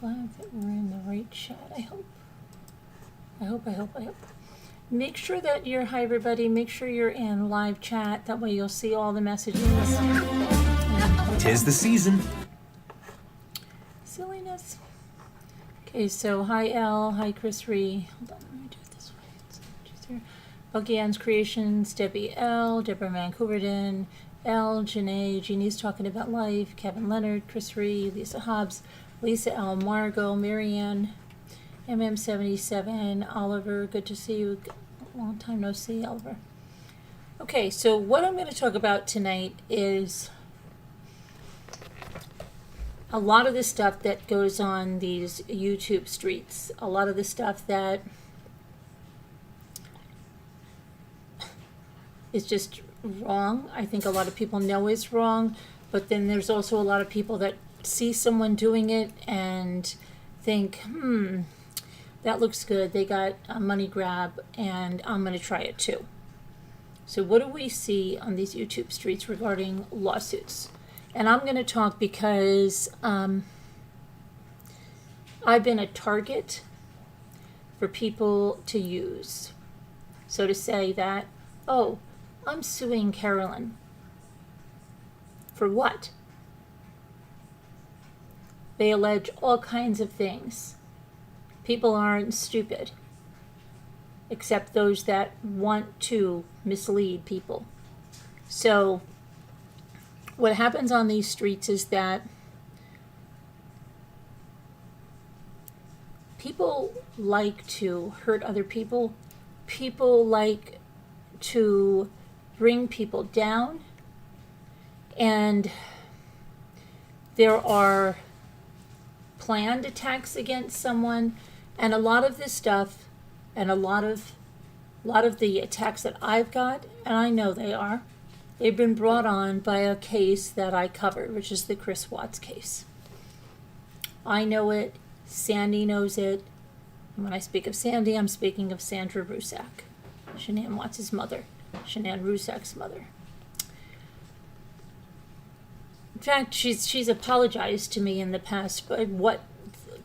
glad that we're in the right chat. I hope. Make sure that you're, hi everybody, make sure you're in live chat. That way you'll see all the messages. 'Tis the season. Silliness. Okay, so hi Elle, hi Chris Ree. Hold on, let me do it this way. It's easier. Bucky Ann's Creations, Debbie L, Deborah Vancouverden, L, Janae, Jeannie's Talking About Life, Kevin Leonard, Chris Ree, Lisa Hobbs, Lisa L, Margot, Marianne, MM77, Oliver, good to see you. Long time no see, Oliver. Okay, so what I'm going to talk about tonight is a lot of the stuff that goes on these YouTube streets, a lot of the stuff that is just wrong. I think a lot of people know it's wrong, but then there's also a lot of people that see someone doing it and think, that looks good. They got a money grab and I'm going to try it too. So what do we see on these YouTube streets regarding lawsuits? And I'm going to talk because I've been a target for people to use. So to say that, oh, I'm suing Carolyn. For what? They allege all kinds of things. People aren't stupid, except those that want to mislead people. So what happens on these streets is that people like to hurt other people. People like to bring people down. And there are planned attacks against someone. And a lot of this stuff and a lot of the attacks that I've got, and I know they've been brought on by a case that I covered, which is the Chris Watts case. I know it. Sandy knows it. And when I speak of Sandy, I'm speaking of Sandra Rusak, Shanann Watts' mother, Shanann Rusak's mother. In fact, she's apologized to me in the past for what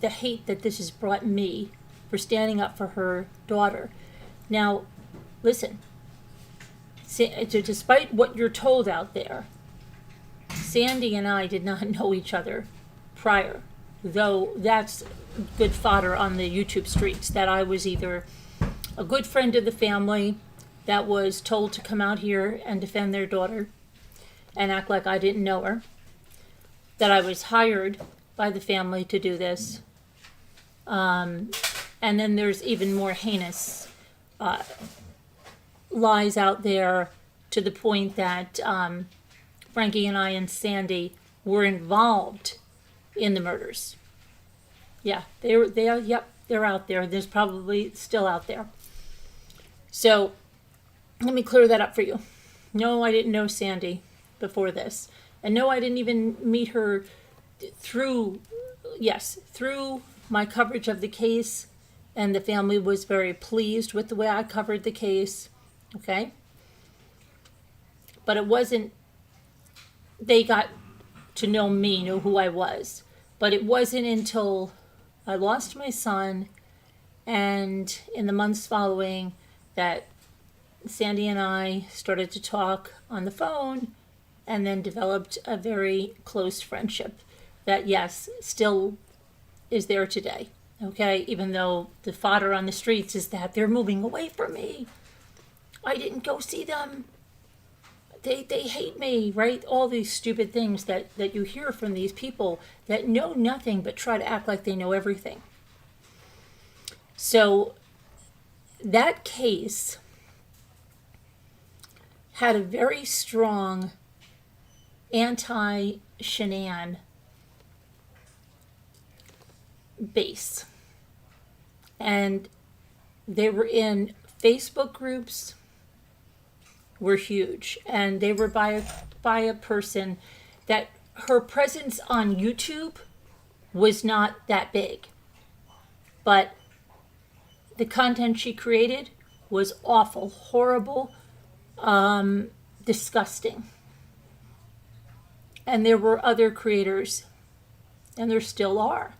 the hate that this has brought me for standing up for her daughter. Now, listen, despite what you're told out there, Sandy and I did not know each other prior, though that's good fodder on the YouTube streets, that I was either a good friend of the family that was told to come out here and defend their daughter and act like I didn't know her, that I was hired by the family to do this. And then there's even more heinous lies out there to the point that Frankie and I and Sandy were involved in the murders. Yeah, they're out there. There's probably still out there. So let me clear that up for you. No, I didn't know Sandy before this. And no, I didn't even meet her through my coverage of the case, and the family was very pleased with the way I covered the case, okay? But it wasn't, they got to know me, know who I was. But it wasn't until I lost my son, and in the months following, that Sandy and I started to talk on the phone, and then developed a very close friendship that, yes, still is there today, okay? Even though the fodder on the streets is that they're moving away from me. I didn't go see them. They hate me, right? All these stupid things that you hear from these people that know nothing but try to act like they know everything. So that case had a very strong anti-Shanann base. And they were in Facebook groups, were huge. And they were by a person that her presence on YouTube was not that big. But the content she created was awful, horrible, disgusting. And there were other creators, and there still are,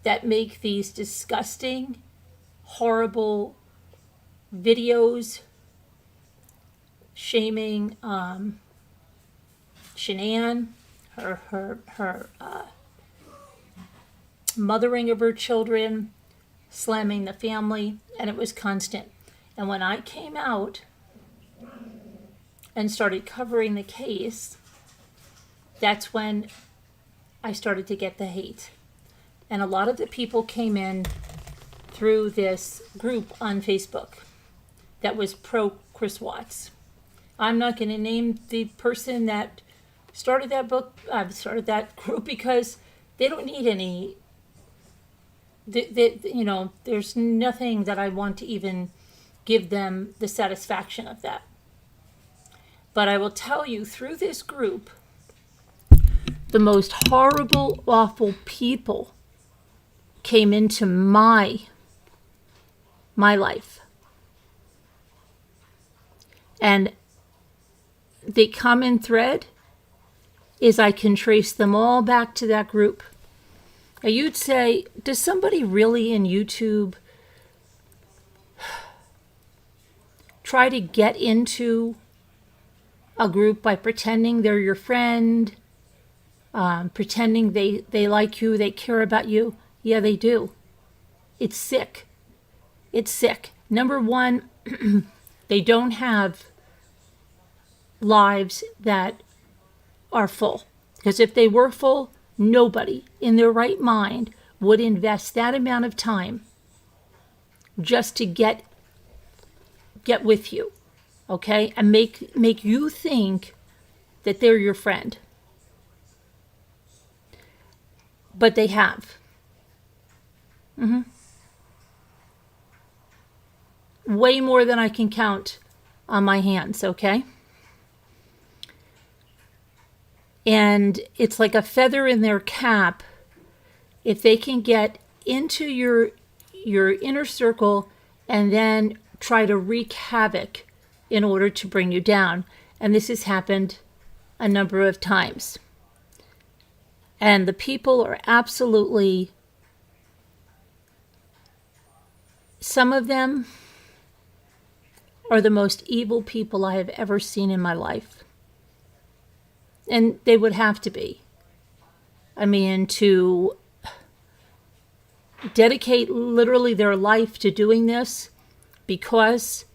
that make these disgusting, horrible videos shaming Shanann, her mothering of her children, slamming the family, and it was constant. And when I came out and started covering the case, that's when I started to get the hate. And a lot of the people came in through this group on Facebook that was pro Chris Watts. I'm not going to name the person that started that started that group, because they don't need any, there's nothing that I want to even give them the satisfaction of that. But I will tell you, through this group, the most horrible, awful people came into my life. And the common thread is I can trace them all back to that group. Now you'd say, does somebody really in YouTube try to get into a group by pretending they're your friend, pretending they like you, they care about you? Yeah, they do. It's sick. It's sick. Number one, they don't have lives that are full. Because if they were full, nobody in their right mind would invest that amount of time just to get with you, okay? And make you think that they're your friend. But they have. Way more than I can count on my hands, okay? And it's like a feather in their cap if they can get into your inner circle and then try to wreak havoc in order to bring you down. And this has happened a number of times. And the people are absolutely, some of them are the most evil people I have ever seen in my life. And they would have to be. I mean, to dedicate literally their life to doing this because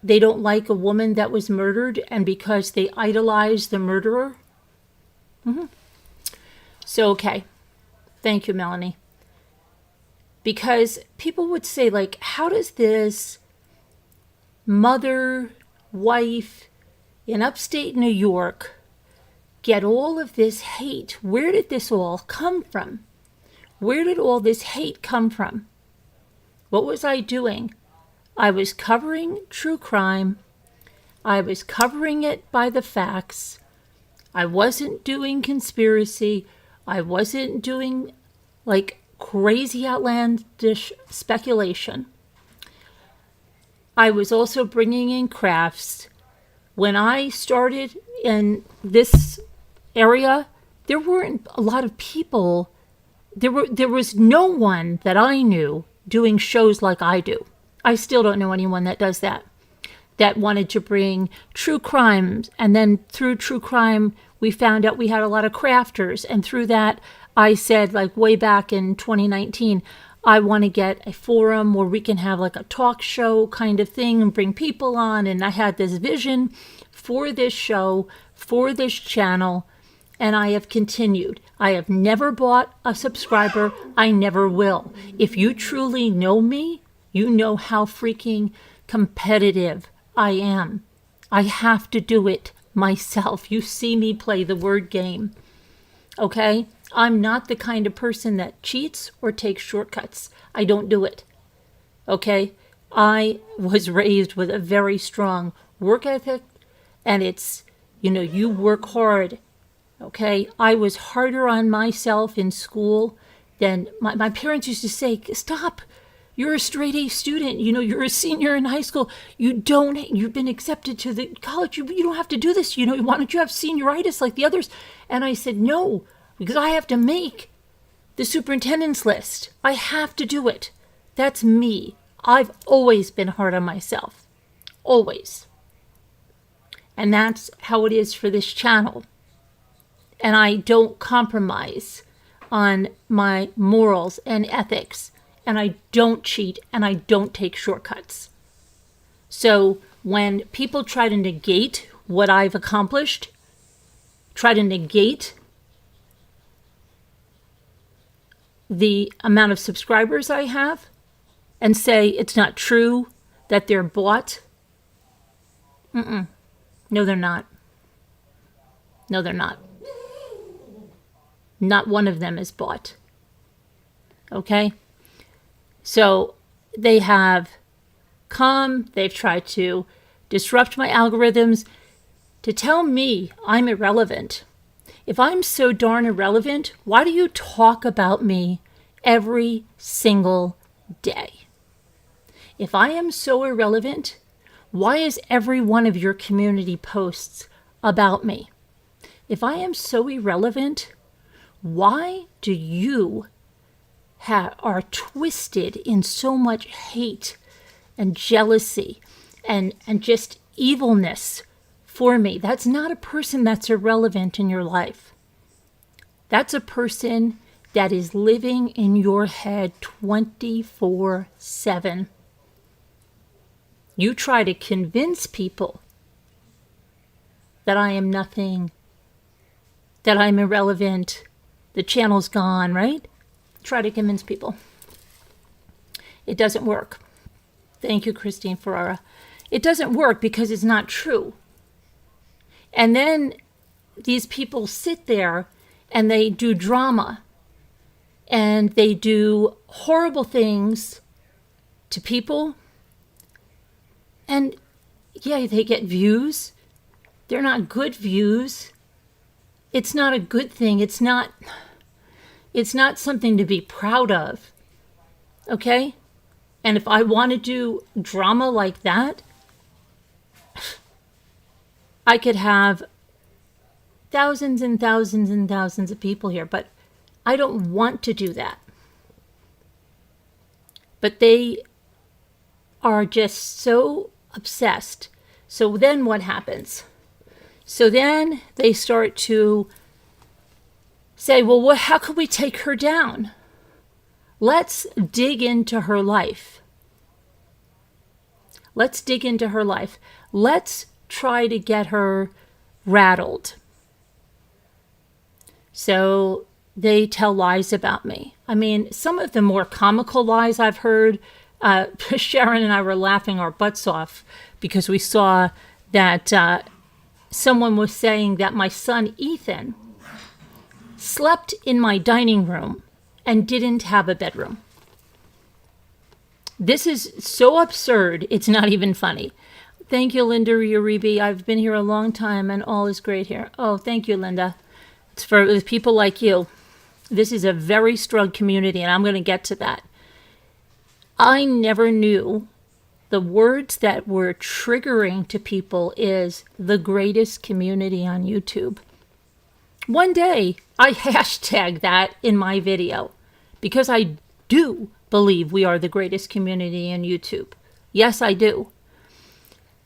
they don't like a woman that was murdered and because they idolize the murderer. So, okay. Thank you, Melanie. Because people would say, like, how does this mother, wife in upstate New York get all of this hate? Where did this all come from? Where did all this hate come from? What was I doing? I was covering true crime. I was covering it by the facts. I wasn't doing conspiracy. I wasn't doing like crazy outlandish speculation. I was also bringing in crafts. When I started in this area, there weren't a lot of people. There was no one that I knew doing shows like I do. I still don't know anyone that does that wanted to bring true crimes. And then through true crime, we found out we had a lot of crafters. And through that, I said, like way back in 2019, I want to get a forum where we can have like a talk show kind of thing and bring people on. And I had this vision for this show, for this channel, and I have continued. I have never bought a subscriber. I never will. If you truly know me, you know how freaking competitive I am. I have to do it myself. You see me play the word game. Okay? I'm not the kind of person that cheats or takes shortcuts. I don't do it. Okay? I was raised with a very strong work ethic, and it's, you work hard. Okay? I was harder on myself in school than my parents used to say, stop. You're a straight A student. You're a senior in high school. You've been accepted to the college. You don't have to do this. Why don't you have senioritis like the others? And I said, no, because I have to make the superintendent's list. I have to do it. That's me. I've always been hard on myself. Always. And that's how it is for this channel. And I don't compromise on my morals and ethics. And I don't cheat and I don't take shortcuts. So when people try to negate what I've accomplished, try to negate the amount of subscribers I have, and say it's not true, that they're bought. No, they're not. No, they're not. Not one of them is bought. Okay? So they have come, they've tried to disrupt my algorithms to tell me I'm irrelevant. If I'm so darn irrelevant, why do you talk about me every single day? If I am so irrelevant, why is every one of your community posts about me? If I am so irrelevant, why do you are twisted in so much hate and jealousy and just evilness for me? That's not a person that's irrelevant in your life. That's a person that is living in your head 24/7. You try to convince people that I am nothing, that I'm irrelevant, the channel's gone, right? Try to convince people. It doesn't work. Thank you, Christine Ferrara. It doesn't work because it's not true. And then these people sit there and they do drama and they do horrible things to people. And yeah, they get views. They're not good views. It's not a good thing. It's not something to be proud of. Okay? And if I want to do drama like that, I could have thousands and thousands and thousands of people here, but I don't want to do that. But they are just so obsessed. So then what happens? So then they start to say, well, how could we take her down? Let's dig into her life. Let's dig into her life. Let's try to get her rattled. So they tell lies about me. I mean, some of the more comical lies I've heard, Sharon and I were laughing our butts off because we saw that someone was saying that my son Ethan slept in my dining room and didn't have a bedroom. This is so absurd, it's not even funny. Thank you, Linda Uribe. I've been here a long time and all is great here. Oh, thank you, Linda. It's for people like you. This is a very strong community, and I'm going to get to that. I never knew the words that were triggering to people is the greatest community on YouTube. One day, I hashtag that in my video because I do believe we are the greatest community on YouTube. Yes, I do.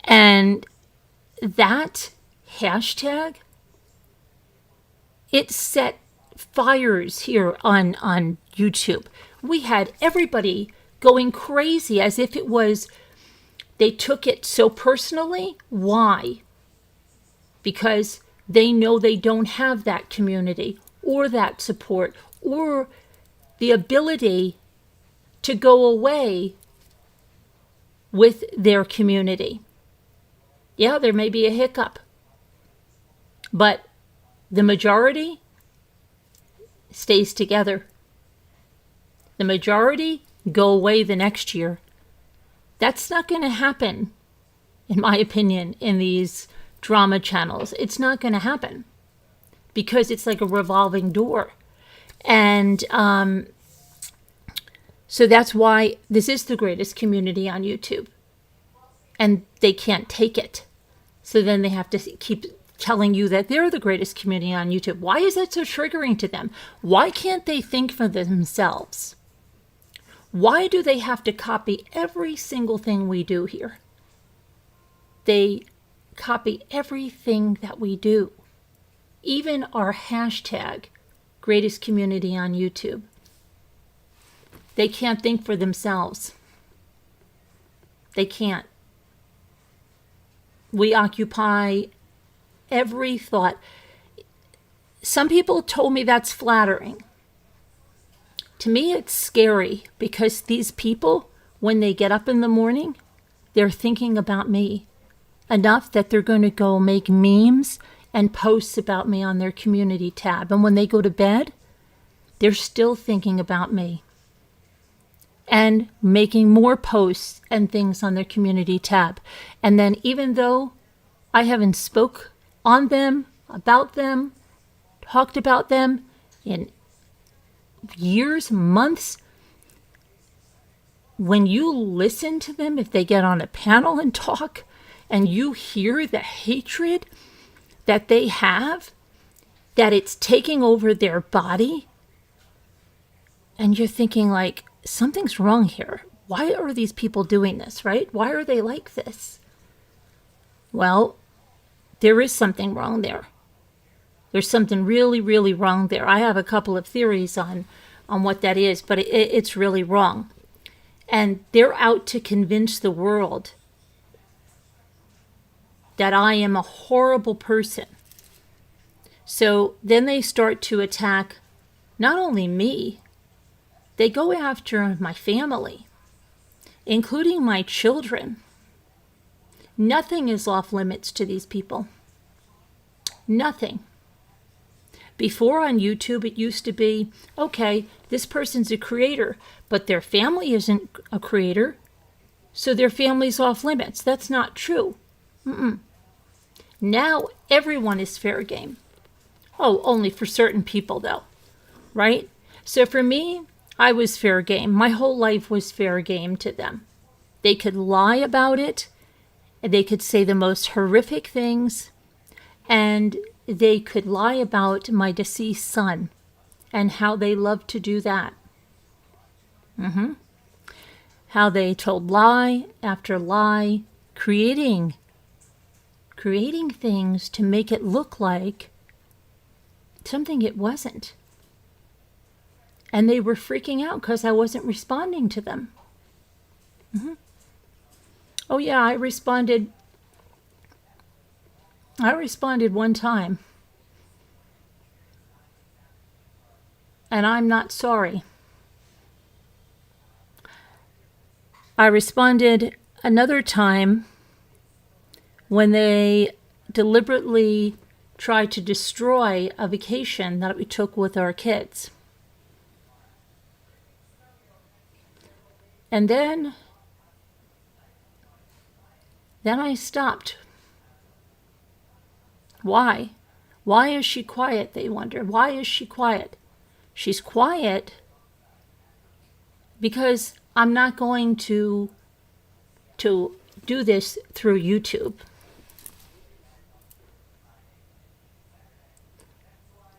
And that hashtag, it set fires here on YouTube. We had everybody going crazy as if it was, they took it so personally. Why? Because they know they don't have that community or that support or the ability to go away with their community. Yeah, there may be a hiccup, but the majority stays together. The majority go away the next year. That's not going to happen, in my opinion, in these drama channels. It's not going to happen because it's like a revolving door. And so that's why this is the greatest community on YouTube. And they can't take it. So then they have to keep telling you that they're the greatest community on YouTube. Why is that so triggering to them? Why can't they think for themselves? Why do they have to copy every single thing we do here? They copy everything that we do, even our hashtag, greatest community on YouTube. They can't think for themselves. They can't. We occupy every thought. Some people told me that's flattering. To me, it's scary because these people, when they get up in the morning, they're thinking about me enough that they're going to go make memes and posts about me on their community tab. And when they go to bed, they're still thinking about me and making more posts and things on their community tab. And then even though I haven't spoke on them, about them, talked about them in years, months, when you listen to them, if they get on a panel and talk, and you hear the hatred that they have, that it's taking over their body, and you're thinking like, something's wrong here. Why are these people doing this, right? Why are they like this? Well, there is something wrong there. There's something really, really wrong there. I have a couple of theories on what that is, but it's really wrong. And they're out to convince the world that I am a horrible person. So then they start to attack not only me, they go after my family, including my children. Nothing is off limits to these people. Nothing. Before on YouTube, it used to be, okay, this person's a creator, but their family isn't a creator, so their family's off limits. That's not true. Now everyone is fair game. Oh, only for certain people though, right? So for me, I was fair game. My whole life was fair game to them. They could lie about it, and they could say the most horrific things, and they could lie about my deceased son and how they love to do that. How they told lie after lie, creating things to make it look like something it wasn't. And they were freaking out because I wasn't responding to them. Oh yeah, I responded one time. And I'm not sorry. I responded another time when they deliberately tried to destroy a vacation that we took with our kids. And then I stopped. Why? Why is she quiet, they wonder. Why is she quiet? She's quiet because I'm not going to do this through YouTube.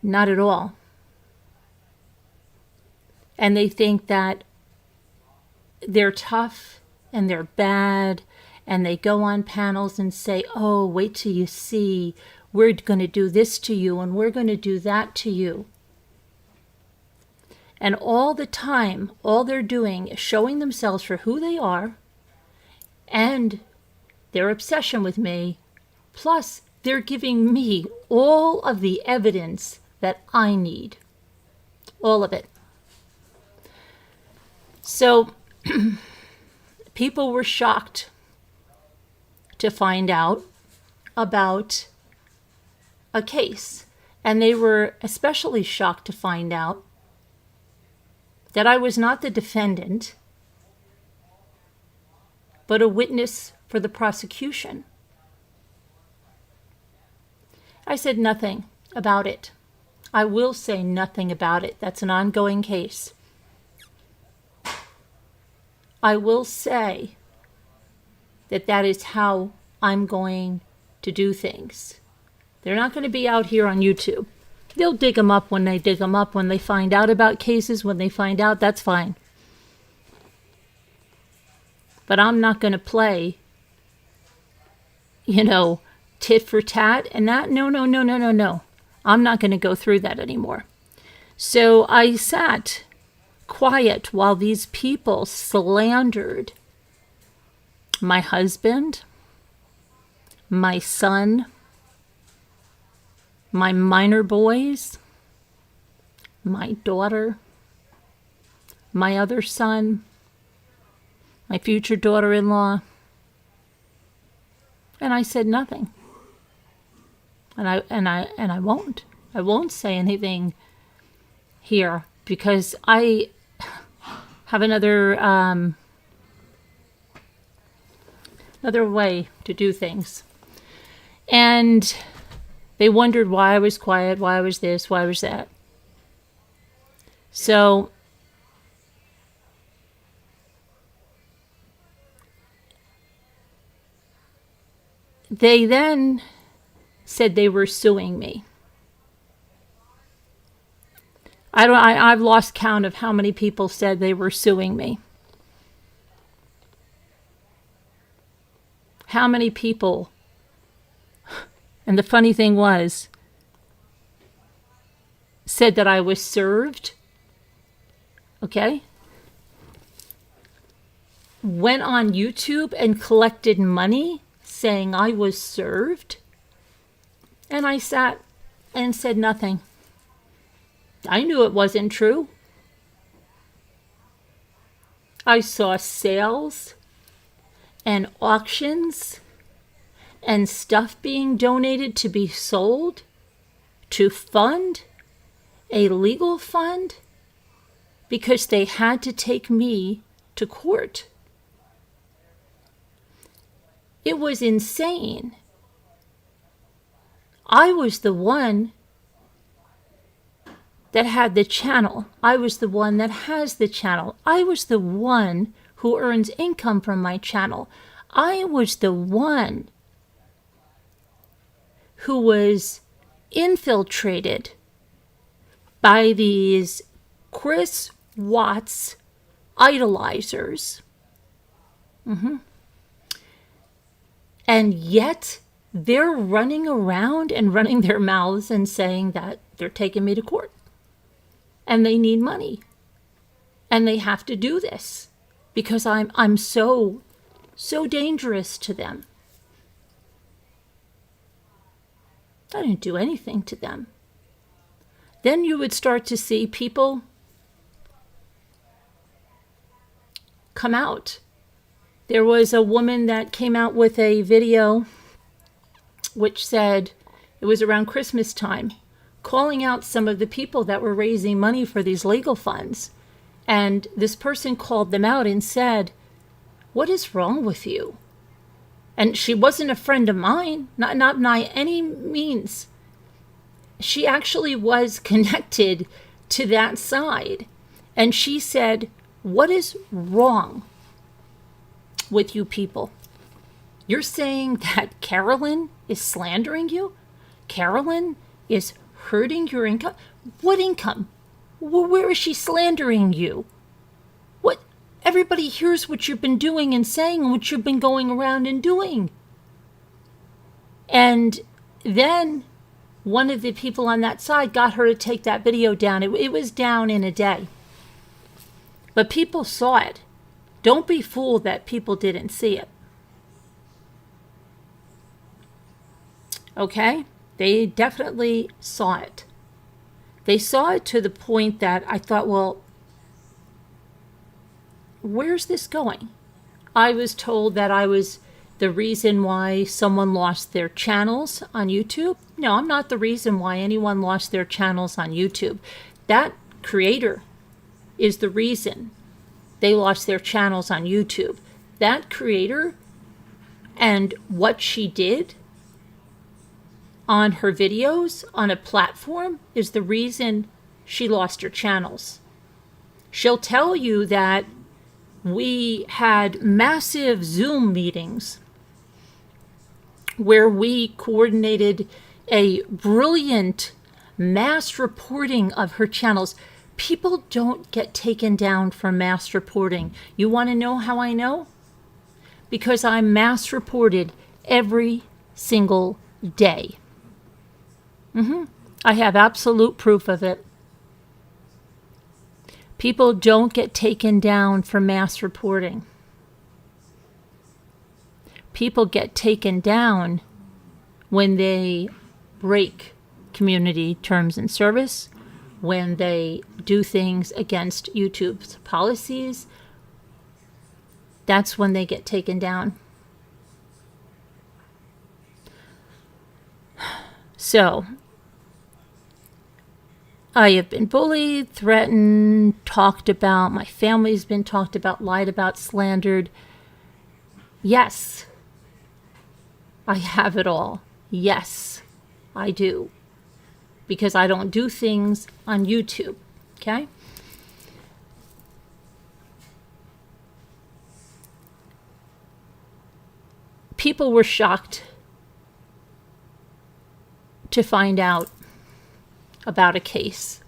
Not at all. And they think that they're tough and they're bad, and they go on panels and say, oh, wait till you see, we're going to do this to you and we're going to do that to you. And all the time, all they're doing is showing themselves for who they are and their obsession with me, plus they're giving me all of the evidence that I need. All of it. So people were shocked to find out about a case. And they were especially shocked to find out that I was not the defendant, but a witness for the prosecution. I said nothing about it. I will say nothing about it. That's an ongoing case. I will say that that is how I'm going to do things. They're not going to be out here on YouTube. They'll dig them up when they dig them up, when they find out about cases, when they find out, that's fine. But I'm not going to play, tit for tat and that. No. I'm not going to go through that anymore. So I sat quiet while these people slandered my husband, my son, my minor boys, my daughter, my other son, my future daughter-in-law. And I said nothing. And I won't say anything here because I have another way to do things. And they wondered why I was quiet, why I was this, why I was that. So they then said they were suing me. I've lost count of how many people said they were suing me. How many people? And the funny thing was, said that I was served. Okay? Went on YouTube and collected money saying I was served. And I sat and said nothing. I knew it wasn't true. I saw sales and auctions and stuff being donated to be sold to fund a legal fund because they had to take me to court. It was insane. I was the one that had the channel. I was the one that has the channel. I was the one who earns income from my channel. I was the one who was infiltrated by these Chris Watts idolizers. And yet they're running around and running their mouths and saying that they're taking me to court. And they need money. And they have to do this because I'm so dangerous to them. I didn't do anything to them. Then you would start to see people come out. There was a woman that came out with a video which said, it was around Christmas time, calling out some of the people that were raising money for these legal funds. And this person called them out and said, "What is wrong with you?" And she wasn't a friend of mine, not by any means. She actually was connected to that side. And she said, "What is wrong with you people? You're saying that Carolyn is slandering you? Carolyn is hurting your income? What income? Where is she slandering you? What? Everybody hears what you've been doing and saying and what you've been going around and doing." And then one of the people on that side got her to take that video down. It was down in a day. But people saw it. Don't be fooled that people didn't see it. Okay? They definitely saw it. They saw it to the point that I thought, well, where's this going? I was told that I was the reason why someone lost their channels on YouTube. No, I'm not the reason why anyone lost their channels on YouTube. That creator is the reason they lost their channels on YouTube. That creator and what she did on her videos on a platform is the reason she lost her channels. She'll tell you that we had massive Zoom meetings where we coordinated a brilliant mass reporting of her channels. People don't get taken down for mass reporting. You want to know how I know? Because I'm mass reported every single day. I have absolute proof of it. People don't get taken down for mass reporting. People get taken down when they break community terms and service, when they do things against YouTube's policies. That's when they get taken down. So, I have been bullied, threatened, talked about, my family's been talked about, lied about, slandered. Yes, I have it all. Yes, I do. Because I don't do things on YouTube, okay? People were shocked to find out about a case,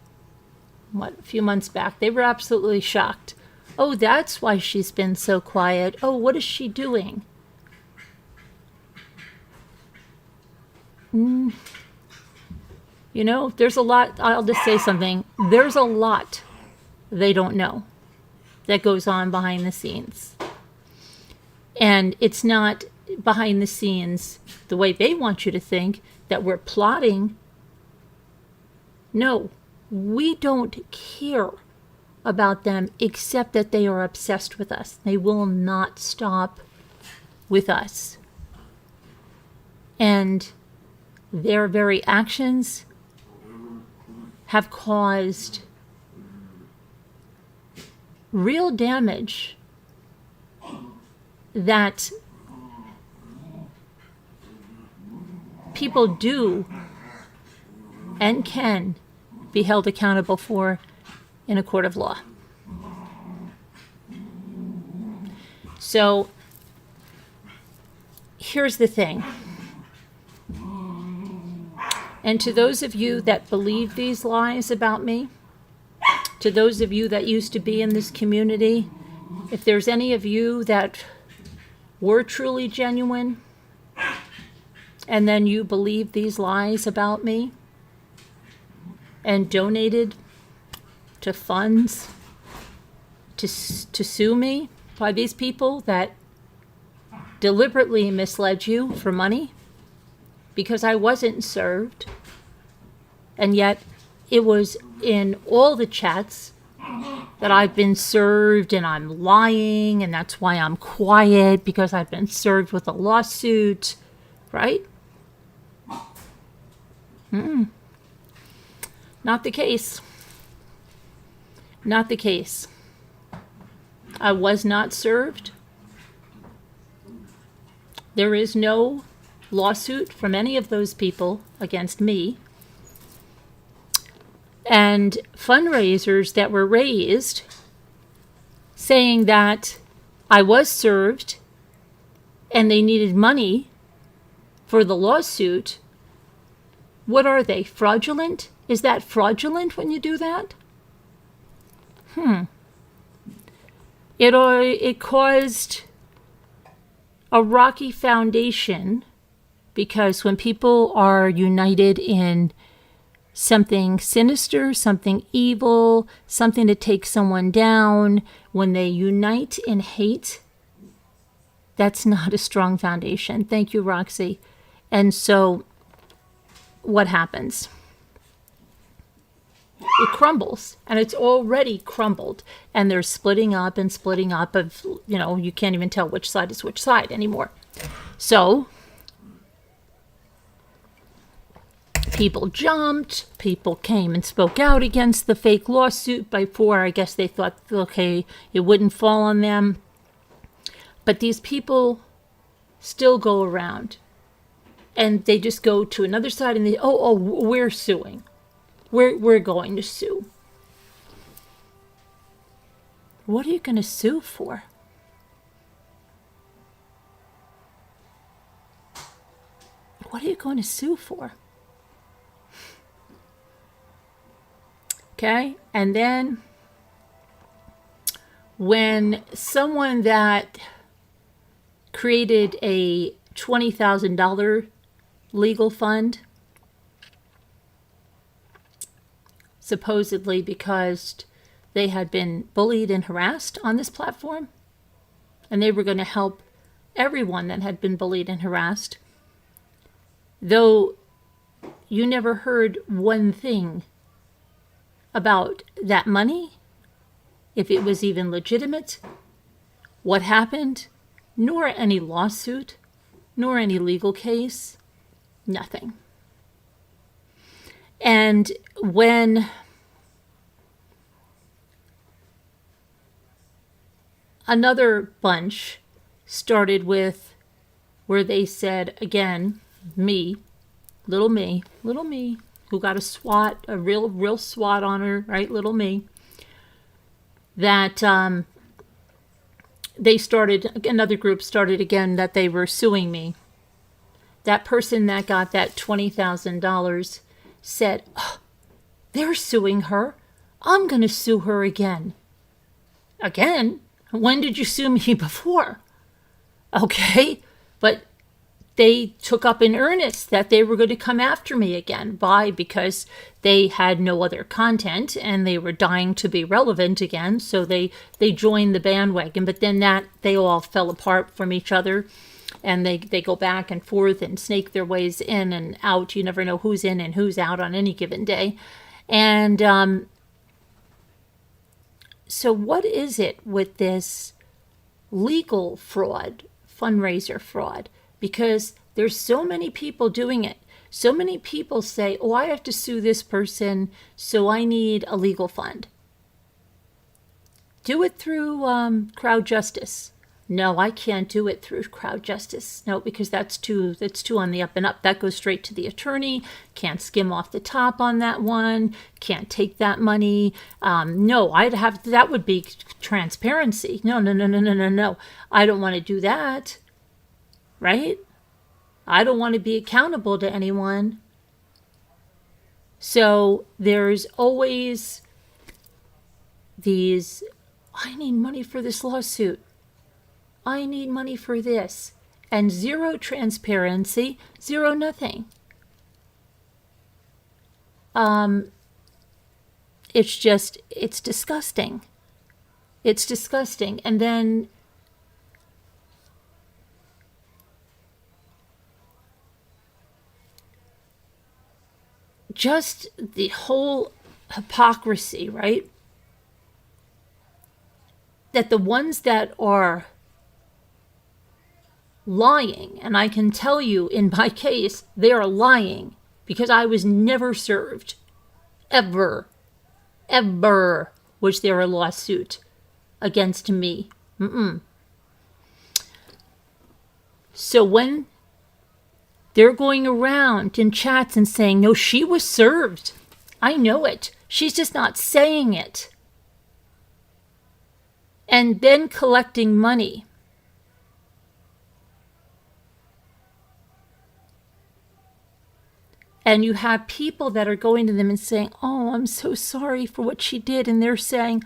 a few months back. They were absolutely shocked. Oh, that's why she's been so quiet. Oh, what is she doing? You know, there's a lot, I'll just say something. There's a lot they don't know that goes on behind the scenes. And it's not behind the scenes the way they want you to think, that we're plotting. No, we don't care about them except that they are obsessed with us. They will not stop with us. And their very actions have caused real damage that people do and can be held accountable for in a court of law. So here's the thing. And to those of you that believe these lies about me, to those of you that used to be in this community, if there's any of you that were truly genuine, and then you believe these lies about me, and donated to funds to sue me by these people that deliberately misled you for money, because I wasn't served, and yet it was in all the chats that I've been served and I'm lying, and that's why I'm quiet, because I've been served with a lawsuit, right? Not the case. Not the case. I was not served. There is no lawsuit from any of those people against me. And fundraisers that were raised saying that I was served and they needed money for the lawsuit, what are they? Fraudulent? Is that fraudulent when you do that? It caused a rocky foundation, because when people are united in something sinister, something evil, something to take someone down, when they unite in hate, that's not a strong foundation. Thank you, Roxy. And so what happens? It crumbles, and it's already crumbled, and they're splitting up of, you know, you can't even tell which side is which side anymore. So people jumped, people came and spoke out against the fake lawsuit. Before, I guess they thought, okay, it wouldn't fall on them. But these people still go around, and they just go to another side, and they, we're suing. We're going to sue. What are you going to sue for? What are you going to sue for? Okay? And then when someone that created a $20,000 legal fund, supposedly because they had been bullied and harassed on this platform, and they were going to help everyone that had been bullied and harassed, though you never heard one thing about that money, if it was even legitimate, what happened, nor any lawsuit, nor any legal case, nothing. And when another bunch started with where they said, again, me, little me, who got a SWAT, a real SWAT on her, right, little me, that they started, another group started again that they were suing me. That person that got that $20,000 said, oh, they're suing her. I'm going to sue her again. Again? When did you sue me before? Okay, but they took up in earnest that they were going to come after me again. Why? Because they had no other content and they were dying to be relevant again. So they joined the bandwagon. But then they all fell apart from each other. And they go back and forth and snake their ways in and out. You never know who's in and who's out on any given day. And so what is it with this legal fraud, fundraiser fraud? Because there's so many people doing it. So many people say, oh, I have to sue this person, so I need a legal fund. Do it through crowd justice. No, I can't do it through crowd justice. No, because that's too on the up and up. That goes straight to the attorney. Can't skim off the top on that one. Can't take that money. No, that would be transparency. No. I don't want to do that. Right? I don't want to be accountable to anyone. So there's always these, I need money for this lawsuit. I need money for this. And zero transparency, zero nothing. It's disgusting. It's disgusting. And then just the whole hypocrisy, right? That the ones that are lying, and I can tell you in my case, they are lying because I was never served. Ever was there a lawsuit against me. So when they're going around in chats and saying, no, she was served. I know it. She's just not saying it. And then collecting money. And you have people that are going to them and saying, oh, I'm so sorry for what she did. And they're saying,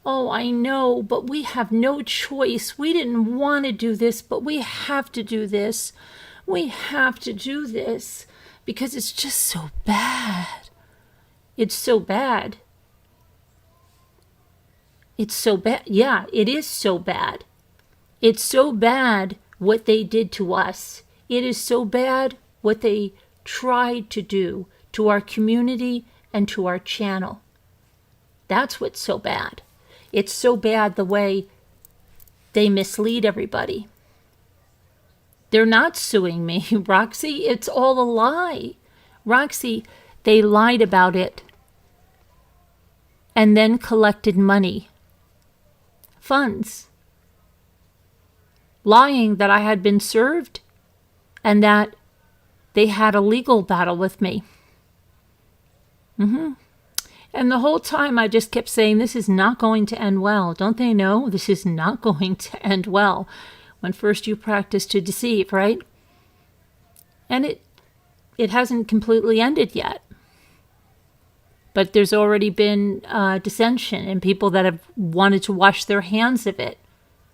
oh, I know, but we have no choice. We didn't want to do this, but we have to do this. We have to do this because it's just so bad. It's so bad. It's so bad. Yeah, it is so bad. It's so bad what they did to us. It is so bad what they tried to do to our community and to our channel. That's what's so bad. It's so bad the way they mislead everybody. They're not suing me, Roxy. It's all a lie. Roxy, they lied about it and then collected money, funds, lying that I had been served and that they had a legal battle with me. And the whole time I just kept saying, this is not going to end well. Don't they know this is not going to end well? When first you practice to deceive, right? And it hasn't completely ended yet. But there's already been dissension and people that have wanted to wash their hands of it.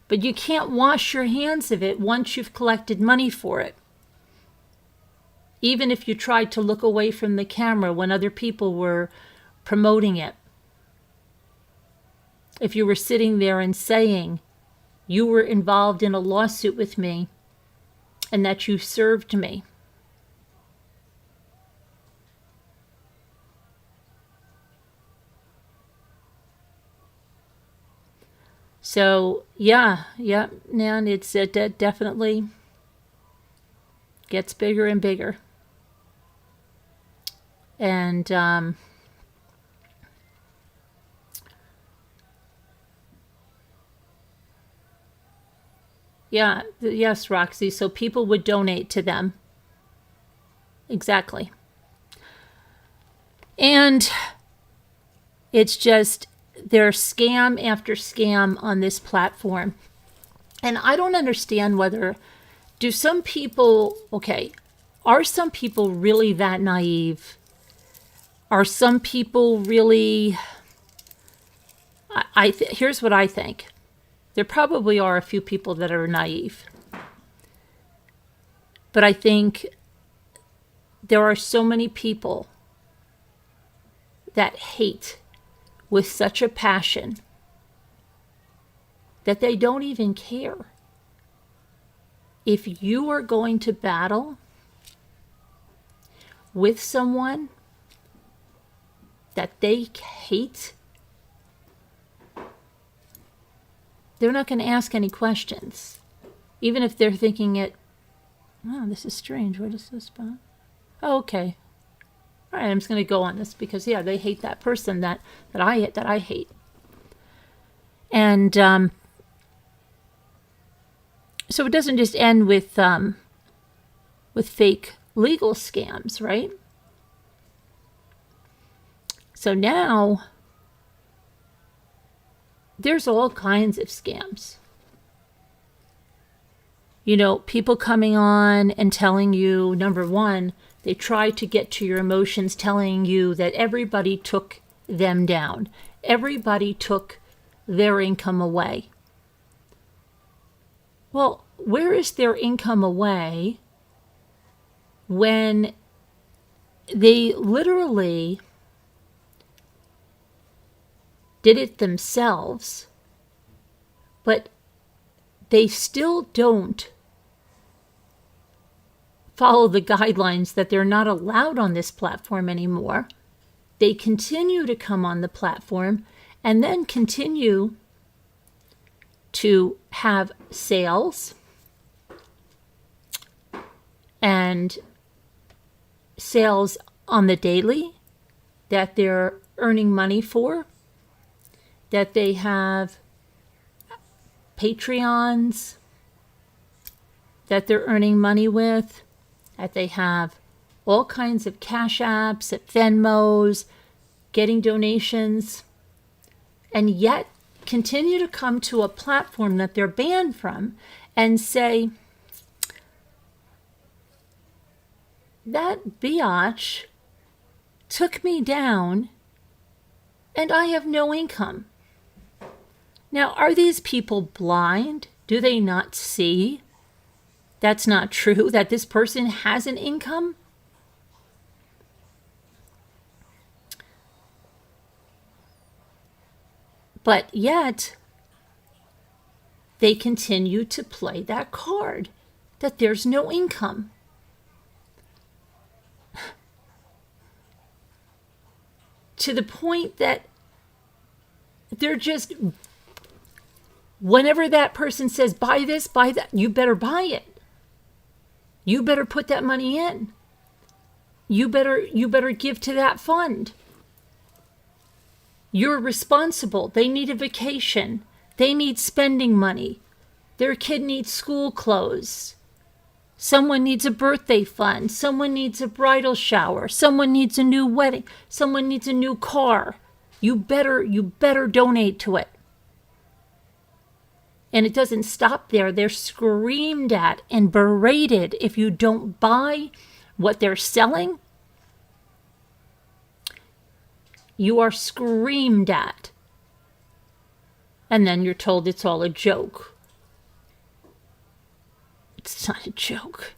But you can't wash your hands of it once you've collected money for it. Even if you tried to look away from the camera when other people were promoting it. If you were sitting there and saying you were involved in a lawsuit with me and that you served me. So, yeah, Nan, it's definitely gets bigger and bigger. And, yes, Roxy, so people would donate to them. Exactly. And it's just, there's scam after scam on this platform. And I don't understand whether, are some people really that naive? Are some people really, here's what I think. There probably are a few people that are naive. But I think there are so many people that hate with such a passion that they don't even care. If you are going to battle with someone that they hate, they're not going to ask any questions. Even if they're thinking it, oh, this is strange. What is this about? Oh, okay. All right, I'm just going to go on this because, yeah, they hate that person that I hate. And so it doesn't just end with fake legal scams, right? So now there's all kinds of scams. You know, people coming on and telling you, number one, they try to get to your emotions, telling you that everybody took them down. Everybody took their income away. Well, where is their income away when they literally did it themselves, but they still don't follow the guidelines that they're not allowed on this platform anymore. They continue to come on the platform and then continue to have sales and sales on the daily that they're earning money for, that they have Patreons that they're earning money with, that they have all kinds of Cash Apps, at Venmos, getting donations, and yet continue to come to a platform that they're banned from and say, that biatch took me down and I have no income. Now, are these people blind? Do they not see that's not true, that this person has an income? But yet, they continue to play that card, that there's no income. To the point that they're just, whenever that person says, buy this, buy that, you better buy it. You better put that money in. You better give to that fund. You're responsible. They need a vacation. They need spending money. Their kid needs school clothes. Someone needs a birthday fund. Someone needs a bridal shower. Someone needs a new wedding. Someone needs a new car. You better donate to it. And it doesn't stop there. They're screamed at and berated if you don't buy what they're selling. You are screamed at. And then you're told it's all a joke. It's not a joke.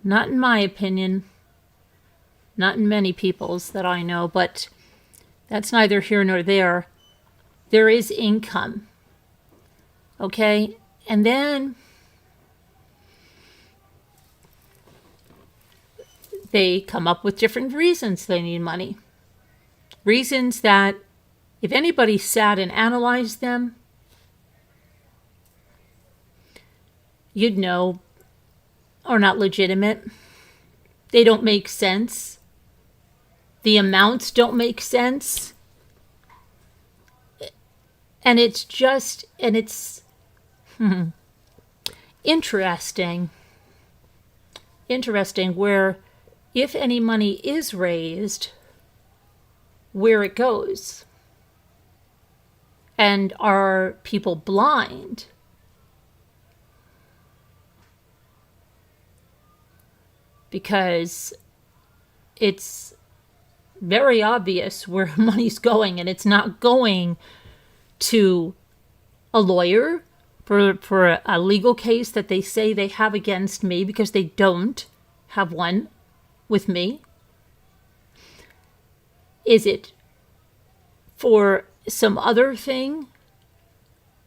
Not in my opinion. Not in many people's that I know, but that's neither here nor there. There is income. Okay? And then they come up with different reasons they need money. Reasons that, if anybody sat and analyzed them, you'd know are not legitimate. They don't make sense. The amounts don't make sense. And it's just, and it's interesting where if any money is raised, where it goes. And are people blind? Because it's very obvious where money's going, and it's not going to a lawyer for a legal case that they say they have against me, because they don't have one with me. Is it for some other thing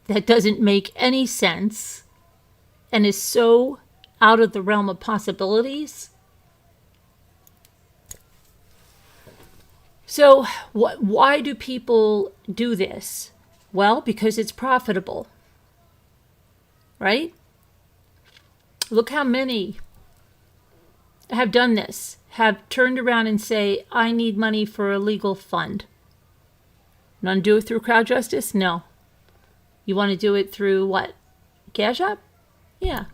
that doesn't make any sense and is so out of the realm of possibilities? So why do people do this? Well, because it's profitable, right? Look how many have done this, have turned around and say, I need money for a legal fund. You want to do it through crowd justice? No. You want to do it through what? Cash App? Yeah.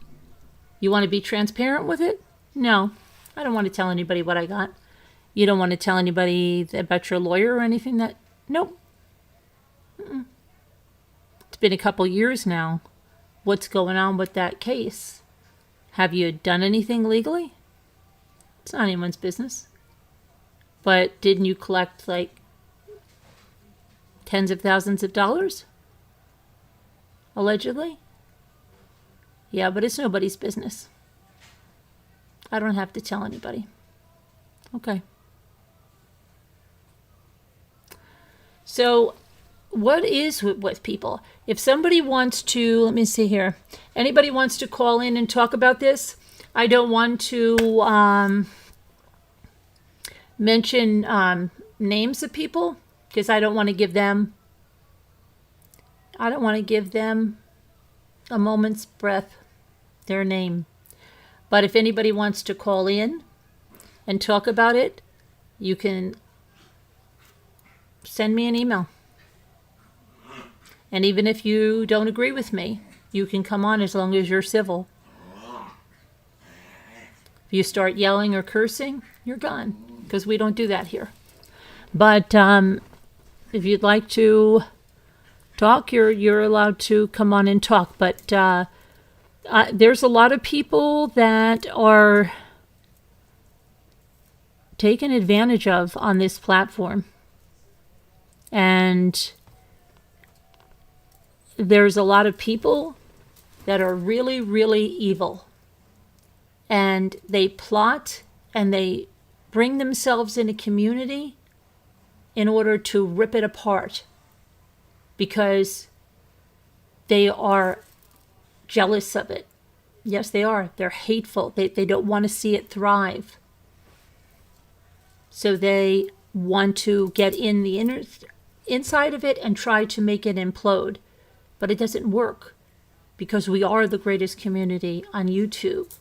You want to be transparent with it? No. I don't want to tell anybody what I got. You don't want to tell anybody about your lawyer or anything that... Nope. It's been a couple years now. What's going on with that case? Have you done anything legally? It's not anyone's business. But didn't you collect like tens of thousands of dollars? Allegedly? Yeah, but it's nobody's business. I don't have to tell anybody. Okay. So what is with people? If somebody wants to, let me see here. Anybody wants to call in and talk about this? I don't want to mention names of people because I don't want to give them a moment's breath, their name. But if anybody wants to call in and talk about it, you can send me an email. And even if you don't agree with me, you can come on as long as you're civil. If you start yelling or cursing, you're gone, because we don't do that here. But if you'd like to talk, you're allowed to come on and talk. But there's a lot of people that are taken advantage of on this platform. And there's a lot of people that are really, really evil. And they plot and they bring themselves in a community in order to rip it apart because they are jealous of it. Yes, they are. They're hateful. They don't want to see it thrive. So they want to get in the inside of it and try to make it implode. But it doesn't work because we are the greatest community on YouTube.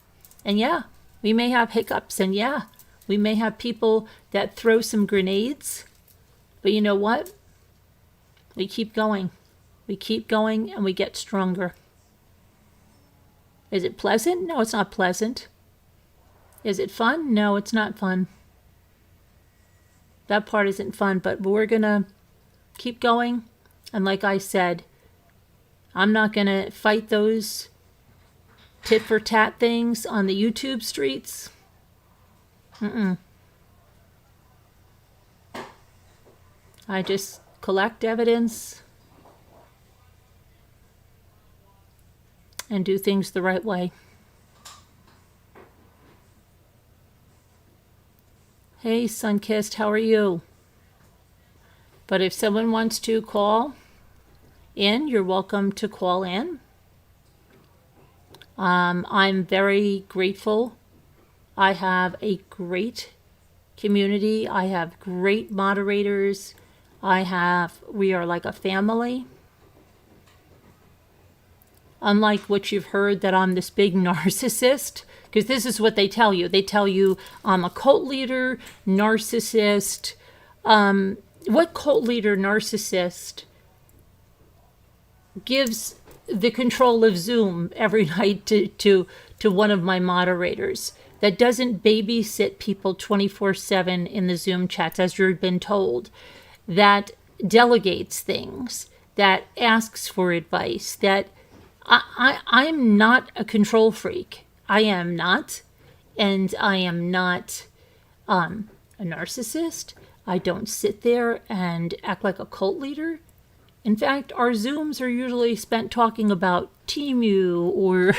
And yeah, we may have hiccups, and yeah, we may have people that throw some grenades. But you know what? We keep going. We keep going and we get stronger. Is it pleasant? No, it's not pleasant. Is it fun? No, it's not fun. That part isn't fun, but we're going to keep going. And like I said, I'm not going to fight those tit for tat things on the YouTube streets. I just collect evidence and do things the right way. Hey, Sunkissed, how are you? But if someone wants to call in, you're welcome to call in. I'm very grateful. I have a great community. I have great moderators. We are like a family. Unlike what you've heard that I'm this big narcissist, because this is what they tell you. They tell you I'm a cult leader, narcissist. What cult leader, narcissist gives the control of Zoom every night to one of my moderators that doesn't babysit people 24/7 in the Zoom chats, as you've been told, that delegates things, that asks for advice, that I'm not a control freak. I am not. And I am not a narcissist. I don't sit there and act like a cult leader. In fact, our Zooms are usually spent talking about Temu or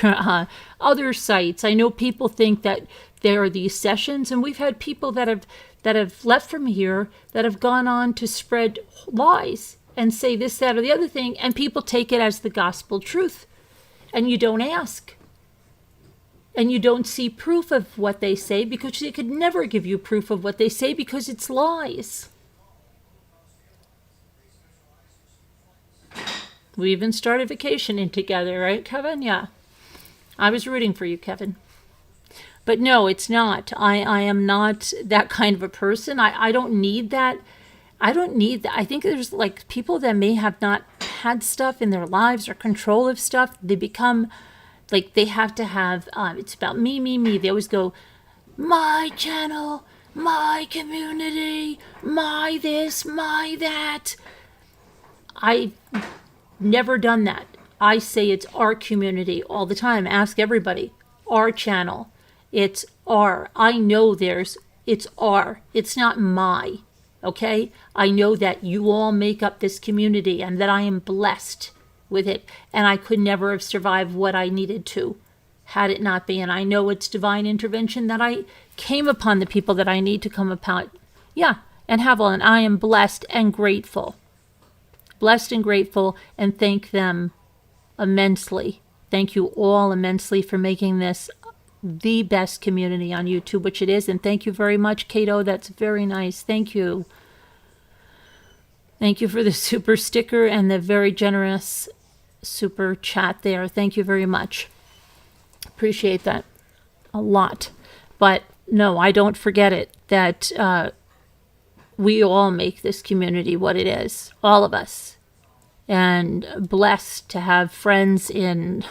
other sites. I know people think that there are these sessions, and we've had people that have left from here that have gone on to spread lies and say this, that, or the other thing, and people take it as the gospel truth. And you don't ask. And you don't see proof of what they say because they could never give you proof of what they say because it's lies. We even started vacationing together, right, Kevin? Yeah. I was rooting for you, Kevin. But no, it's not. I am not that kind of a person. I don't need that. I don't need that. I think there's like people that may have not had stuff in their lives or control of stuff. They become like they have to have, it's about me, me, me. They always go, my channel, my community, my this, my that. I've never done that. I say it's our community all the time. Ask everybody. Our channel. It's our. I know it's our. It's not my. Okay? I know that you all make up this community and that I am blessed with it. And I could never have survived what I needed to had it not been. I know it's divine intervention that I came upon the people that I need to come upon. Yeah, and have all. And I am blessed and grateful. Blessed and grateful, and thank them immensely. Thank you all immensely for making this the best community on YouTube, which it is. And thank you very much, Cato. That's very nice. Thank you. Thank you for the super sticker and the very generous super chat there. Thank you very much. Appreciate that a lot. But no, I don't forget it that we all make this community what it is. All of us. And blessed to have friends in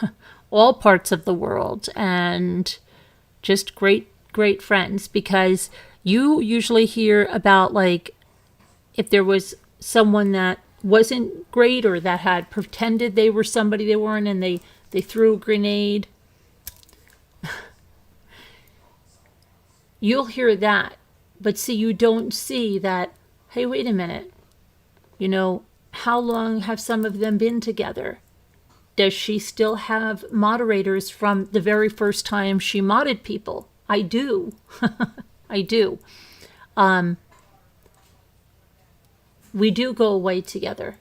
all parts of the world and just great, great friends, because you usually hear about like if there was someone that wasn't great or that had pretended they were somebody they weren't and they threw a grenade. You'll hear that. But see, you don't see that, hey, wait a minute. You know, how long have some of them been together? Does she still have moderators from the very first time she modded people? I do. I do. We do go away together.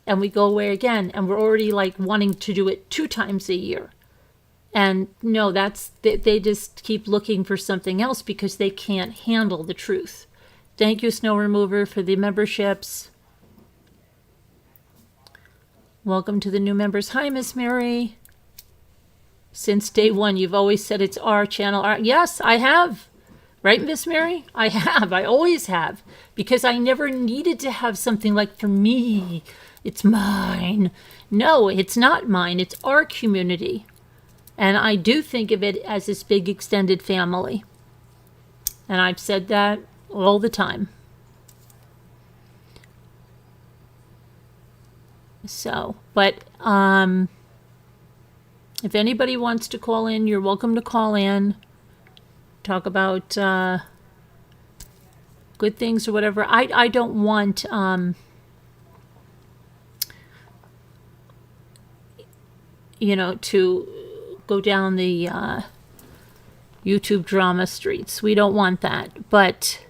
And we go away again. And we're already like wanting to do it 2 times a year. And no, they just keep looking for something else because they can't handle the truth. Thank you, Snow Remover, for the memberships. Welcome to the new members. Hi, Miss Mary. Since day one, you've always said it's our channel. Yes, I have. Right, Miss Mary? I have. I always have. Because I never needed to have something like, for me, it's mine. No, it's not mine. It's our community. And I do think of it as this big extended family. And I've said that all the time. So, but if anybody wants to call in, you're welcome to call in. Talk about good things or whatever. I don't want, to go down the YouTube drama streets. We don't want that. But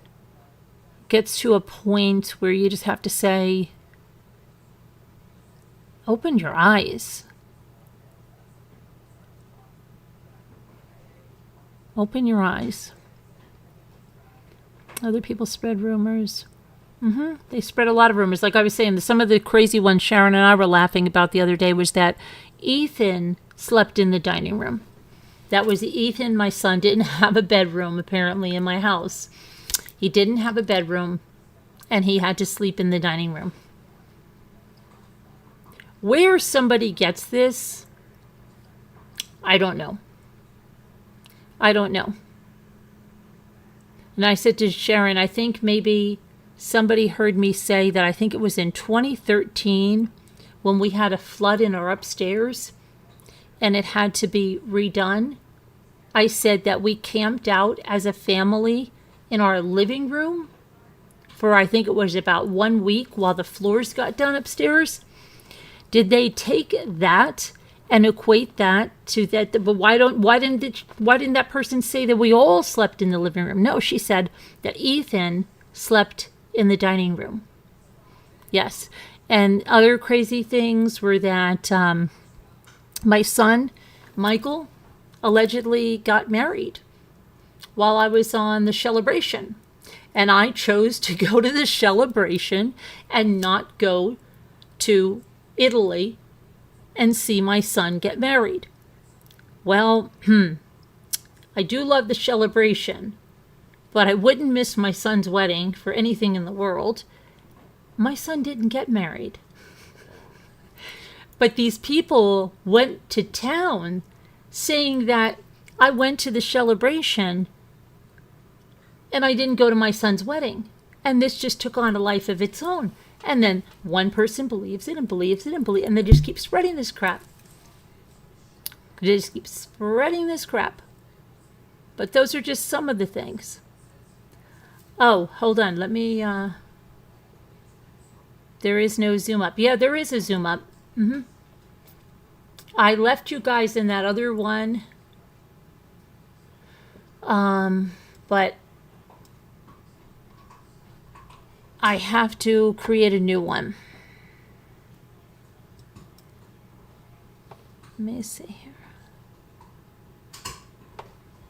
it gets to a point where you just have to say, open your eyes. Open your eyes. Other people spread rumors. They spread a lot of rumors. Like I was saying, some of the crazy ones Sharon and I were laughing about the other day was that Ethan slept in the dining room. That was Ethan, my son, didn't have a bedroom, apparently, in my house. He didn't have a bedroom, and he had to sleep in the dining room. Where somebody gets this, I don't know. I don't know. And I said to Sharon, I think maybe somebody heard me say that I think it was in 2013 when we had a flood in our upstairs and it had to be redone. I said that we camped out as a family in our living room for I think it was about 1 week while the floors got done upstairs. Did they take that and equate that to that? But why didn't that person say that we all slept in the living room? No, she said that Ethan slept in the dining room. Yes. And other crazy things were that my son, Michael, allegedly got married while I was on the celebration. And I chose to go to the celebration and not go to Italy and see my son get married. Well, I do love the celebration, but I wouldn't miss my son's wedding for anything in the world. My son didn't get married. But these people went to town saying that I went to the celebration and I didn't go to my son's wedding. And this just took on a life of its own. And then one person believes it and believes it and believes it, and they just keep spreading this crap. They just keep spreading this crap. But those are just some of the things. Oh, hold on. Let me, there is no zoom up. Yeah, there is a zoom up. I left you guys in that other one. But I have to create a new one. Let me see here.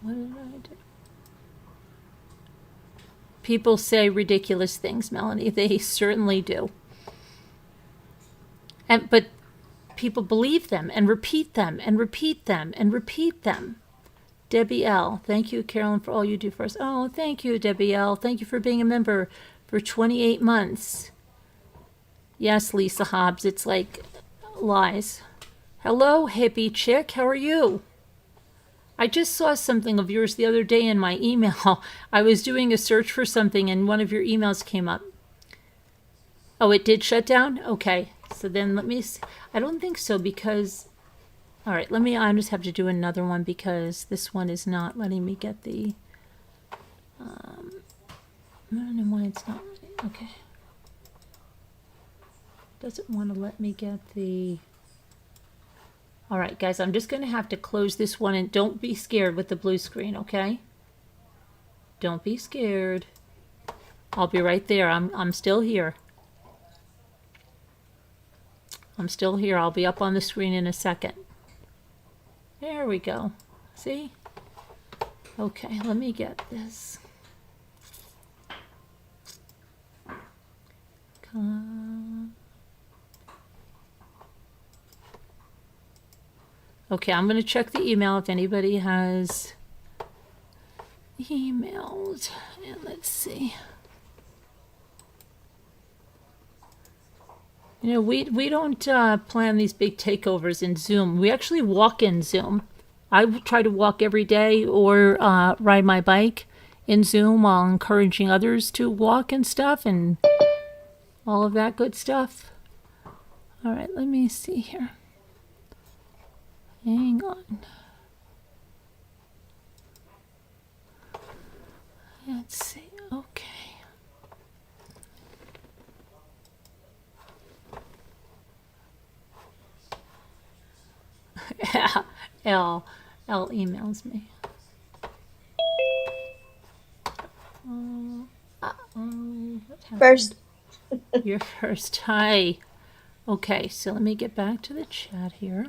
What did I do? People say ridiculous things, Melanie. They certainly do. But people believe them and repeat them and repeat them and repeat them. Debbie L. Thank you, Carolyn, for all you do for us. Oh, thank you, Debbie L. Thank you for being a member for 28 months. Yes, Lisa Hobbs, it's like lies. Hello, hippie chick. How are you? I just saw something of yours the other day in my email. I was doing a search for something and one of your emails came up. Oh, it did shut down? Okay. So then let me see. I don't think so because... All right, I just have to do another one because this one is not letting me get the... I don't know why it's not. Okay. Doesn't want to let me get the... All right, guys, I'm just going to have to close this one and don't be scared with the blue screen, okay? Don't be scared. I'll be right there. I'm still here. I'm still here. I'll be up on the screen in a second. There we go. See? Okay, let me get this. Okay, I'm going to check the email if anybody has emailed. And let's see. You know, we don't plan these big takeovers in Zoom. We actually walk in Zoom. I try to walk every day or ride my bike in Zoom while encouraging others to walk and stuff and all of that good stuff. All right, let me see here. Hang on. Let's see. Okay. L emails me. What happened? First, You're first. Hi. Okay, so let me get back to the chat here.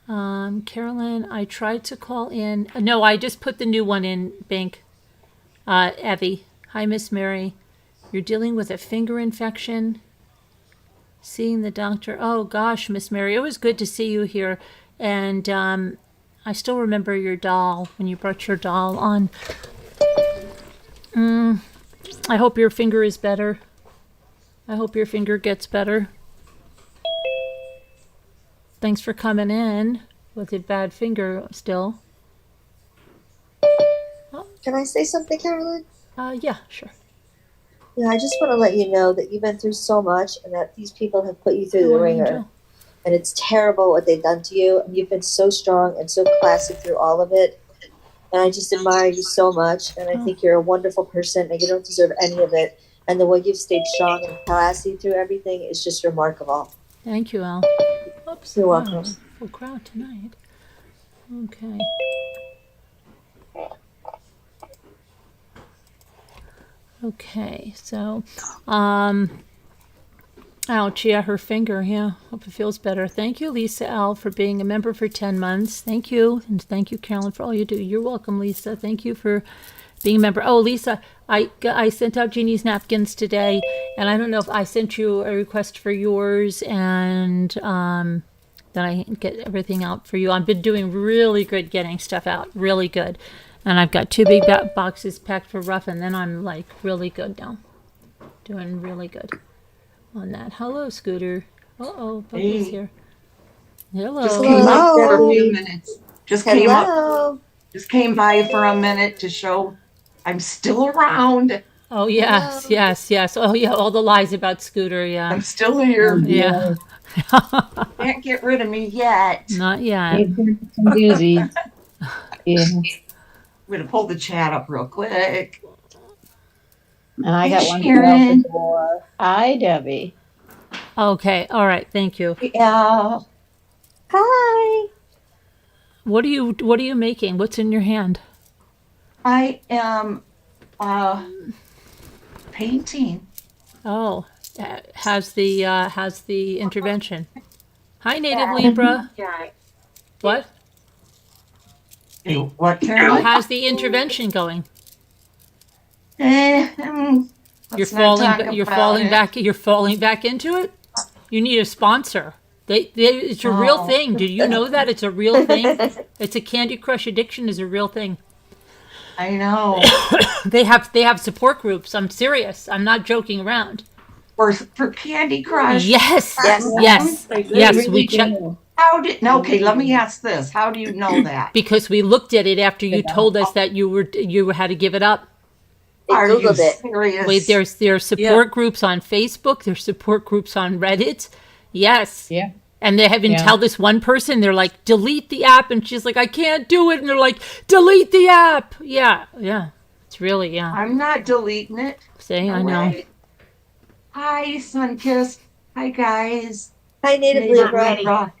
Carolyn, I tried to call in. No, I just put the new one in, Bank. Evie. Hi, Miss Mary. You're dealing with a finger infection. Seeing the doctor. Oh, gosh, Miss Mary, it was good to see you here. And I still remember your doll, when you brought your doll on. I hope your finger is better. I hope your finger gets better. Thanks for coming in with a bad finger still. can I say something, Carolyn? Yeah, sure. Yeah, I just want to let you know that you've been through so much and that these people have put you through the Hello, ringer. Angel. And it's terrible what they've done to you. And you've been so strong and so classy through all of it. And I just admire you so much. And I think you're a wonderful person and you don't deserve any of it. And the way you've stayed strong and classy through everything is just remarkable. Thank you, Al. Oops. You're welcome. Full crowd tonight. Okay. Okay, so, ouch, yeah, her finger, yeah. Hope it feels better. Thank you, Lisa L, for being a member for 10 months. Thank you, and thank you, Carolyn, for all you do. You're welcome, Lisa. Thank you for being a member. Oh, Lisa, I sent out Jeannie's napkins today, and I don't know if I sent you a request for yours, and then I get everything out for you. I've been doing really good getting stuff out, really good. And I've got 2 big boxes packed for Rough, and then I'm like really good now. Doing really good on that. Hello, Scooter. Uh-oh, Puppy's here. Hello. Just came up for a Hello. few minutes. Just came up. Hello. Just came by for a minute to show I'm still around. Oh, yes, yes, yes. Oh, yeah, all the lies about Scooter, yeah. I'm still here. Yeah. Can't get rid of me yet. Not yet. Some doozies. Yeah. I'm gonna pull the chat up real quick. And I got Hey, one Sharon. for Hi, Debbie. Okay, all right, thank you. Yeah. Hi. What are you making? What's in your hand? I am painting. Oh, how's the intervention? Hi, Native Libra. Yeah. What? What, Carol? How's the intervention going? You're You're falling back into it. You need a sponsor. It's a real Oh. thing. Did you know that it's a real thing? It's a Candy Crush addiction is a real thing. I know. They have support groups. I'm serious. I'm not joking around. For Candy Crush. Yes, Yes. yes, yes. Really We checked do. Okay, let me ask this. How do you know that? because we looked at it after you told us that you had to give it up. They Are you Googled it. serious? Wait, there's support groups on Facebook. There's support groups on Reddit. Yes. Yeah. And they even Yeah. tell this one person, they're like, delete the app. And she's like, I can't do it. And they're like, delete the app. Yeah, yeah. It's really, yeah. I'm not deleting it. See, I No know. way. Hi, Sunkiss. Hi, guys. Hi, Native Yeah, you're not Libra. ready.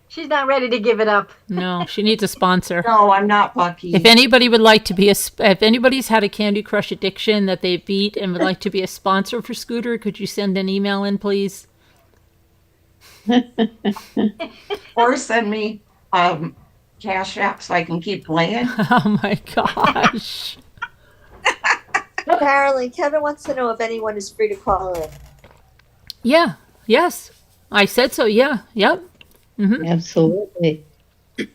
She's not ready to give it up. No, she needs a sponsor. No, I'm not Bucky. If anybody would like to be if anybody's had a Candy Crush addiction that they beat and would like to be a sponsor for Scooter, could you send an email in, please? Or send me Cash App so I can keep playing. Oh my gosh. Carolyn, Kevin wants to know if anyone is free to call in. Yeah. Yes. I said so. Yeah. Yep. Absolutely.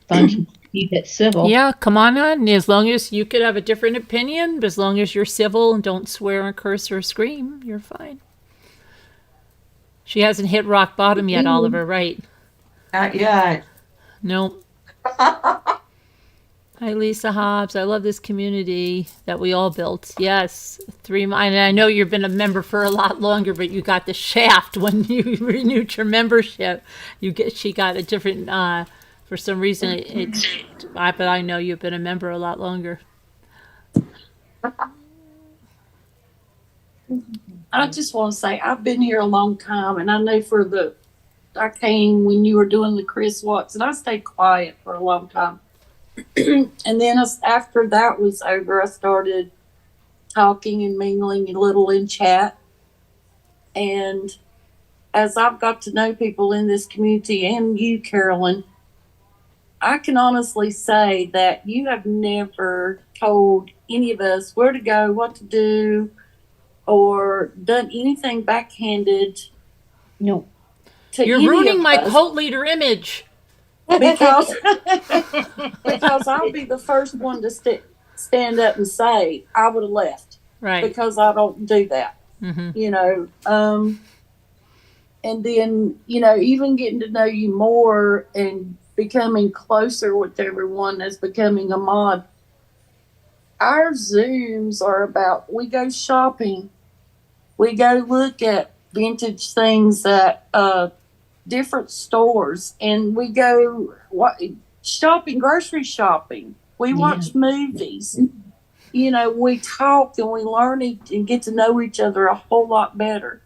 Fun to keep it civil. Yeah. Come on in. As long as you could have a different opinion, but as long as you're civil and don't swear and curse or scream, you're fine. She hasn't hit rock bottom yet, Oliver, right? Not yet. Nope. Hi, Lisa Hobbs. I love this community that we all built. Yes, and I know you've been a member for a lot longer, but you got the shaft when you renewed your membership. She got a different. For some reason, but I know you've been a member a lot longer. I just want to say I've been here a long time, and I know for the I came when you were doing the Chris Watts, and I stayed quiet for a long time. And then after that was over, I started talking and mingling a little in chat. And as I've got to know people in this community and you, Carolyn, I can honestly say that you have never told any of us where to go, what to do, or done anything backhanded No. to You're any ruining of my us. cult leader image. because because I'll be the first one to stand up and say I would have left, Right. because I don't do that. Mm-hmm. You know, and then, you know, even getting to know you more and becoming closer with everyone as becoming a mod. Our Zooms are about, we go shopping, we go look at vintage things at different stores, and we go shopping, grocery shopping. We watch movies. You know, we talk and we learn and get to know each other a whole lot better.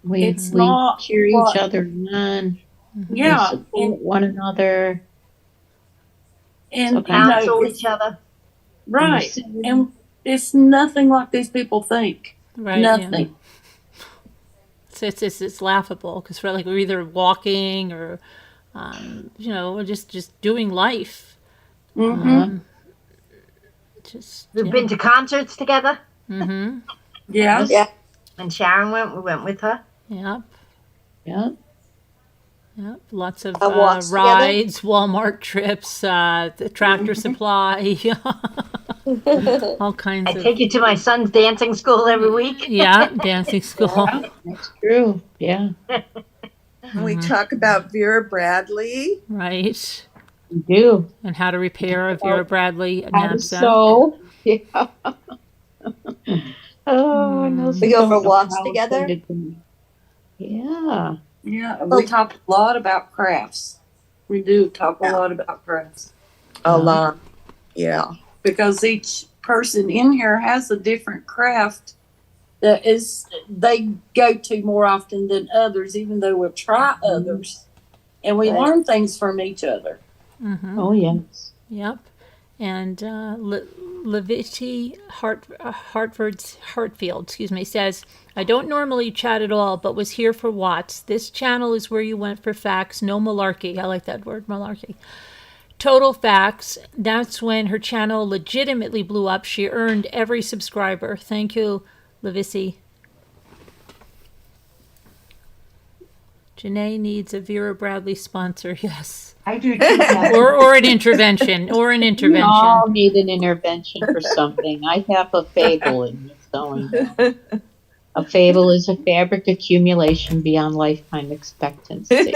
We not cheer what- each other on. Yeah, We support one another. and you Counsel know, each other. right, and it's nothing like these people think. Right. Nothing. Yeah. It's laughable because we're either walking or, you know, we're just doing life. Mm-hmm. We've been to concerts together. Mm-hmm. Yes. Yeah. And Sharon went. We went with her. Yep. Yeah. Yep. Lots of walks together? rides, Walmart trips, the Tractor Supply, all kinds I of. take you to my son's dancing school every week. Yeah, dancing school. That's true. Yeah. And we talk about Vera Bradley. Right. We do. And how to repair a Vera Bradley How to knapsack. sew. Yeah. Oh, and those We go for don't know walks how together? excited we- Yeah. Yeah, we talk a lot about crafts. We do talk a lot about crafts. A lot. Yeah. Because each person in here has a different craft that is they go to more often than others, even though we'll try others. And we Right. learn things from each other. Mm-hmm. Oh, yes. Yep. And Leviti Hartfield, says, I don't normally chat at all, but was here for Watts. This channel is where you went for facts, no malarkey. I like that word, malarkey. Total facts. That's when her channel legitimately blew up. She earned every subscriber. Thank you, Levisi. Janae needs a Vera Bradley sponsor. Yes. I do too. Or an intervention. We all need an intervention for something. I have a fable in this going on. A fable is a fabric accumulation beyond lifetime expectancy.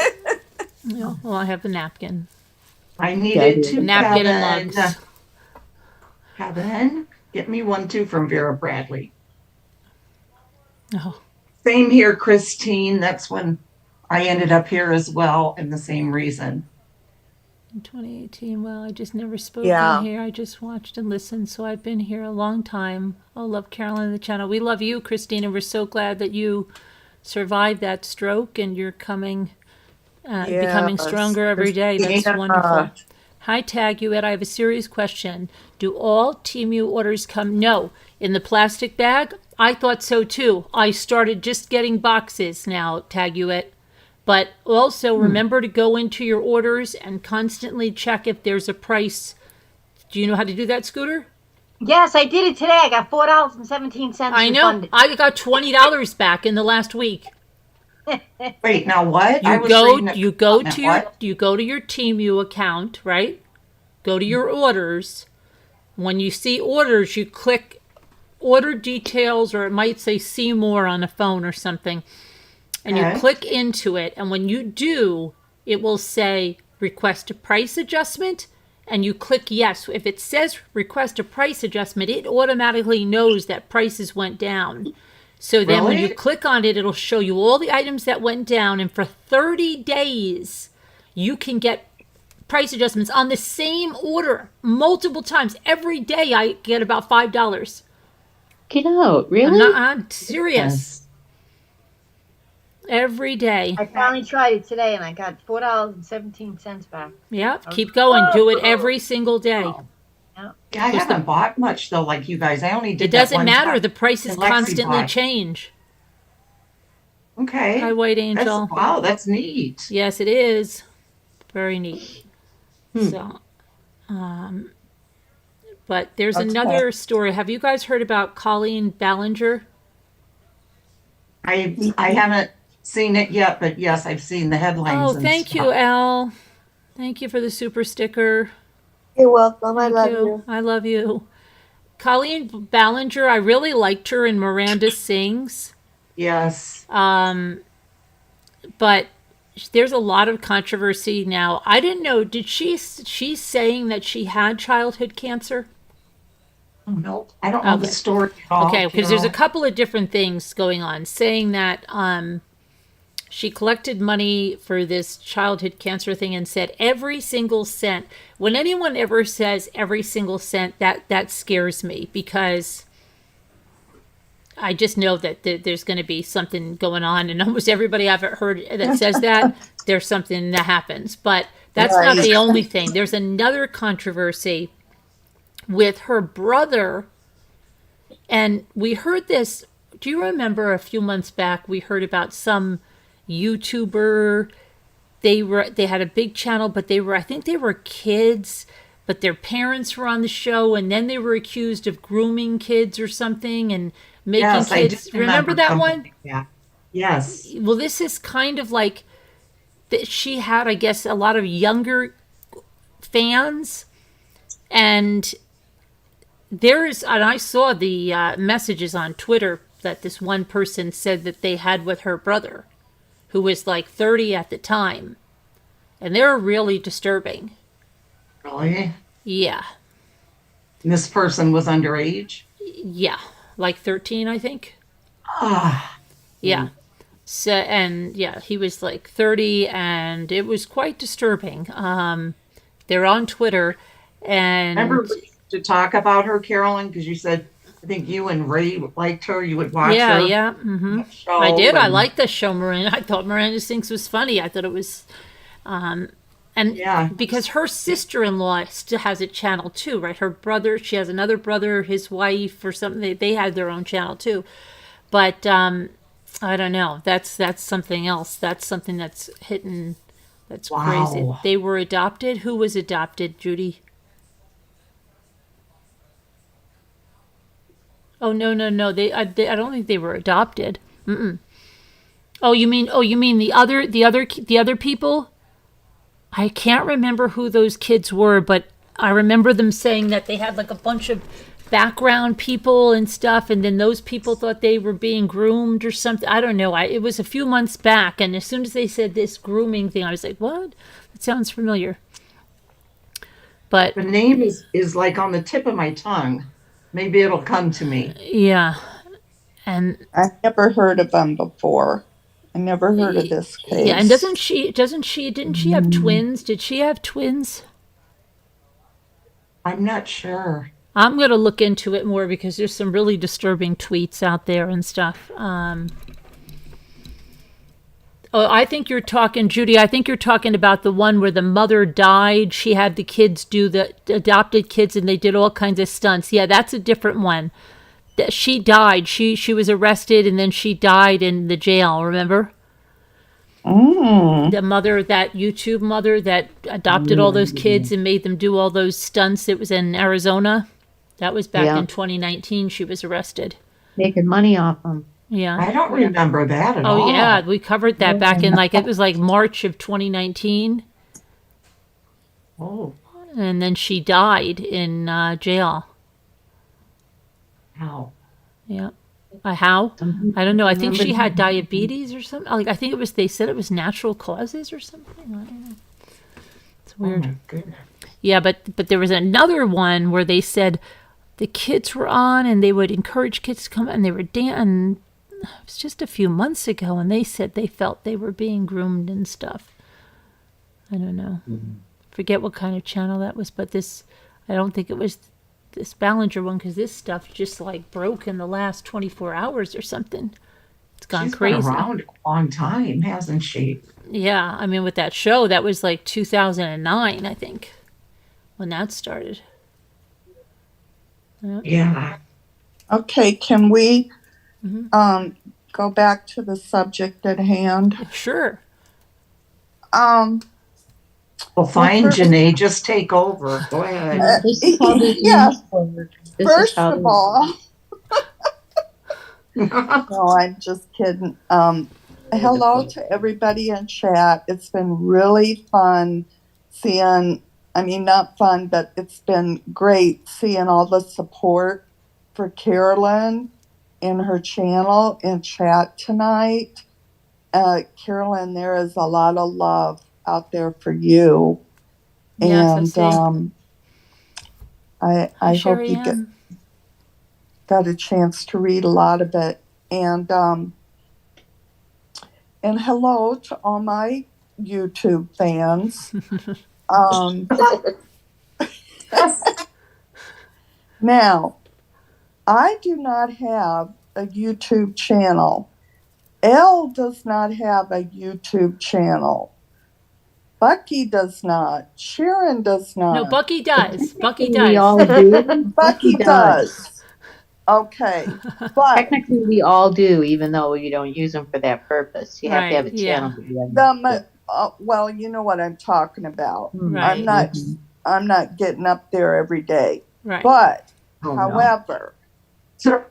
Yeah, well, I have the napkin. I needed to Napkin and mugs. Kevin, get me one too from Vera Bradley. Oh. Same here, Christine. That's when I ended up here as well, and the same reason. In 2018, well, I just never spoke Yeah. on here. I just watched and listened, so I've been here a long time. I love Carolyn and the channel. We love you, Christina. We're so glad that you survived that stroke and you're becoming stronger every day. That's wonderful. Hi, Tag You Ed. I have a serious question. Do all TMU orders come? No. In the plastic bag? I thought so too. I started just getting boxes now, Tag You Ed. But also remember to go into your orders and constantly check if there's a price. Do you know how to do that, Scooter? Yes, I did it today. I got $4.17. I know. refunded. I got $20 back in the last week. Wait, now what? You go to your TeamU account, right? Go to your orders. When you see orders, you click order details, or it might say see more on a phone or something. And you click into it, and when you do, it will say request a price adjustment, and you click yes. If it says request a price adjustment, it automatically knows that prices went down. So then when you click on it, it'll show you all the items that went down, and for 30 days, you can get price adjustments on the same order multiple times. Every day I get about $5. Get out, really? I'm serious. every day. I finally tried it today and I got $4.17 back. Yeah, keep going. Do it every single day. Oh, Yeah, I haven't bought much though, like you guys. I only did It that doesn't one matter. time. The prices And Lexi constantly bought. change. Okay. Hi, White Angel. Wow, that's neat. Yes, it is. Very neat. Hmm. So, but there's Okay. another story. Have you guys heard about Colleen Ballinger? I haven't seen it yet, but yes, I've seen the headlines. Oh, and thank stuff. you, Al. Thank you for the super sticker. You're welcome. I Thank love you. you. I love you. Colleen Ballinger, I really liked her in Miranda Sings. Yes. But there's a lot of controversy now. I didn't know. She's saying that she had childhood cancer? No, I don't know the Okay. story at all. Okay, because there's a Carol. couple of different things going on, saying that she collected money for this childhood cancer thing and said every single cent. When anyone ever says every single cent, that scares me, because I just know that there's going to be something going on, and almost everybody I've heard that says that, there's something that happens. But that's not Right. the only thing. There's another controversy with her brother, and we heard this. Do you remember a few months back we heard about some YouTuber? They had a big channel, but I think they were kids, but their parents were on the show, and then they were accused of grooming kids or something and making Yes, I kids. do Remember that something one? like that. Yes. Well, this is kind of like that. She had, I guess, a lot of younger fans, and and I saw the messages on Twitter that this one person said that they had with her brother, who was like 30 at the time, and they're really disturbing. Really? Yeah, And this person was underage? yeah, like 13, I think. Ah, Yeah. So, and yeah, he was like 30, and it was quite disturbing. They're on Twitter, and remember we used to talk about her, Carolyn, because you said, I think you and Ray liked her. You would watch yeah, her. yeah. Hmm. Show I did. I and- liked the show, Miranda. I thought Miranda Sings was funny. I thought it was, and Yeah. because her sister-in-law still has a channel too, right? Her brother, she has another brother, his wife or something. They had their own channel too, but I don't know. That's something else. That's something that's hitting. That's crazy. Wow. They were adopted. Who was adopted, Judy? Oh no. I don't think they were adopted. Mm-mm. Oh, you mean the other people? I can't remember who those kids were, but I remember them saying that they had like a bunch of background people and stuff, and then those people thought they were being groomed or something. I don't know. It was a few months back, and as soon as they said this grooming thing, I was like, what? That sounds familiar. But The name is like on the tip of my tongue. Maybe it'll come to me. yeah, and I've never heard of them before. I never heard of this case. yeah, and didn't she have twins? Did she have twins? I'm not sure. I'm going to look into it more because there's some really disturbing tweets out there and stuff. Oh, I think you're talking, Judy, I think you're talking about the one where the mother died. She had the kids do the adopted kids, and they did all kinds of stunts. Yeah, that's a different one. She died. She was arrested, and then she died in the jail, remember? The mother, that YouTube mother that adopted all those kids and made them do all those stunts. It was in Arizona. That was back Yeah. in 2019. She was arrested. Making money off them. Yeah. I don't remember that at all. Oh yeah, we covered that back in it was like March of 2019, Oh, and then she died in jail. wow. Yeah. How? I don't know. I think she had diabetes or something. Like I think it was. They said it was natural causes or something. I don't know. It's weird. Oh my goodness. Yeah, but there was another one where they said the kids were on and they would encourage kids to come and they were dancing. It was just a few months ago, and they said they felt they were being groomed and stuff. I don't know. Forget what kind of channel that was, but I don't think it was this Ballinger one, because this stuff just like broke in the last 24 hours or something. It's gone She's crazy. been around a long time, hasn't she? Yeah, I mean, with that show, that was like 2009, I think, when that started. Yeah. Okay, can we Mm-hmm. go back to the subject at hand? Sure. Um, Well, fine, first, Janae, just take over. Go ahead. This is how the yeah. Zooms work. This is First how of they all, no, I'm just kidding. Hello to everybody in chat. It's been really fun seeing, I mean, not fun, but it's been great seeing all the support for Carolyn in her channel in chat tonight. Carolyn, there is a lot of love out there for you. Yes, I And see. I hope Sherry you Ann. got a chance to read a lot of it. And hello to all my YouTube fans. Now, I do not have a YouTube channel. Elle does not have a YouTube channel. Bucky does not. Sharon does not. No, Bucky does. Bucky We all does. do. Bucky does. Okay, but Technically, we all do, even though you don't use them for that purpose. You have to have a Right, yeah. channel. to be able to- well, you know what I'm talking about. Right. I'm not getting up there every day. Right. But Oh, no. however, Sure.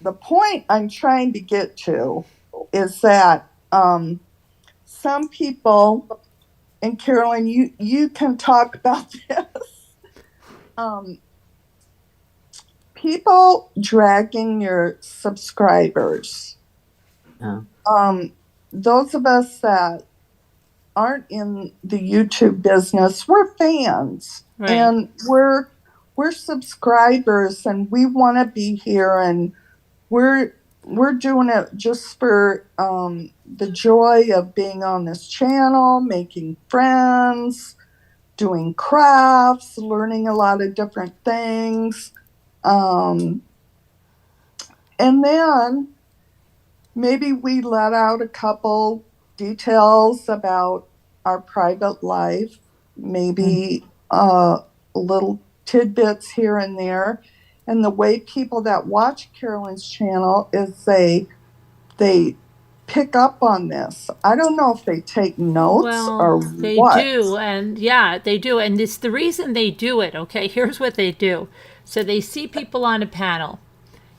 the point I'm trying to get to is that some people, and Carolyn, you can talk about this. People dragging your subscribers. Oh. Those of us that aren't in the YouTube business, we're fans. Right. And we're subscribers, and we want to be here, and we're doing it just for the joy of being on this channel, making friends, doing crafts, learning a lot of different things. And then maybe we let out a couple details about our private life, maybe little tidbits here and there. And the way people that watch Carolyn's channel is they pick up on this. I don't know if they take notes or they what. do, and yeah, they do. And it's the reason they do it, okay? Here's what they do. So they see people on a panel,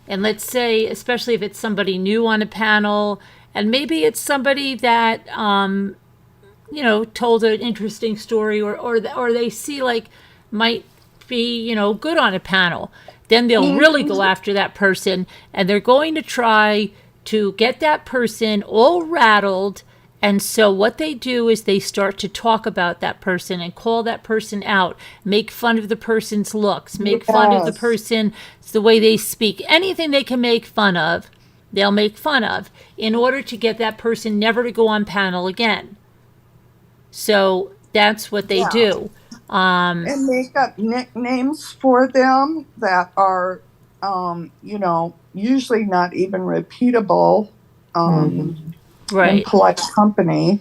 and let's say, especially if it's somebody new on a panel, and maybe it's somebody that, told an interesting story, or they see like might be, good on a panel. Then they'll really go after that person, and they're going to try to get that person all rattled. And so what they do is they start to talk about that person and call that person out, make fun of the person's looks, make fun of the person, the way they speak. Anything they can make fun of, they'll make fun of in order to get that person never to go on panel again. So that's what they do. And make up nicknames for them that are, usually not even repeatable in polite company.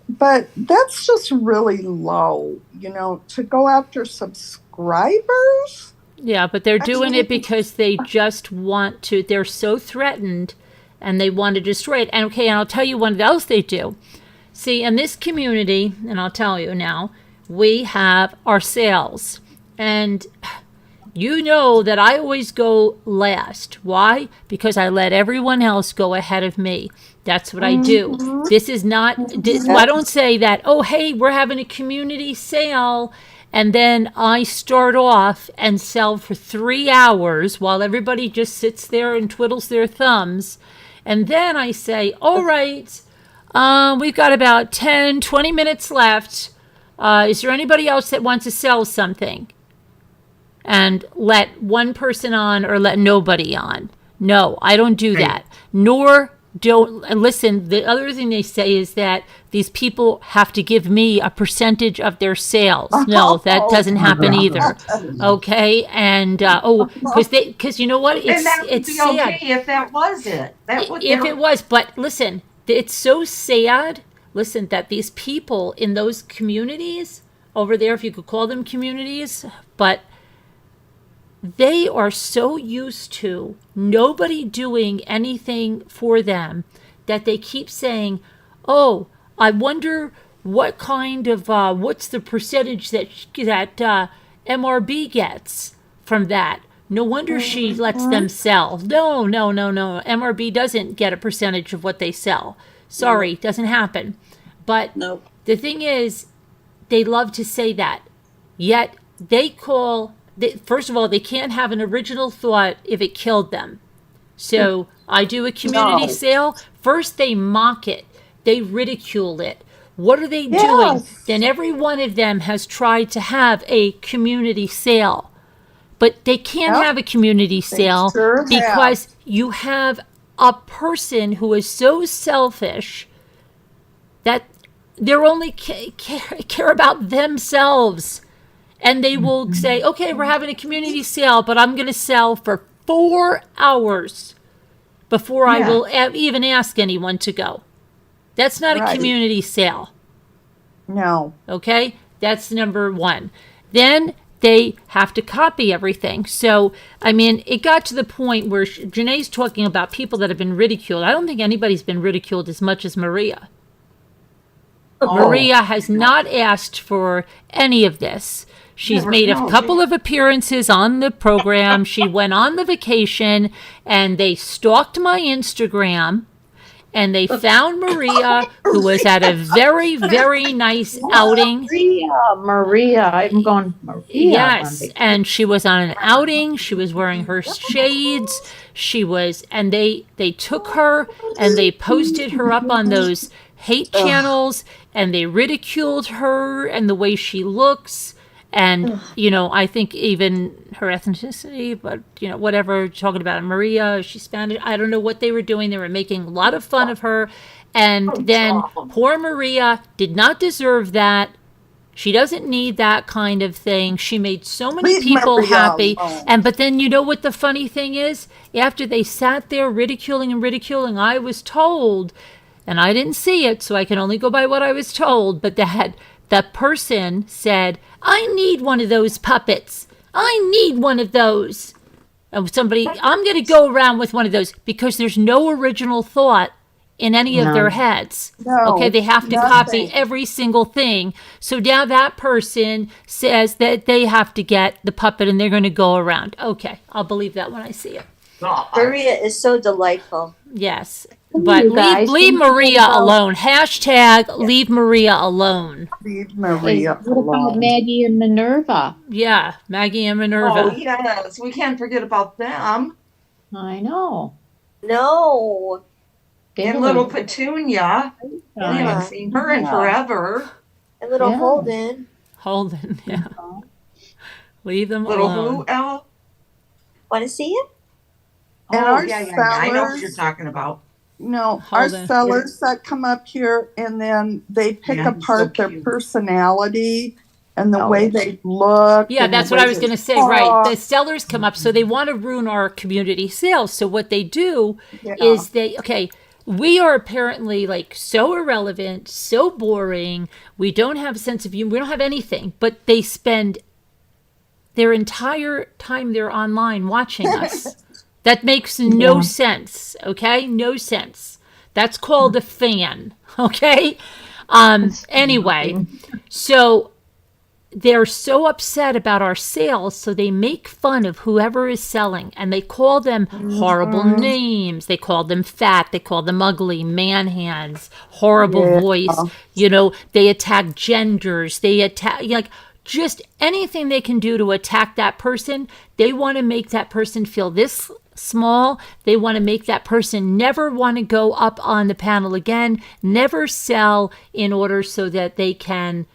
But that's just really low, to go after subscribers. Yeah, but they're doing it because they just want to, they're so threatened and they want to destroy it. And okay, and I'll tell you what else they do. See, in this community, and I'll tell you now, we have our sales. And you know that I always go last. Why? Because I let everyone else go ahead of me. That's what I do. This is not, I don't say that, oh, hey, we're having a community sale. And then I start off and sell for 3 hours while everybody just sits there and twiddles their thumbs. And then I say, all right, we've got about 10, 20 minutes left. Is there anybody else that wants to sell something? And let one person on or let nobody on. No, I don't do that. Nor don't listen. The other thing they say is that these people have to give me a percentage of their sales. No, that doesn't happen either. Okay, and because you know what, And that would it's be sad. okay if that was it. That would, If it was, but listen, it's so sad. Listen, that these people in those communities over there, if you could call them communities, but they are so used to nobody doing anything for them that they keep saying, "Oh, I wonder what kind of what's the percentage that MRB gets from that." No wonder she lets them sell. No, no, no, no. MRB doesn't get a percentage of what they sell. Sorry, doesn't happen. But Nope. the thing is, they love to say that. Yet first of all, they can't have an original thought if it killed them. So I do a community sale. First, they mock it. They ridicule it. What are they doing? Then every one of them has tried to have a community sale. But they can't have a community sale because you have a person who is so selfish that they're only care about themselves. And they will say, okay, we're having a community sale, but I'm going to sell for 4 hours before I will even ask anyone to go. That's not a community sale. No. Okay? That's number one. Then they have to copy everything. So, I mean, it got to the point where Janae's talking about people that have been ridiculed. I don't think anybody's been ridiculed as much as Maria. Maria has not asked for any of this. She's made a couple of appearances on the program. She went on the vacation, and they stalked my Instagram, and they found Maria, who was at a very, very nice outing. Maria, I'm going Maria. Yes, and she was on an outing. She was wearing her shades. And they took her and they posted her up on those hate channels, and they ridiculed her and the way she looks. And, I think even her ethnicity, but, whatever, talking about Maria, she's Spanish. I don't know what they were doing. They were making a lot of fun of her. And then poor Maria did not deserve that. She doesn't need that kind of thing. She made so many people happy. But then you know what the funny thing is? After they sat there ridiculing, I was told, and I didn't see it, so I can only go by what I was told, but that person said, I need one of those puppets. I need one of those. And I'm going to go around with one of those, because there's no original thought in any of their heads. Okay, they have to copy every single thing. So now that person says that they have to get the puppet and they're going to go around. Okay, I'll believe that when I see it. Maria is so delightful. Yes. But leave Maria alone. # leave Maria alone. Leave Maria What about Maggie and Minerva? Yeah, Maggie and Minerva. Oh, yes. We can't forget about them. I know. No. And little Petunia. We I haven't seen her in forever. And little Yeah. Holden. Yeah. Leave them Little alone. who, Elle? Want to see it? And Oh, our yeah. I know what sellers- you're talking about. No, Holden. our sellers that come up here, and then they pick Yeah, he's apart so their cute. personality and the way they look. Yeah, and the that's what way I was they going to say, talk. right. The sellers come up, so they want to ruin our community sales. So what they do is we are apparently so irrelevant, so boring. We don't have a sense of humor. We don't have anything, but they spend their entire time they're online watching us. That makes no sense, okay? No sense. That's called a fan, okay? Anyway, so they're so upset about our sales, so they make fun of whoever is selling, and they call them horrible names. They call them fat. They call them ugly, man hands, horrible voice. They attack genders. They attack, just anything they can do to attack that person. They want to make that person feel this small. They want to make that person never want to go up on the panel again, never sell, in order so that they can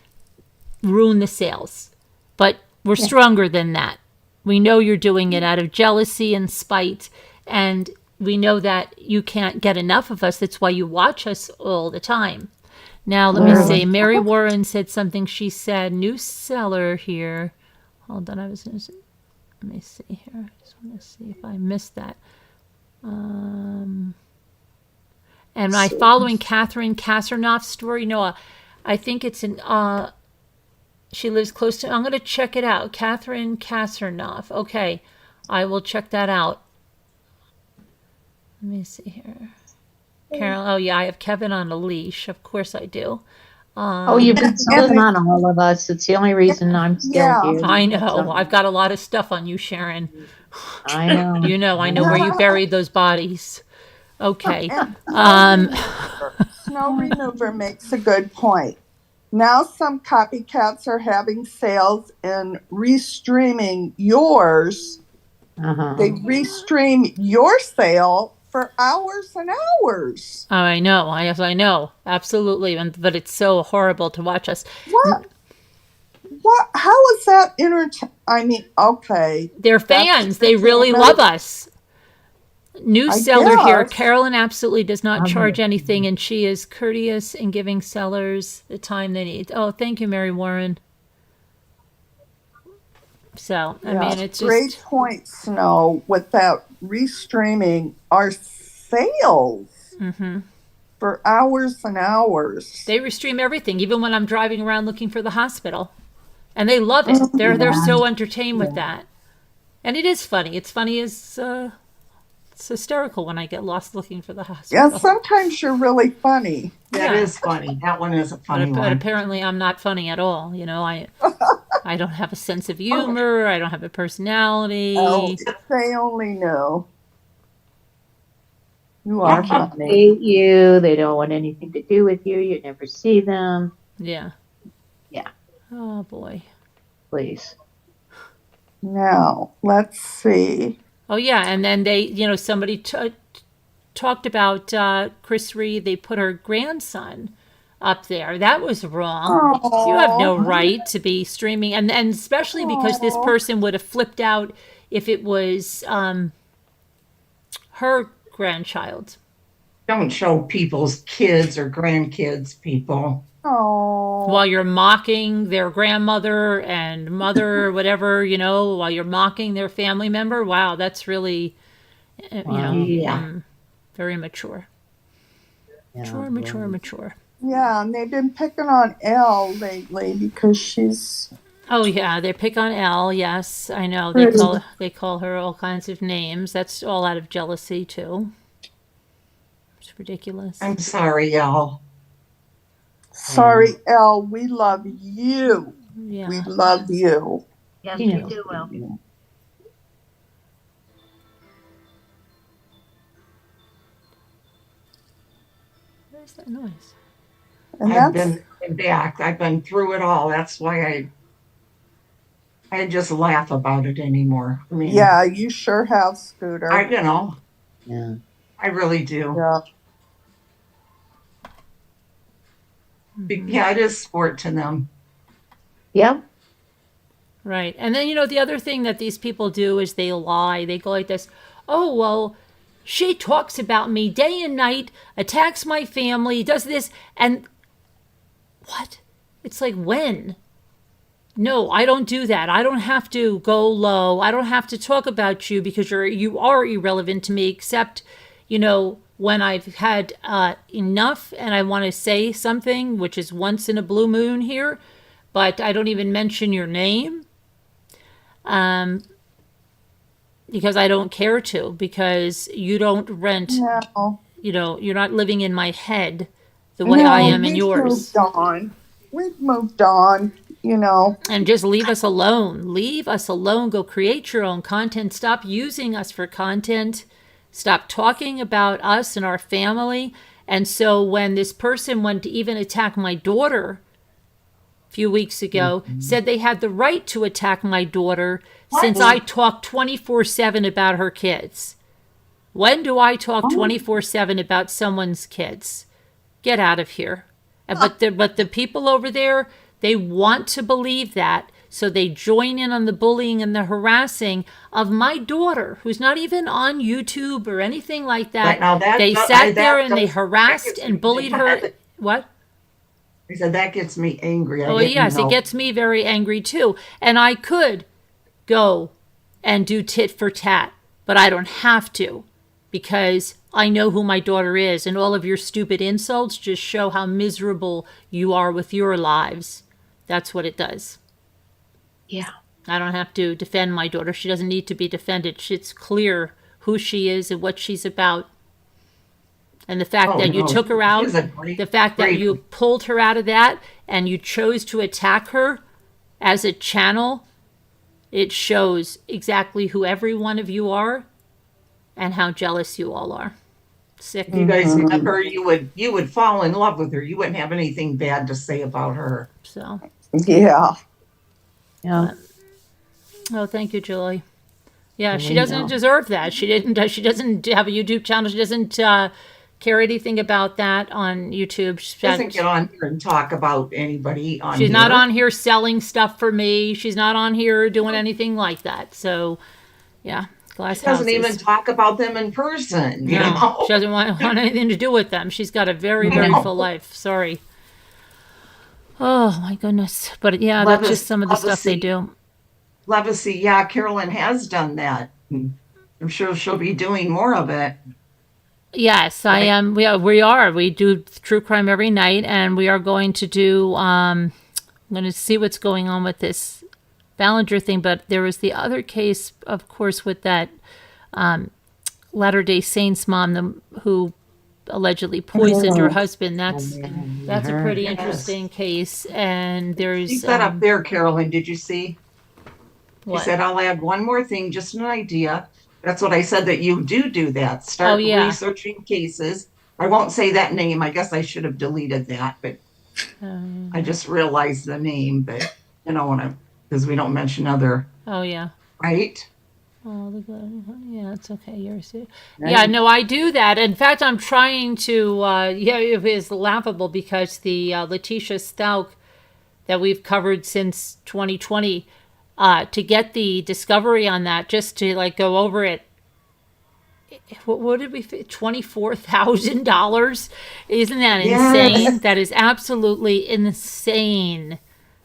ruin the sales. But we're stronger than that. We know you're doing it out of jealousy and spite. And we know that you can't get enough of us. That's why you watch us all the time. Now, let me see. Mary Warren said something. She said, new seller here. Hold on. Let me see here. I just want to see if I missed that. And my following Catherine Kassernoff's story. No, I think it's in, she lives close to, I'm going to check it out. Catherine Kassernoff. Okay. I will check that out. Let me see here. Carol, oh yeah, I have Kevin on a leash. Of course I do. You've been selling on all of us. It's the only reason I'm still here. I know. I've got a lot of stuff on you, Sharon. I know. You know, I know where you buried those bodies. Okay. Snow Remover makes a good point. Now some copycats are having sales and restreaming yours. They restream your sale for hours and hours. Oh, I know. I know. Absolutely. But it's so horrible to watch us. What? How is that I mean, okay. They're fans. They really love us. New seller here. Carolyn absolutely does not charge anything, and she is courteous in giving sellers the time they need. Oh, thank you, Mary Warren. So, I mean, it's just... Great point, Snow, with that restreaming our sales for hours and hours. They restream everything, even when I'm driving around looking for the hospital. And they love it. They're so entertained with that. And it is funny. It's funny as... it's hysterical when I get lost looking for the hospital. Yeah, sometimes you're really funny. That is funny. That one is a funny one. But apparently I'm not funny at all. You know, I don't have a sense of humor. I don't have a personality. Oh, if they only knew. You are funny. They hate you. They don't want anything to do with you. You never see them. Yeah. Yeah. Oh, boy. Please. Now, let's see. Oh, yeah. And then they, you know, somebody talked about Chris Reed. They put her grandson up there. That was wrong. Aww. You have no right to be streaming. And especially because this person would have flipped out if it was her grandchild. Don't show people's kids or grandkids, people. Oh. While you're mocking their grandmother and mother or whatever, you know, while you're mocking their family member. Wow, that's really, you know, very mature. Mature. Yeah, and they've been picking on Elle lately because she's... Oh, yeah, they pick on Elle, yes, I know. They call her all kinds of names. That's all out of jealousy, too. It's ridiculous. I'm sorry, y'all. Sorry, Elle, we love you. Yeah. We love you. Yes, we do, Will. Where's that noise? And I've been back. I've been through it all. That's why I just laugh about it anymore. I mean, yeah, you sure have, Scooter. you know. Yeah. I really do. Yeah. Yeah, it is sport to them. Yep. Right. And then, you know, the other thing that these people do is they lie. They go like this, oh, well, she talks about me day and night, attacks my family, does this, and what? It's like, when? No, I don't do that. I don't have to go low. I don't have to talk about you because you are irrelevant to me, except, you know, when I've had enough and I want to say something, which is once in a blue moon here, but I don't even mention your name because I don't care to, because you don't rent, you know, you're not living in my head the way I am in yours. We've moved on, you know. And just leave us alone. Leave us alone. Go create your own content. Stop using us for content. Stop talking about us and our family. And so when this person went to even attack my daughter a few weeks ago, said they had the right to attack my daughter since I talk 24/7 about her kids. When do I talk 24/7 about someone's kids? Get out of here. But the people over there, they want to believe that So they join in on the bullying and the harassing of my daughter, who's not even on YouTube or anything like that. But now that They does- sat there that and they does- harassed that gets and me bullied her. mad. What? I said, that gets me angry. Oh, yes, it gets me very angry too. And I could go and do tit for tat, but I don't have to because I know who my daughter is, and all of your stupid insults just show how miserable you are with your lives. That's what it does. Yeah. I don't have to defend my daughter. She doesn't need to be defended. It's clear who she is and what she's about. And the fact that you took her out, the fact that you pulled her out of that and you chose to attack her as a channel, it shows exactly who every one of you are and how jealous you all are. Sick. You guys remember you would fall in love with her. You wouldn't have anything bad to say about her. So, Yeah. Yeah. oh, thank you, Julie. Yeah, she doesn't deserve that. She doesn't have a YouTube channel. She doesn't care anything about that on YouTube. She doesn't get on here and talk about anybody on here. She's not on here selling stuff for me. She's not on here doing anything like that. So, yeah, glass She doesn't houses. even talk about them in person. You No, know, she doesn't want anything to do with them. She's got a very, very full life. Sorry. Oh, my goodness. But, yeah, that's just some of the stuff they do. Legacy, yeah, Carolyn has done that. I'm sure she'll be doing more of it. Yes, I am. We are. We do true crime every night, and we are going to do. I'm going to see what's going on with this Ballinger thing. But there was the other case, of course, with that Latter-day Saints mom who allegedly poisoned her husband. That's a pretty interesting case. And there's She said up there, Carolyn, did you see? what? She said, I'll add one more thing, just an idea. That's what I said, that you do that. Start researching cases. I won't say that name. I guess I should have deleted that, but I just realized the name. But you know, because we don't mention other. Oh yeah. Right. Oh, yeah, it's okay. Yeah, no, I do that. In fact, I'm trying to. It is laughable because the Letitia Stout that we've covered since 2020. To get the discovery on that, just to like go over it. What did we? $24,000? Isn't that insane? Yes. That is absolutely insane.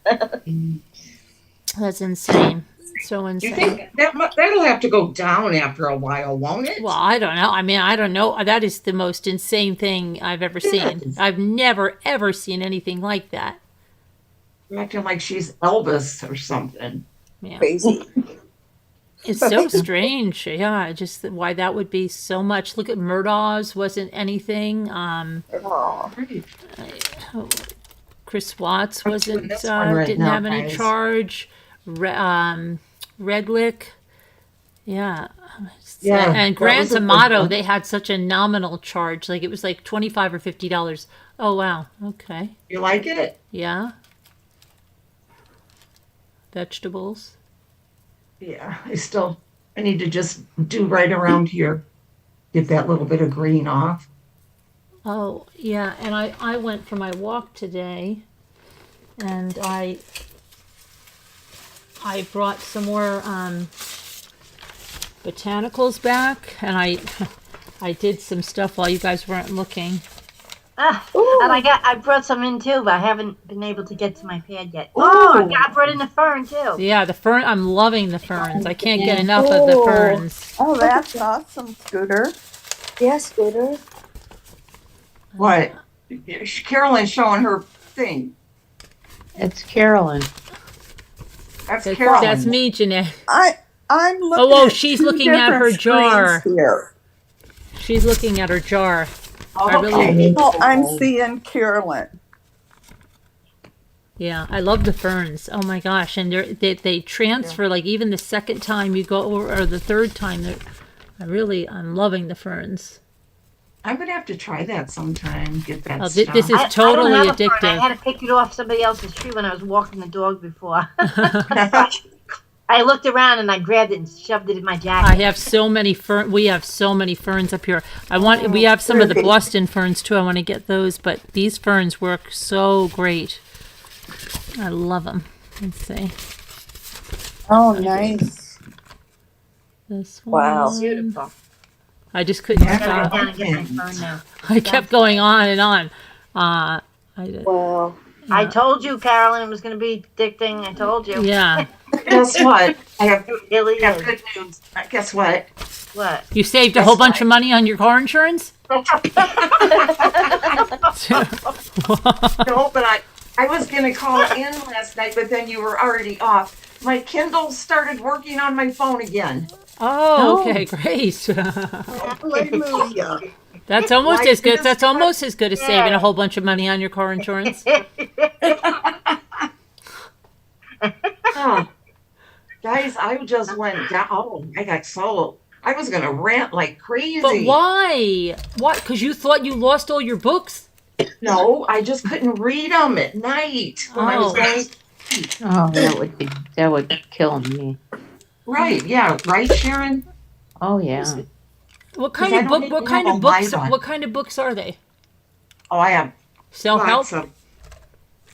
That's insane. So insane. You think that'll have to go down after a while, won't it? Well, I don't know. I mean, I don't know. That is the most insane thing I've ever seen. I've never ever seen anything like that. You're acting like she's Elvis or something. Yeah. Crazy. It's so strange. Yeah, just why that would be so much. Look at Murdaugh's wasn't anything. Oh. Chris Watts wasn't this one right didn't now, have any guys. charge. Redlick, yeah. Yeah, And that Grand was a good Amato, one. they had such a nominal charge. Like it was like $25 or $50. Oh wow. Okay. You like it? Yeah. Vegetables. Yeah, I need to just do right around here. Get that little bit of green off. Oh, yeah, and I went for my walk today, and I brought some more botanicals back, and I did some stuff while you guys weren't looking. And I brought some in too, but I haven't been able to get to my pad yet. Oh, I brought in the fern too. Yeah, the fern, I'm loving the ferns. I can't get enough of the ferns. Oh, that's awesome, Scooter. Yeah, Scooter. What? Carolyn's showing her thing. It's Carolyn. That's That's, Carolyn. that's me, Jeanette. I'm looking. Oh, at she's two looking at her different jar. screens here. She's looking at her jar. Okay. Oh, I'm seeing Carolyn. Yeah, I love the ferns. Oh my gosh, and they transfer like even the second time you go or the third time. I'm loving the ferns. I'm gonna have to try that sometime. Get that. Oh, stuff. this is totally I don't have a fern. addictive. I had to pick it off somebody else's tree when I was walking the dog before. I looked around and I grabbed it and shoved it in my jacket. I have so many fern. We have so many ferns up here. We have some of the Boston ferns too. I want to get those, but these ferns work so great. I love them. Let's see. Oh, nice. This Wow. one. Beautiful. I just couldn't Yeah. I gotta stop. go down and get my phone now. I kept going on and on. I did. Wow. I told you, Carolyn, it was going to be addicting. I told you. Yeah. Guess what? I have It really have is. good news. Guess what? What? You saved a That's whole bunch right. of money on your car insurance? No, but I was gonna call in last night, but then you were already off. My Kindle started working on my phone again. Oh, okay, great. Hallelujah. That's almost Like as good. this That's one. almost as good as saving a whole bunch of money on your car insurance. Huh. Guys, I just went down. Oh, I got so. I was gonna rant like crazy. But why? What? Because you thought you lost all your books? No, I just couldn't read them at night when I was Oh. going. Oh, that would kill me. Right? Yeah. Right, Sharon. Oh yeah. What kind I of don't book? even What kind have of a books? live one. What kind of books are they? Oh, I have Self-help. lots of.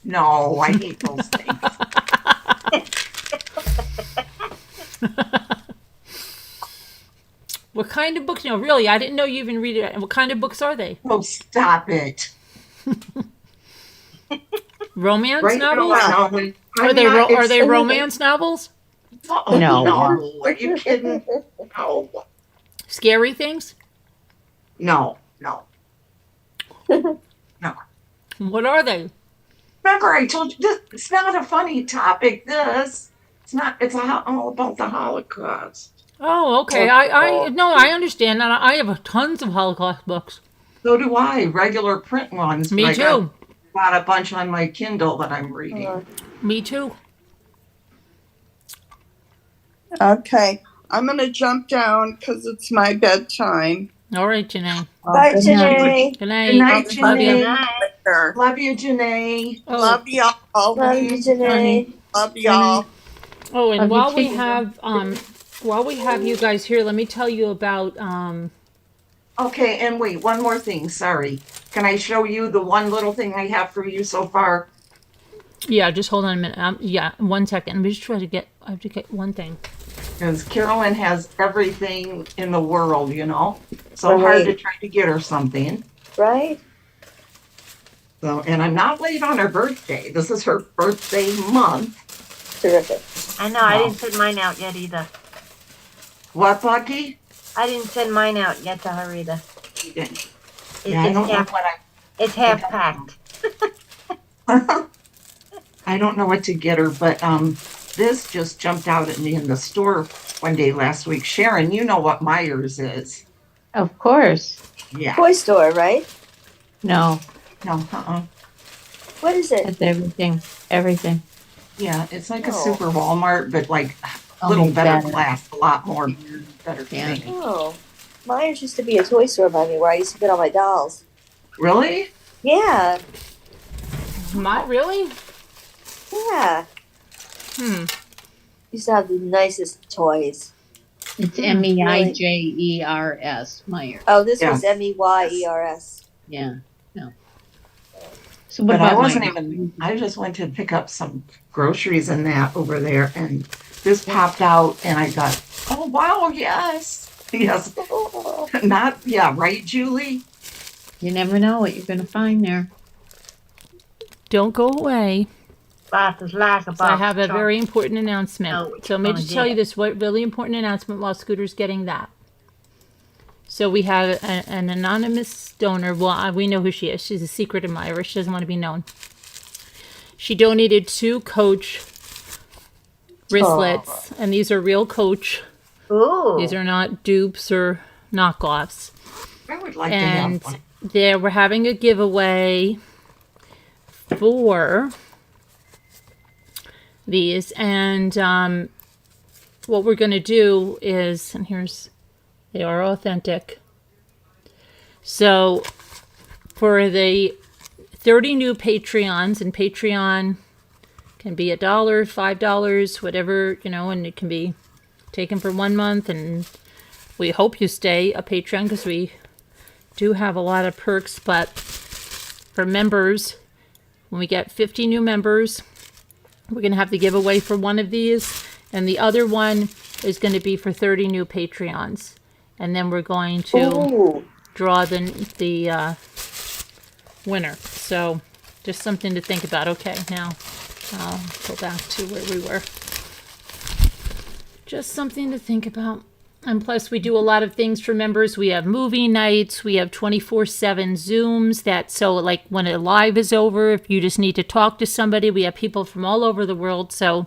No, I hate those things. What kind of books? No, really, I didn't know you even read it. What kind of books are they? Oh, stop it. Romance Right novels? now, Are they romance novels? Oh, No. no. Are you kidding? No. Scary things? No. No. What are they? Remember, I told you this. It's not a funny topic. This. It's not. It's all about the Holocaust. Oh, okay. I understand that. I have tons of Holocaust books. So do I. Regular print ones. Me but too. I got a bunch on my Kindle that I'm reading. Me too. Okay. I'm going to jump down because it's my bedtime. All right, Janae. Bye, good night. Janae. Good night. Good night, Love you. Janae. Love you, Janae. Oh, Love y'all. Love you, Janae. Love y'all. oh, and Love you while we have you guys here, let me tell you about Okay, and wait, one more thing. Sorry. Can I show you the one little thing I have for you so far? yeah, just hold on a minute. Yeah, 1 second. Let me just I have to get one thing. Because Carolyn has everything in the world, So hard to Right. try to get her something. Right? So, and I'm not late on her birthday. This is her birthday month. Terrific. I know. I didn't send mine out yet either. What, Bucky? I didn't send mine out yet to her either. You didn't. It- Yeah, I it's don't know half. what It's half packed. I don't know what to get her, but this just jumped out at me in the store one day last week. Sharon, you know what Myers is. Of course. Yeah. Toy store, right? No, No, What is it? it's everything. Everything. Yeah, it's like a Oh. super Walmart, but like a Only little better better. glass, a lot more better Yeah. thing. Oh. Myers used to be a toy store by me where I used to get all my dolls. Really? Yeah. Really? Yeah. Used to have the nicest toys. It's MEIJERS, Myers. Oh, this Yeah. was MEYERS. Yeah. No. So what But I about wasn't Myers? even, I just went to pick up some groceries and that over there, and this popped out, and I thought, oh, wow, yes. Yes. Not, yeah, right, Julie? You never know what you're going to find there. Don't go away. Box is like a box. So I have a of very important announcement. Oh, So let me just tell you this really important announcement while Scooter's getting that. So we have an anonymous donor. Well, we know who she is. She's a secret admirer. She doesn't want to be known. She donated 2 Coach wristlets, and these are real Coach. Ooh. These are not dupes or knockoffs. I would like And to have one. we're having a giveaway for these, and what we're going to do is, and they are authentic. So for the 30 new Patreons, and Patreon can be $1, $5, whatever, and it can be taken for 1 month, and we hope you stay a Patreon because we do have a lot of perks. But for members, when we get 50 new members, we're going to have the giveaway for one of these, And the other one is going to be for 30 new Patreons. And then we're going to Ooh. draw the winner. So just something to think about. Okay, now I'll go back to where we were. Just something to think about. And plus, we do a lot of things for members. We have movie nights. We have 24/7 Zooms. So like when a live is over, if you just need to talk to somebody, we have people from all over the world. So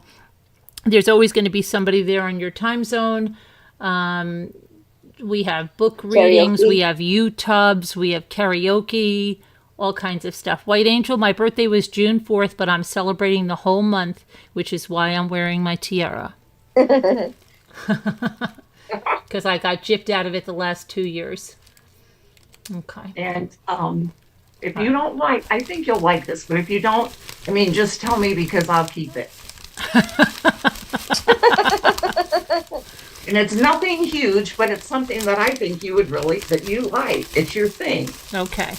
there's always going to be somebody there in your time zone. We have book readings. Karaoke. We have YouTubes. We have karaoke. All kinds of stuff. White Angel, my birthday was June 4th, but I'm celebrating the whole month, which is why I'm wearing my tiara. Because I got gypped out of it the last 2 years. Okay. And if you don't like, I think you'll like this, but if you don't, I mean, just tell me because I'll keep it. And it's nothing huge, but it's something that I think you would that you like. It's your thing. Okay.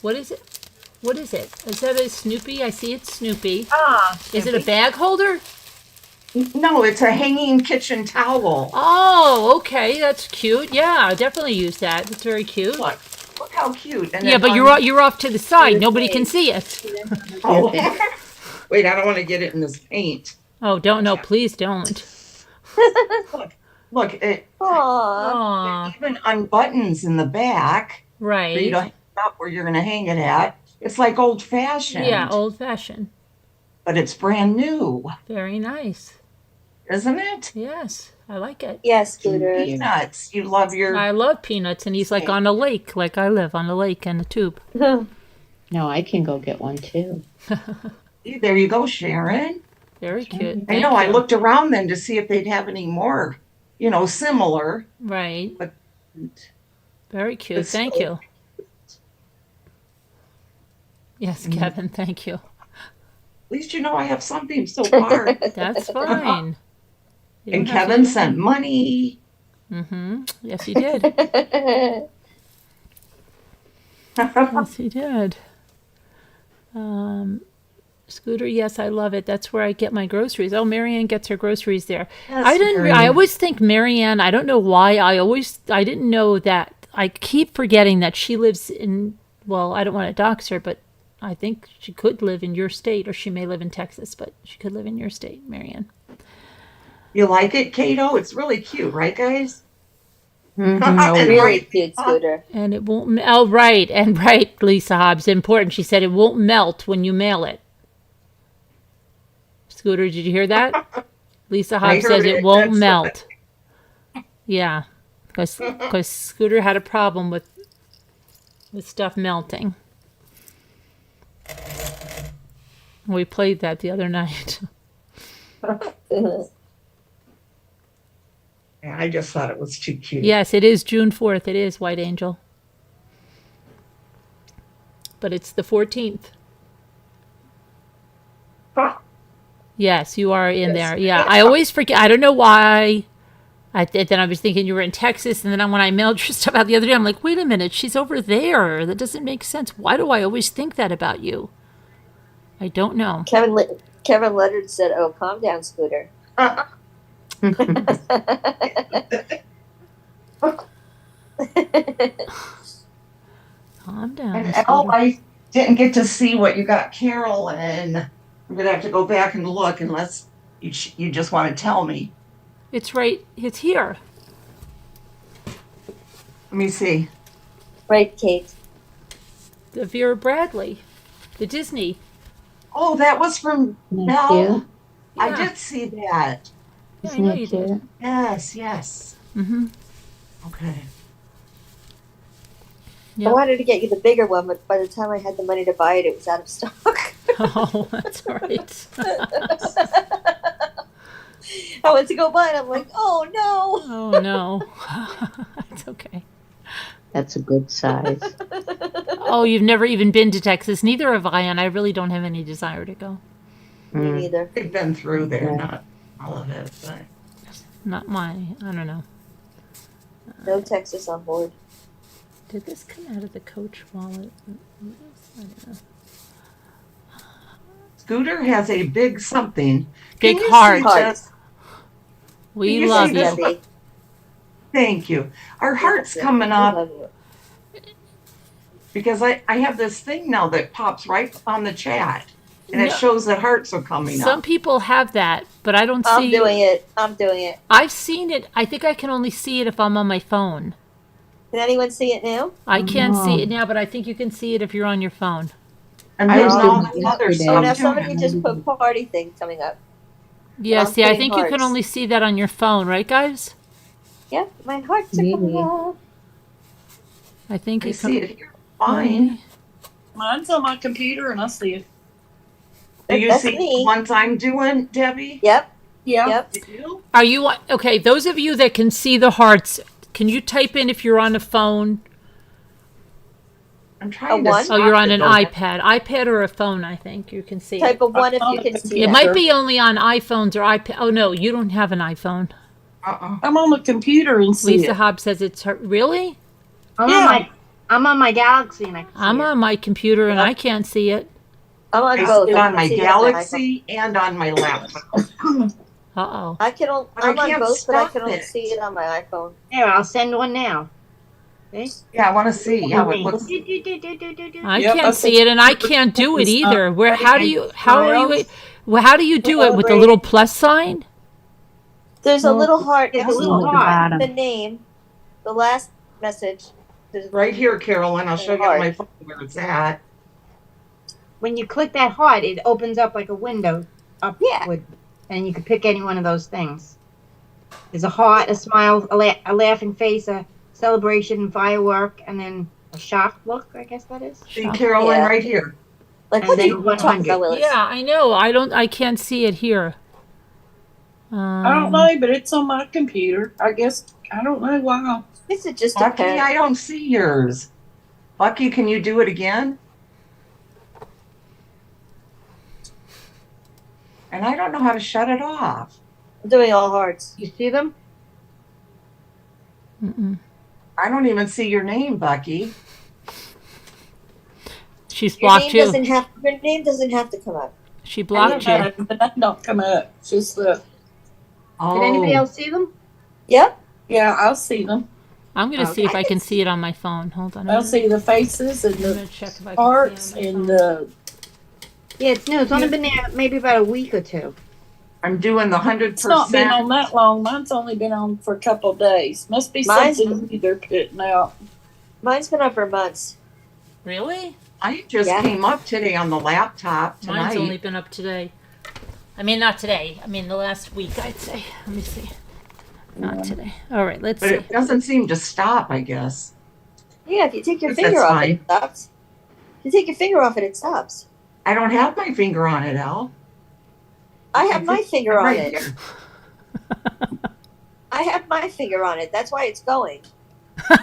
What is it? What is it? Is that a Snoopy? I see it's Snoopy. Is it a bag holder? No, it's a hanging kitchen towel. Oh, okay. That's cute. Yeah, I definitely use that. It's very cute. Look how cute. And yeah, but you're off to the side. Nobody can see it. Oh. Wait, I don't want to get it in this paint. Oh, don't. No, please don't. Look, it Aww. even unbuttons in the back. Right. For you to hang up where you're going to hang it at. It's like old fashioned. Yeah, old fashioned. But it's brand new. Very nice. Isn't it? Yes, I like it. Yes, Scooter. Peanuts. You love your... I love Peanuts, and he's like on a lake, like I live on a lake and a tube. No, I can go get one too. There you go, Sharon. Very cute. I know. I looked around then to see if they'd have any more, similar. Right. But very cute. Thank you. Yes, Kevin, thank you. At least you know I have something so far. That's fine. And Kevin sent money. Mm-hmm. Yes, he did. Yes, he did. Scooter, yes, I love it. That's where I get my groceries. Oh, Marianne gets her groceries there. Yes, I always think Marianne, I don't know why, I didn't know that. I keep forgetting that she lives in, well, I don't want to dox her, but I think she could live in your state, or she may live in Texas, but she could live in your state, Marianne. You like it, Kato? It's really cute, right, guys? Mm-hmm. Really cute, Scooter. And it won't, oh, right, and right, Lisa Hobbs, important. She said it won't melt when you mail it. Scooter, did you hear that? Lisa Hobbs says it won't melt. Yeah, because Scooter had a problem with stuff melting. We played that the other night. I just thought it was too cute. Yes, it is June 4th. It is White Angel. But it's the 14th. Yes, you are in there. Yeah, I always forget. I don't know why. Then I was thinking you were in Texas, and then when I mailed your stuff out the other day, I'm like, wait a minute, she's over there. That doesn't make sense. Why do I always think that about you? I don't know. Kevin Leonard said, "Oh, calm down, Scooter." Calm down. And I didn't get to see what you got, Carol, and I'm gonna have to go back and look unless you just want to tell me. It's right. It's here. Let me see. Right, Kate. The Vera Bradley, the Disney. Oh, that was from Belle. Yeah. I did see that. Yeah, I know you did. Yes, yes. Mm-hmm. Okay. Yep. I wanted to get you the bigger one, but by the time I had the money to buy it, it was out of stock. Oh, that's right. I went to go buy it. I'm like, oh no. Oh no. It's okay. That's a good size. Oh, you've never even been to Texas. Neither have I, and I really don't have any desire to go. Me neither. They've been through there, not all of it, but Not I don't know. No Texas on board. Did this come out of the Coach wallet? I don't know. Scooter has a big something. Big Can you heart. see Heart. this? We You love see you. this? Debbie. Thank you. Our heart's Yeah, coming we up love you. because I have this thing now that pops right on the chat. And it No. shows that hearts are coming Some up. people have that, but I don't I'm see. doing it. I'm doing it. I've seen it. I think I can only see it if I'm on my phone. Can anyone see it now? I can't see it now, but I think you can see it if you're on your phone. And I there's was all doing this it other yesterday. Oh, now stuff too. somebody just put party thing coming up. Yeah, I'm see, I putting think you can hearts. only see that on your phone, right, guys? Yep, my hearts are coming Maybe. up. I think I you see can. it here. Fine. Mine's on my computer and I see it. Do you That's see me. the ones I'm doing, Debbie? Yep, Yeah. yep. You do? Are you okay? Those of you that can see the hearts, can you type in if you're on a phone? I'm trying to. one? Oh, stop you're on it, an though. iPad or a phone. I think you can see it. Type of one if you can see It that. might be only on iPhones or iPad. Oh no, you don't have an iPhone. I'm on the computer and see Lisa it. Hobbs says it's her. Really? Yeah. I'm on my Galaxy and I can see I'm it. on my computer and Yep. I can't see it. I'm on I both. see it I on can my see it on my Galaxy and on my laptop. Uh-oh. I can. But I I'm on can't both, but I stop can only it. see it on my iPhone. Here, I'll send one now. See? Yeah, I want to see how it looks. I Yep, can't that's see it, and I can't do it It's either. not Where? How do you? How are you? Well, Well, how do you do it with the little plus sign? There's a little heart There's a next little to at the heart. bottom. the name. The last message. There's Right here, Carolyn. I'll show you on my phone where it's at. When you click that heart, it opens up like a window Yeah. upward, and you can pick any one of those things. There's a heart, a smile, a laughing face, a celebration, firework, and then a shocked look. I guess that is. See, Carolyn, Yeah. right here. Like And what are then you 100. talking about, Willis? Yeah, I know. I don't. I can't see it here. I don't know, but it's on my computer. I guess I don't know why. This is just a Bucky, pen. I don't see yours. Bucky, can you do it again? And I don't know how to shut it off. I'm doing all hearts. You see them? Mm-mm. I don't even see your name, Bucky. She's Your blocked name you. doesn't have. Your name doesn't have to come up. She I blocked don't you. know, but that don't come up. It's just the Oh, Did anybody else see them? Yep. yeah. I'll see them. I'm gonna see if I can see it on my phone. Hold on. I'll see the faces and I'm the gonna check if I can hearts see it on and my phone. the. Yeah, it's new. It's only been there maybe about a week or two. I'm doing the It's not been 100%. on that long. Mine's only been on for a couple of days. Must be Mine's- something new they're putting out. Mine's been up for months. Really? I just Yeah. came up today on the laptop Mine's tonight. only been up today. I mean, not today. I mean, the last week, I'd say. Let me see. Not today. All right, let's But see. it doesn't seem to stop, I guess. Yeah, if you take your That's finger off fine. it, it stops. If you take your finger off it, it stops. I don't have my finger on it, Al. I have my finger on Right it. here. I have my finger on it. That's why it's going.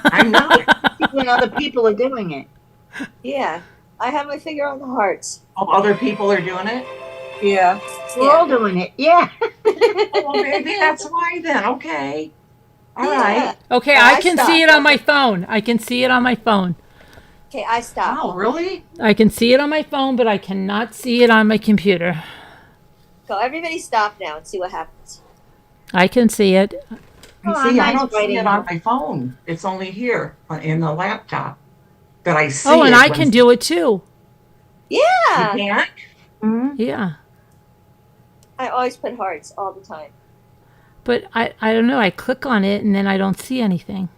I'm not. When other people are doing it. Yeah. I have my finger on the hearts. Oh, other people are doing it? Yeah. We're all doing it. Yeah. Well, maybe that's why then. Okay. All Yeah. right. Okay, Yeah, I I can stopped. see it on my phone. I can see it on my phone. Okay, I stopped. Oh, really? I can see it on my phone, but I cannot see it on my computer. So everybody stop now and see what happens. I can see it. And Oh, see, I mine's don't right see it in on here. my phone. It's only here in the laptop. But I see Oh, and it I when can do it too. You Yeah. can't? Yeah. I always put hearts all the time. But I don't know. I click on it and then I don't see anything.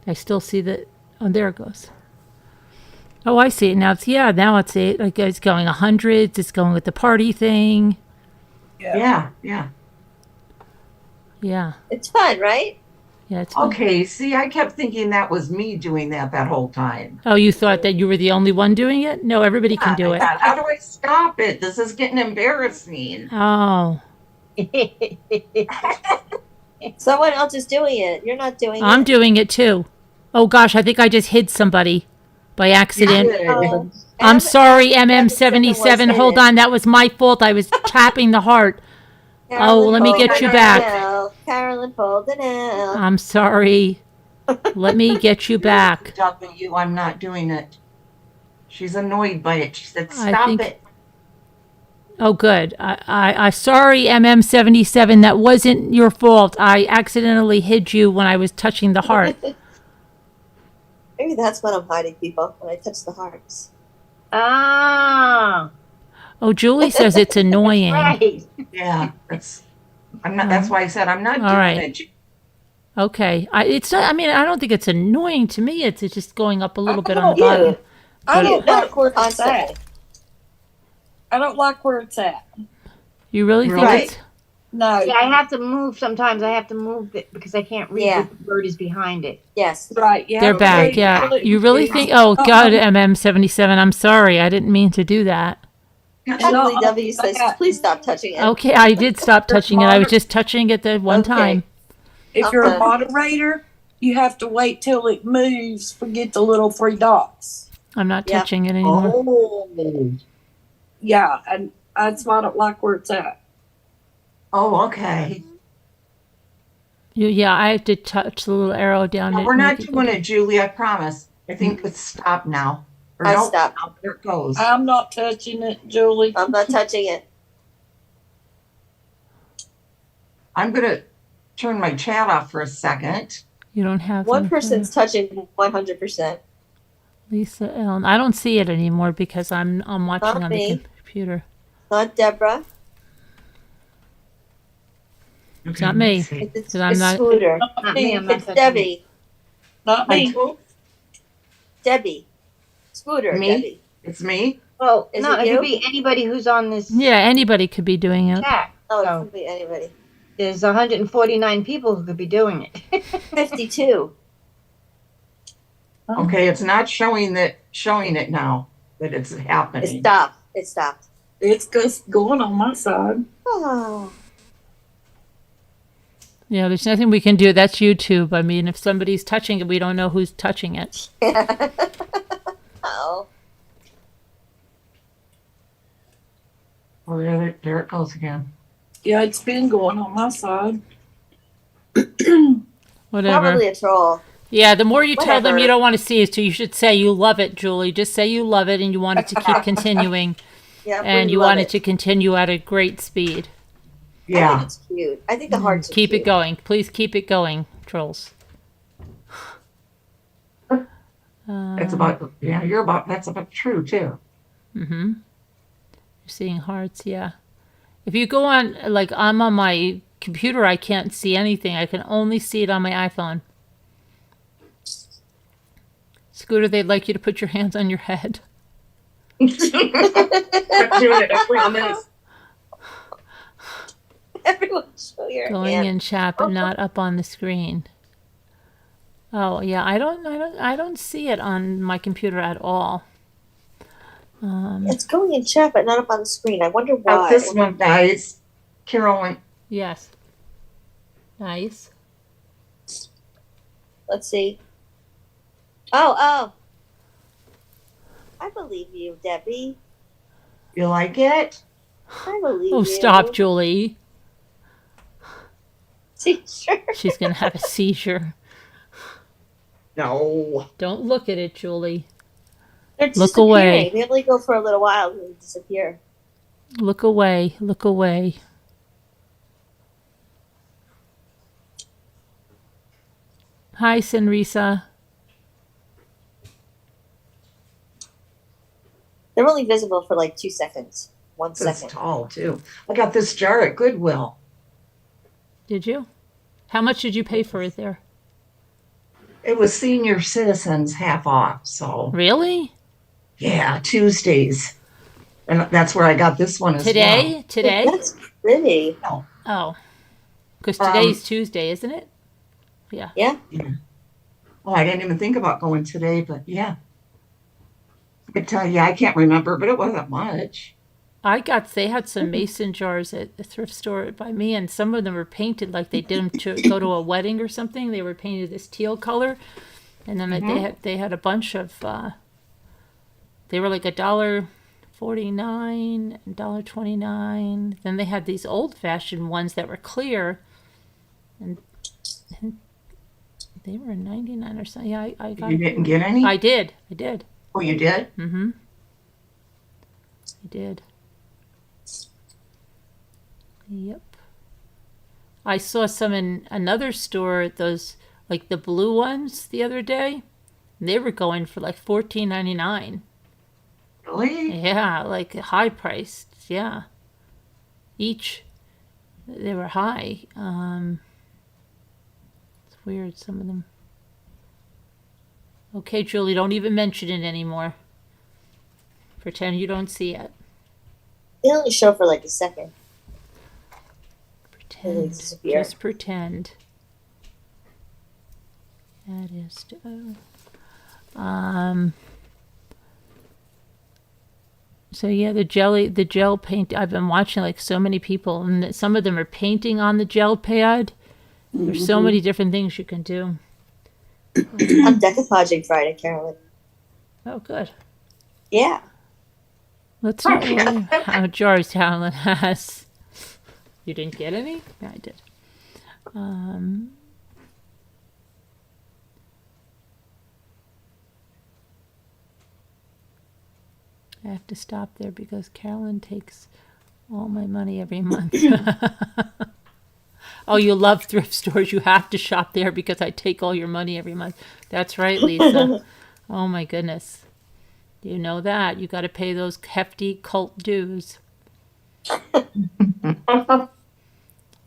I still see the. Oh, there it goes. Oh, I see it now. Now it's it. Like it's going 100s. It's going with the party thing. Yeah, yeah. Yeah. It's fun, right? Yeah. It's fun. Okay, see, I kept thinking that was me doing that whole time. Oh, you thought that you were the only one doing it? No, everybody can do I it. thought, how do I stop it? This is getting embarrassing. Oh, Someone else is doing it. You're not doing I'm it. doing it too. Oh gosh, I think I just hid somebody by accident. Good. Oh, I'm sorry, MM77 MM77. Hold on, that was my fault. I was tapping the heart. Carolyn let me get you Polden back. L. Carolyn Polden L. I'm sorry. Let me get you back. W, I'm not doing it. She's annoyed by it. She said, I stop think- it. Oh, good. I sorry, MM77. That wasn't your fault. I accidentally hid you when I was touching the heart. Maybe that's what I'm hiding, people, when I touch the hearts. Ah, Oh, Julie says it's annoying. right. Yeah, that's why I said I'm not All doing right. it. Okay. It's not. I mean, I don't think it's annoying to me. It's just going up a little bit on the You. bottom. I don't like where it's Constantly. at. I don't like where it's at. You really think Right. it's? No. Yeah, I have to move sometimes. I have to move it because I can't read Yeah. what the word is behind it. Yes. Right. Yeah. They're back. Yeah. You really think? Oh God, MM77. I'm sorry. I didn't mean to do that. Julie W says, please stop touching it. Okay, I did stop touching it. I was just touching it the one Okay. time. If you're a moderator, you have to wait till it moves. Forget the little 3 dots. I'm not Yeah. touching it anymore. Oh. Yeah, and that's why I don't like where it's at. Oh, okay. Yeah, I have to touch the little arrow down. No, to we're not make it doing go it, Julie. I promise. I think it's stopped now. Or I nope, stopped. now there it goes. I'm not touching it, Julie. I'm not touching it. I'm gonna turn my chat off for a second. You don't have One them, person's touching 100%. Lisa Ellen. I don't see it anymore because I'm watching Not on me. the computer. Not Deborah. It's not me. It's, 'Cause I'm it's not- Scooter. Not me. I'm not It's touching it. Debbie. Not Like me. who? Debbie. Scooter, Me? Debbie. It's me. Well, Is no, it it you? could be anybody who's on this Yeah, anybody could be doing it. chat. Oh, it So could be anybody. there's 149 people who could be doing it. 52. Okay, it's not showing it now that it's happening. It stopped. It stopped. It's just going on my side. Oh. Yeah, there's nothing we can do. That's YouTube. I mean, if somebody's touching it, we don't know who's touching it. Oh. Oh, there it goes again. Yeah, it's been going on my side. Whatever. Probably a troll. Yeah, the more you tell them Whatever. you don't want to see it, so you should say you love it, Julie. Just say you love it and you want it to keep continuing. Yeah, And we you love want it to continue at a great speed. I Yeah. think it's cute. I think the hearts are Keep cute. it going. Please keep it going, trolls. That's about that's about true too. Mm-hmm. You're seeing hearts, yeah. If you go on, like I'm on my computer, I can't see anything. I can only see it on my iPhone. Scooter, they'd like you to put your hands on your head. I'm doing it, I promise. Everyone show your Going hand. in chat, but not up on the screen. Oh yeah, I don't see it on my computer at all. It's going in chat, but not up on the screen. I wonder why. About this one, guys. Carolyn. Yes. Nice. Let's see. Oh. I believe you, Debbie. You like it? I believe you. Oh, stop, Julie. Sure. She's gonna have a seizure. No. Don't look at it, Julie. They're Look disappearing. away. They only go for a little while and then disappear. Look away. Look away. Hi, Senrisa. They're only visible for like 2 seconds. 1 It's second. tall too. I got this jar at Goodwill. Did you? How much did you pay for it there? It was senior citizens half off. So Really? yeah, Tuesdays. And that's where I got this one as well. Today? Today? That's pretty. Oh. Because today's Tuesday, isn't it? Yeah. Yeah. Oh, I didn't even think about going today, but yeah. I could tell you, I can't remember, but it wasn't much. They had some mason jars at the thrift store by me, and some of them were painted like they did them to go to a wedding or something. They were painted this teal color, and then they had a bunch of. They were like $1.49, $1.29. Then they had these old-fashioned ones that were clear, and they were 99 or something. Yeah, I got. You didn't get any? I did. Oh, you did? Mm-hmm. I did. Yep. I saw some in another store, those like the blue ones the other day. They were going for like $14.99. Really? Yeah, like high priced. Yeah. Each. They were high. It's weird, some of them. Okay, Julie, don't even mention it anymore. Pretend you don't see it. They only show for like a second. Pretend. disappear. Just pretend. That is. So yeah, the gel paint. I've been watching like so many people, and some of them are painting on the gel pad. There's so many different things you can do. I'm decoupaging Friday, Carolyn. Oh, good. Yeah. Let's see how jars Carolyn has. You didn't get any? Yeah, I did. I have to stop there because Carolyn takes all my money every month. Oh, you love thrift stores. You have to shop there because I take all your money every month. That's right, Lisa. Oh, my goodness. You know that. You got to pay those hefty cult dues.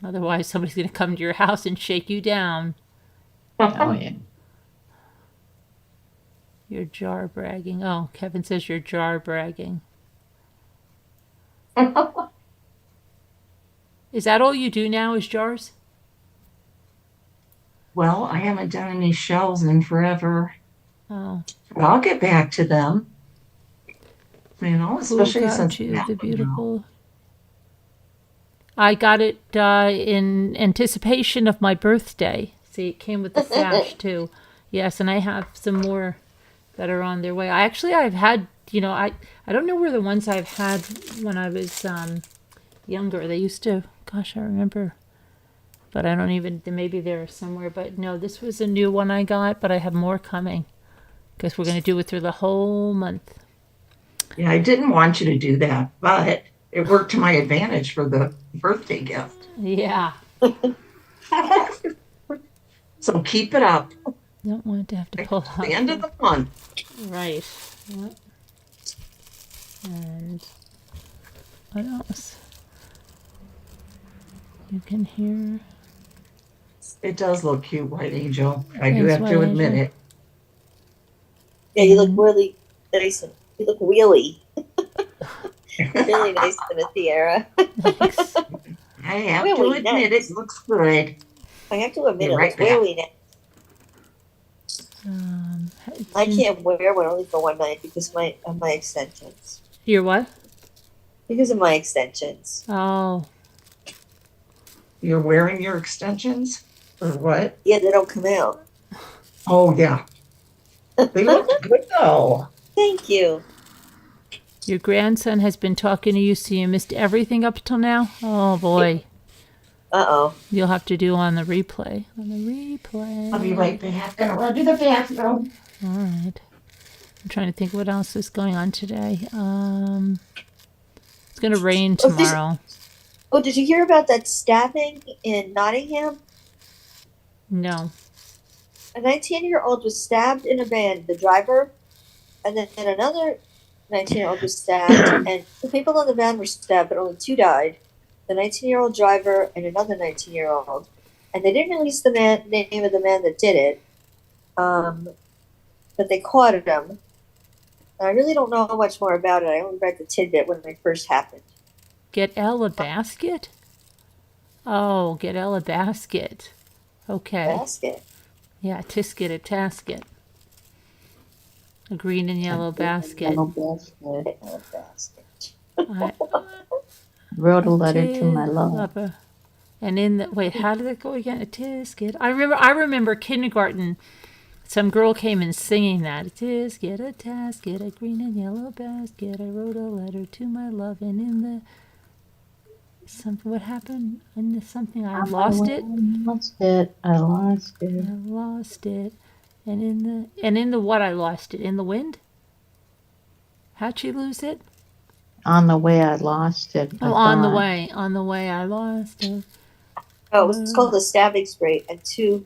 Otherwise, somebody's going to come to your house and shake you down. Oh, yeah. You're jar bragging. Oh, Kevin says you're jar bragging. Is that all you do now is jars? Well, I haven't done any shells in forever. Oh. But I'll get back to them. You know, especially since the beautiful. I got it in anticipation of my birthday. See, it came with the sash too. Yes, and I have some more that are on their way. I've had, I don't know where the ones I've had when I was younger. They used to, gosh, I remember. But I don't even, maybe they're somewhere. But no, this was a new one I got, but I have more coming. Because we're going to do it through the whole month. Yeah, I didn't want you to do that, but it worked to my advantage for the birthday gift. Yeah. So keep it up. Don't want to have to pull out. The end of the month. Right. Yep. And what else? You can hear. It does look cute, White Angel. I do have to admit it. Yeah, you look really nice. You look wheelie. Really nice in a tiara. I have to admit it looks good. I have to admit it looks really nice. I can't wear one only for one night because of my extensions. Your what? Because of my extensions. Oh. You're wearing your extensions? Or what? Yeah, they don't come out. Oh, yeah. They look good, though. Thank you. Your grandson has been talking to you, so you missed everything up till now? Oh, boy. Uh-oh. You'll have to do on the replay. On the replay. I'll be right back. Gonna run to the bathroom. All right. I'm trying to think what else is going on today. It's going to rain tomorrow. Did you hear about that stabbing in Nottingham? No. A 19-year-old was stabbed in a van, the driver, and then another 19-year-old was stabbed, and the people in the van were stabbed, but only 2 died. The 19-year-old driver and another 19-year-old. And they didn't release the name of the man that did it, but they caught him. And I really don't know much more about it. I only read the tidbit when it first happened. Get Elle a basket? Oh, get Elle a basket. Okay. Basket? Yeah, tisket a tasket. A green and yellow basket. Yellow basket. Basket. Wrote a letter to my love. And in the, wait, how did it go again? A tisket. I remember kindergarten. Some girl came in singing that. A tisket, a tasket, a green and yellow basket. I wrote a letter to my love, and in the something. What happened? In the something, I lost it. I lost it. I lost it. And in the what? I lost it in the wind. How'd she lose it? On the way I lost it. I on the thought. way. On the way I lost it. Oh, it's called a stabbing spree, and 2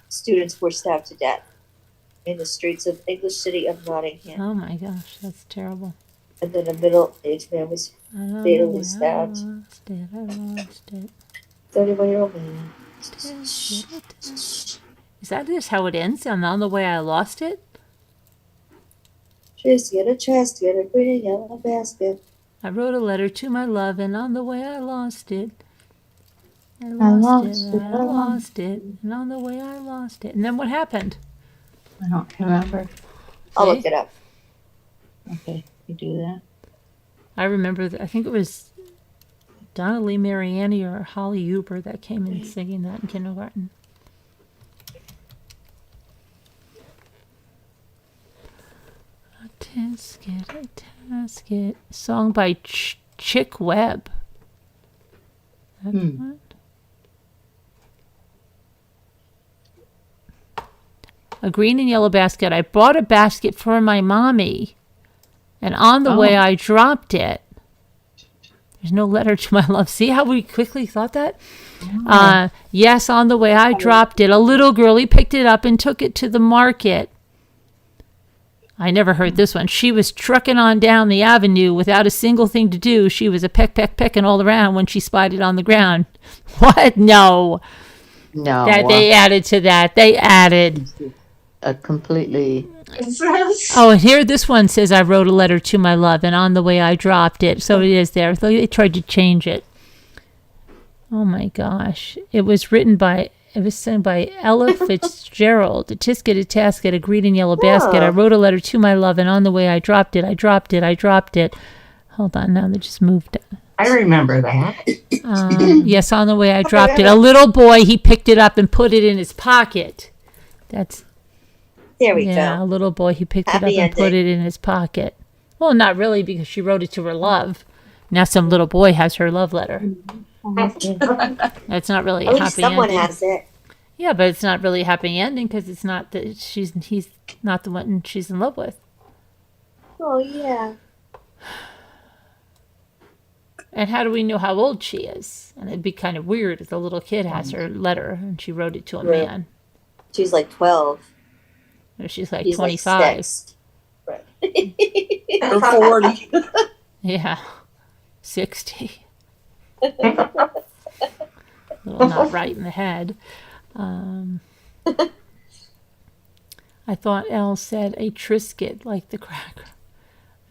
students were stabbed to death in the streets of English City of Nottingham. Oh my gosh, that's terrible. And then a middle-aged man was fatally stabbed. I lost it. 31-year-old man. Is that just how it ends? On the way I lost it? Just get a green and yellow basket. I wrote a letter to my love, and on the way I lost it. I lost it, and on the way I lost it. And then what happened? I don't remember. I'll look it up. Okay, you do that. I remember, I think it was Donna Lee Mariani or Holly Huber that came in singing that in kindergarten. A tasket. Song by Chick Webb. That's what? A green and yellow basket. I bought a basket for my mommy, and on the way I dropped it. There's no letter to my love. See how we quickly thought that? Yes, on the way I dropped it. A little girlie picked it up and took it to the market. I never heard this one. She was trucking on down the avenue without a single thing to do. She was a pecking all around when she spied it on the ground. What? No. No. That they added to that. They added. A completely. Oh, and here this one says, I wrote a letter to my love, and on the way I dropped it. So it is there. So they tried to change it. Oh my gosh. It was sent by Ella Fitzgerald. A tasket, a green and yellow basket. I wrote a letter to my love, and on the way I dropped it. Hold on, now they just moved it. I remember that. Yes, on the way I dropped it. A little boy, he picked it up and put it in his pocket. There we go. A little boy, he picked it up and put it in his pocket. Well, not really, because she wrote it to her love. Now some little boy has her love letter. That's not really a happy someone ending. has it. Yeah, but it's not really a happy ending because it's not that he's not the one she's in love with. Oh yeah. And how do we know how old she is? And it'd be kind of weird if the little kid has her letter and she wrote it to a man. She's like 12. Or she's like He's 25. Like 6. Right. Or 40. Yeah. 60. Little not right in the head. I thought Elle said a Triscuit, like the cracker.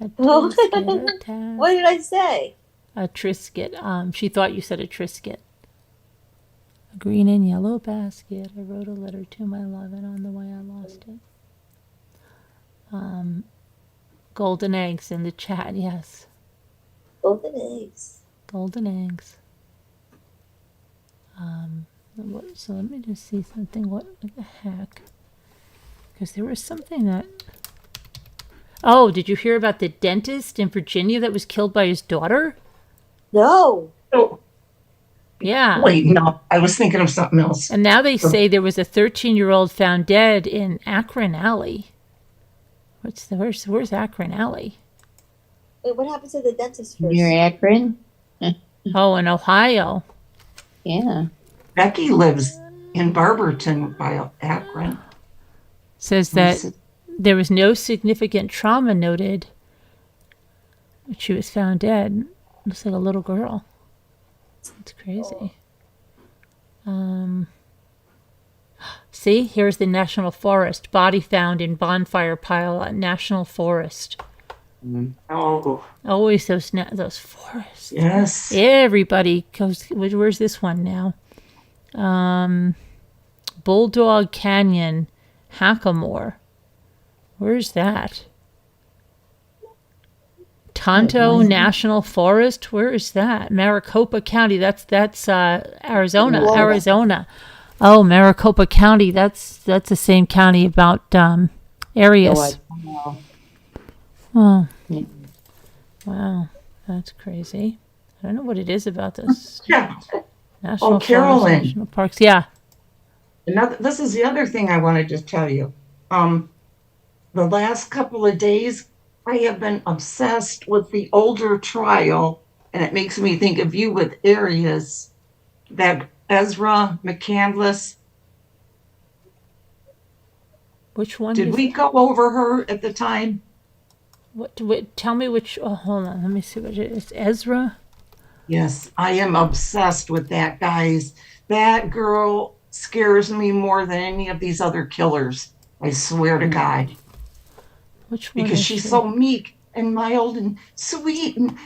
A Triscuit, What did I say? A Triscuit. She thought you said a Triscuit. A green and yellow basket. I wrote a letter to my love, and on the way I lost it. Golden eggs in the chat, yes. Golden eggs. Golden eggs. So let me just see something. What the heck? Because there was something that... Oh, did you hear about the dentist in Virginia that was killed by his daughter? No. Oh, Yeah. wait, no. I was thinking of something else. And now they say there was a 13-year-old found dead in Akron Alley. Where's Akron Alley? Wait, what happened to the dentist first? Near Akron? Oh, in Ohio. Yeah. Becky lives in Barberton by Akron. Says that there was no significant trauma noted. But she was found dead. Looks like a little girl. It's crazy. See, here's the National Forest. Body found in bonfire pile at National Forest. Oh, Always those forests. yes. Everybody goes. Where's this one now? Bulldog Canyon, Hackamore. Where's that? Tonto National Forest. Where is that? Maricopa County. That's Arizona. Whoa. Arizona. Oh, Maricopa County. That's the same county about Arias. Oh. Yeah. Wow, that's crazy. I don't know what it is about this. Yeah. National Forest, Carolyn. National Parks. Yeah. This is the other thing I wanted to tell you. The last couple of days, I have been obsessed with the older trial, and it makes me think of you with Arias, that Ezra McCandless. Which one? Did we go over her at the time? What? Tell me which. Oh, hold on. Let me see what it is. Ezra. Yes, I am obsessed with that, guys. That girl scares me more than any of these other killers. I swear to God. Which one? Because she's so meek and mild and sweet, and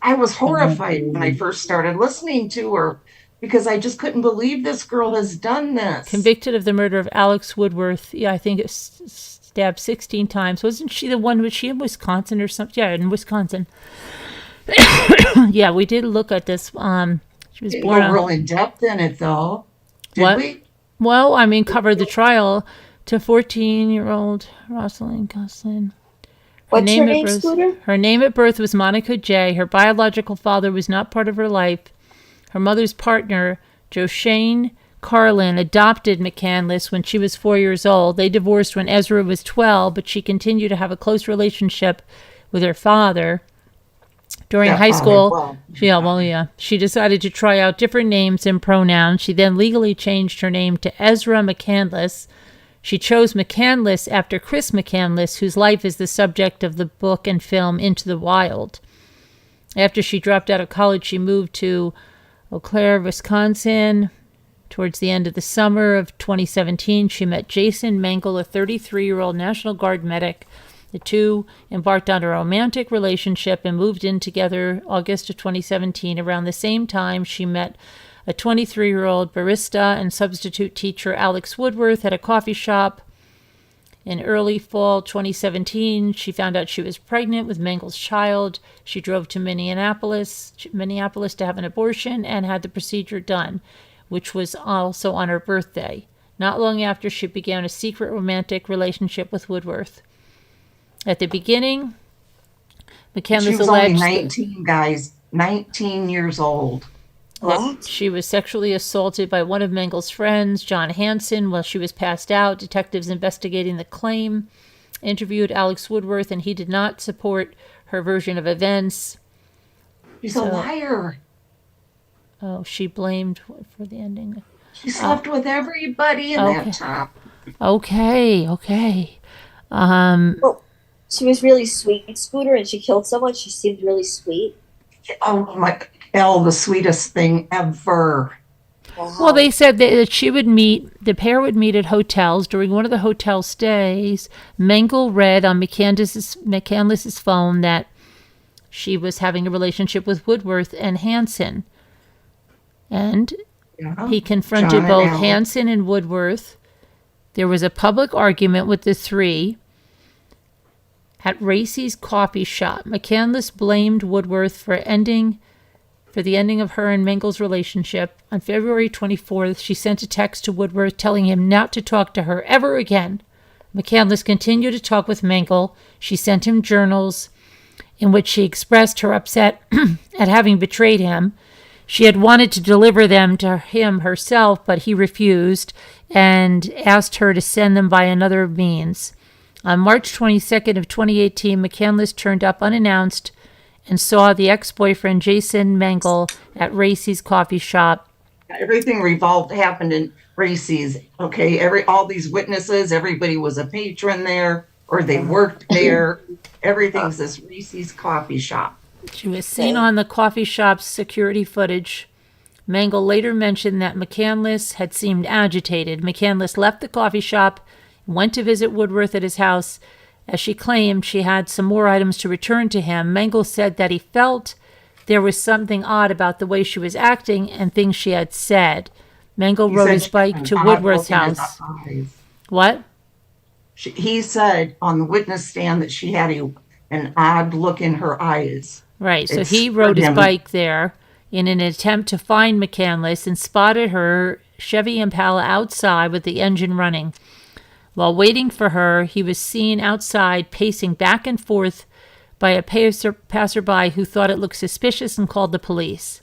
I was horrified when I first started listening to her because I just couldn't believe this girl has done this. Convicted of the murder of Alex Woodworth. Yeah, I think it's stabbed 16 times. Wasn't she the one? Was she in Wisconsin or something? Yeah, in Wisconsin. Yeah, we did look at this. She was born. Didn't go real in depth in it, though. Did we? Well, I mean, covered the trial to 14-year-old Rosalind Gosselin. What's her name, Scooter? Her name at birth was Monica J. Her biological father was not part of her life. Her mother's partner, Joshane Carlin, adopted McCandless when she was 4 years old. They divorced when Ezra was 12, but she continued to have a close relationship with her father. During high school, she decided to try out different names and pronouns. She then legally changed her name to Ezra McCandless. She chose McCandless after Chris McCandless, whose life is the subject of the book and film Into the Wild. After she dropped out of college, she moved to Eau Claire, Wisconsin. Towards the end of the summer of 2017, she met Jason Mangle, a 33-year-old National Guard medic. The two embarked on a romantic relationship and moved in together August of 2017. Around the same time, she met a 23-year-old barista and substitute teacher, Alex Woodworth, at a coffee shop. In early fall 2017, she found out she was pregnant with Mangle's child. She drove to Minneapolis to have an abortion and had the procedure done, which was also on her birthday. Not long after, she began a secret romantic relationship with Woodworth. At the beginning, McCandless alleged... She was only 19, guys. 19 years old. That she was sexually assaulted by one of Mangle's friends, John Hansen, while she was passed out. Detectives investigating the claim interviewed Alex Woodworth, and he did not support her version of events. She's a liar. Oh, she blamed for the ending. She slept with everybody in that top. Okay. Well, she was really sweet, Scooter, and she killed someone. She seemed really sweet. Oh my, Elle, the sweetest thing ever. Wow. Well, they said that the pair would meet at hotels. During one of the hotel stays, Mangle read on McCandless's phone that she was having a relationship with Woodworth and Hansen. And he confronted both Hansen and Woodworth. There was a public argument with the three at Racy's coffee shop. McCandless blamed Woodworth for the ending of her and Mangle's relationship. On February 24th, she sent a text to Woodworth telling him not to talk to her ever again. McCandless continued to talk with Mangle. She sent him journals in which she expressed her upset at having betrayed him. She had wanted to deliver them to him herself, but he refused and asked her to send them by another means. On March 22nd of 2018, McCandless turned up unannounced and saw the ex-boyfriend Jason Mangle at Racy's coffee shop. Everything happened in Racy's. Okay, all these witnesses, everybody was a patron there, or they worked there. Everything's this Racy's coffee shop. She was seen on the coffee shop's security footage. Mangle later mentioned that McCandless had seemed agitated. McCandless left the coffee shop and went to visit Woodworth at his house. As she claimed, she had some more items to return to him. Mangle said that he felt there was something odd about the way she was acting and things she had said. Mangle rode his bike to Woodworth's house. What? He said on the witness stand that she had an odd look in her eyes. Right, so he rode his bike there in an attempt to find McCandless and spotted her Chevy Impala outside with the engine running. While waiting for her, he was seen outside pacing back and forth by a passerby who thought it looked suspicious and called the police.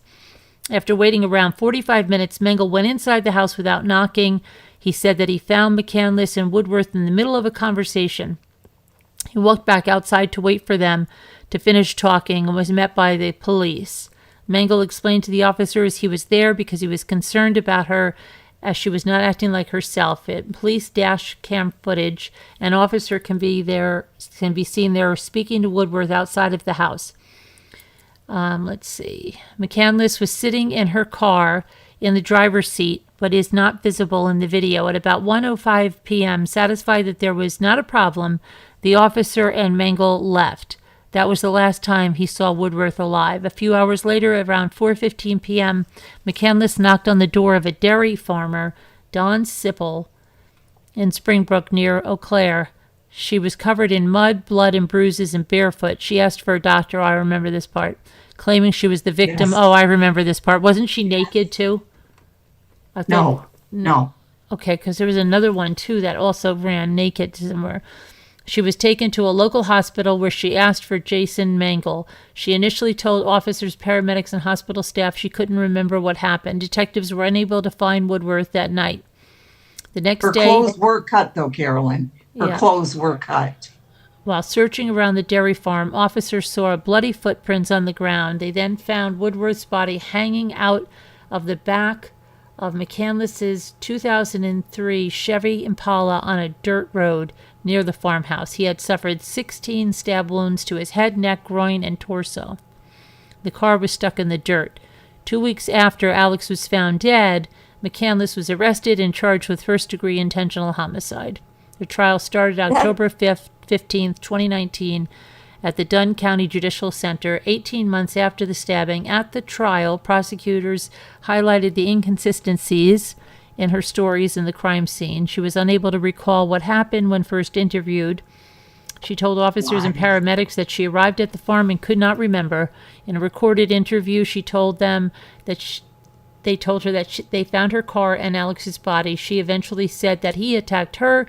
After waiting around 45 minutes, Mangle went inside the house without knocking. He said that he found McCandless and Woodworth in the middle of a conversation. He walked back outside to wait for them to finish talking and was met by the police. Mengel explained to the officers he was there because he was concerned about her as she was not acting like herself. In police dash cam footage, an officer can be seen there speaking to Woodworth outside of the house. Let's see. McCandless was sitting in her car in the driver's seat, but is not visible in the video. At about 1:05 p.m., satisfied that there was not a problem, the officer and Mengel left. That was the last time he saw Woodworth alive. A few hours later, around 4:15 p.m., McCandless knocked on the door of a dairy farmer, Don Sipple, in Springbrook near Eau Claire. She was covered in mud, blood, and bruises and barefoot. She asked for a doctor. I remember this part. Claiming she was the victim. Yes. Oh, I remember this part. Wasn't she naked too? I thought, No. Okay, because there was another one too that also ran naked somewhere. She was taken to a local hospital where she asked for Jason Mengel. She initially told officers, paramedics, and hospital staff she couldn't remember what happened. Detectives were unable to find Woodworth that night. The next Her day, clothes were cut, though, Carolyn. Her Yeah. clothes were cut. while searching around the dairy farm, officers saw bloody footprints on the ground. They then found Woodworth's body hanging out of the back of McCandless's 2003 Chevy Impala on a dirt road near the farmhouse. He had suffered 16 stab wounds to his head, neck, groin, and torso. The car was stuck in the dirt. 2 weeks after Alex was found dead, McCandless was arrested and charged with first-degree intentional homicide. The trial started October 15th, 2019, at the Dunn County Judicial Center. 18 months after the stabbing, at the trial, prosecutors highlighted the inconsistencies in her stories in the crime scene. She was unable to recall what happened when first interviewed. She told officers and paramedics that she arrived at the farm and could not remember. In a recorded interview, she told them that they told her that they found her car and Alex's body. She eventually said that he attacked her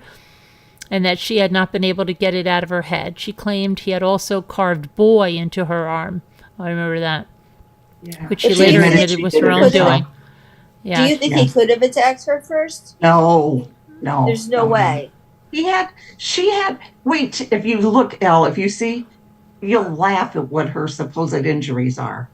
and that she had not been able to get it out of her head. She claimed he had also carved boy into her arm. I remember that. Yeah. Which she But later she- admitted was she her did own it doing. herself. Yeah. Do you think he could have attacked her first? No. There's no way. She had, wait, if you look, Elle, if you see, you'll laugh at what her supposed injuries are.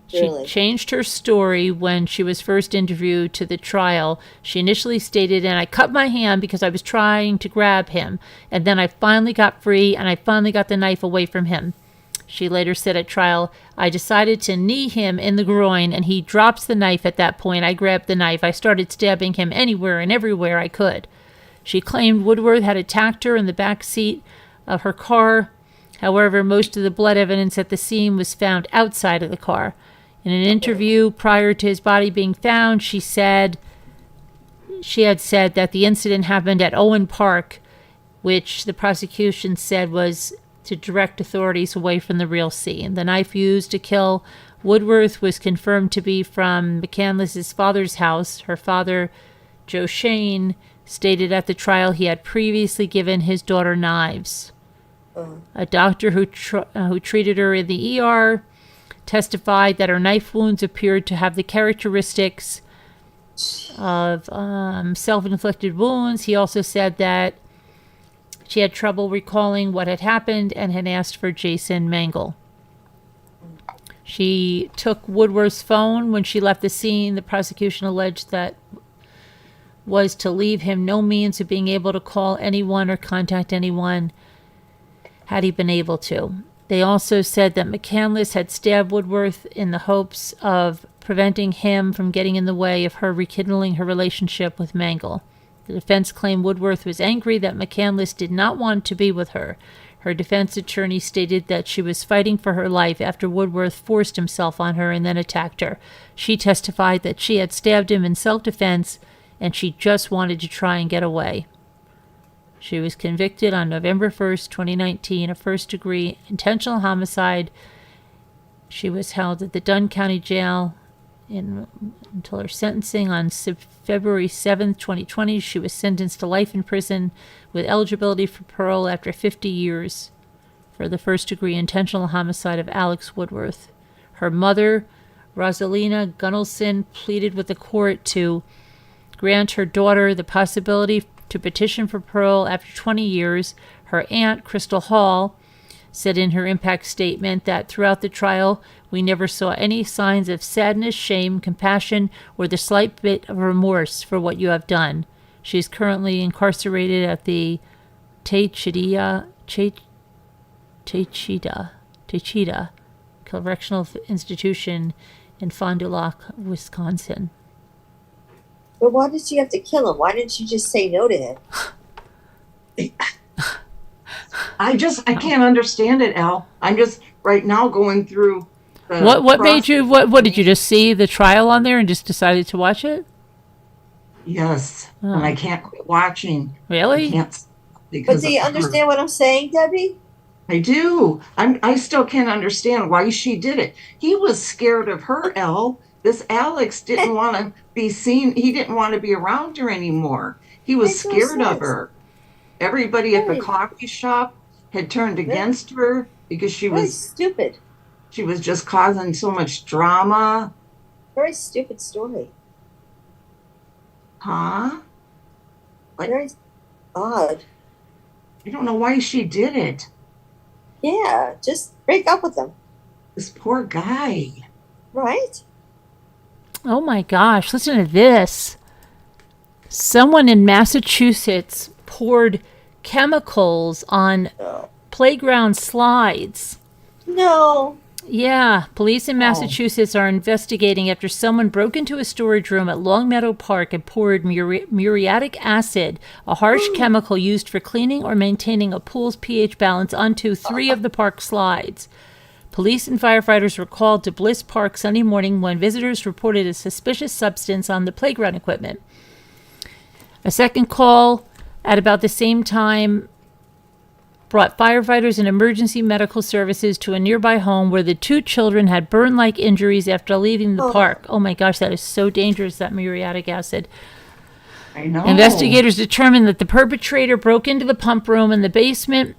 She Really? changed her story when she was first interviewed to the trial. She initially stated, and I cut my hand because I was trying to grab him, and then I finally got free, and I finally got the knife away from him. She later said at trial, I decided to knee him in the groin, and he drops the knife at that point. I grabbed the knife. I started stabbing him anywhere and everywhere I could. She claimed Woodworth had attacked her in the back seat of her car. However, most of the blood evidence at the scene was found outside of the car. In an interview prior to his body being found, she had said that the incident happened at Owen Park, which the prosecution said was to direct authorities away from the real scene. The knife used to kill Woodworth was confirmed to be from McCandless's father's house. Her father, Joe Shane, stated at the trial he had previously given his daughter knives. A doctor who treated her in the ER testified that her knife wounds appeared to have the characteristics of self-inflicted wounds. He also said that she had trouble recalling what had happened and had asked for Jason Mengel. She took Woodworth's phone when she left the scene. The prosecution alleged that was to leave him no means of being able to call anyone or contact anyone had he been able to. They also said that McCandless had stabbed Woodworth in the hopes of preventing him from getting in the way of her rekindling her relationship with Mengel. The defense claimed Woodworth was angry that McCandless did not want to be with her. Her defense attorney stated that she was fighting for her life after Woodworth forced himself on her and then attacked her. She testified that she had stabbed him in self-defense and she just wanted to try and get away. She was convicted on November 1st, 2019, of first-degree intentional homicide. She was held at the Dunn County Jail until her sentencing on February 7th, 2020. She was sentenced to life in prison with eligibility for parole after 50 years for the first-degree intentional homicide of Alex Woodworth. Her mother, Rosalina Gunnelson, pleaded with the court to grant her daughter the possibility to petition for parole after 20 years. Her aunt, Crystal Hall, said in her impact statement that throughout the trial, we never saw any signs of sadness, shame, compassion, or the slight bit of remorse for what you have done. She is currently incarcerated at the Taycheedah Correctional Institution in Fond du Lac, Wisconsin. But why did you have to kill him? Why didn't you just say no to him? I can't understand it, Al. I'm just right now going through the What made you, what did you just see the trial on there and just decided to watch it? Yes, and I can't quit watching. Really? I can't, But do you understand what I'm saying, Debbie? I do. I still can't understand why she did it. He was scared of her, Elle. This Alex didn't want to be seen. He didn't want to be around her anymore. He was scared of her. Everybody at the coffee shop had turned against her because she was stupid. She was just causing so much drama. Very stupid story. Huh? Very odd. I don't know why she did it. Yeah, just break up with him. This poor guy. Right? Oh my gosh, listen to this. Someone in Massachusetts poured chemicals on playground slides. No. Yeah, police in Massachusetts are investigating after someone broke into a storage room at Longmeadow Park and poured muriatic acid, a harsh chemical used for cleaning or maintaining a pool's pH balance, onto 3 of the park slides. Police and firefighters were called to Bliss Park Sunday morning when visitors reported a suspicious substance on the playground equipment. A second call at about the same time brought firefighters and emergency medical services to a nearby home where the 2 children had burn-like injuries after leaving the park. Oh my gosh, that is so dangerous, that muriatic acid. I know. Investigators determined that the perpetrator broke into the pump room in the basement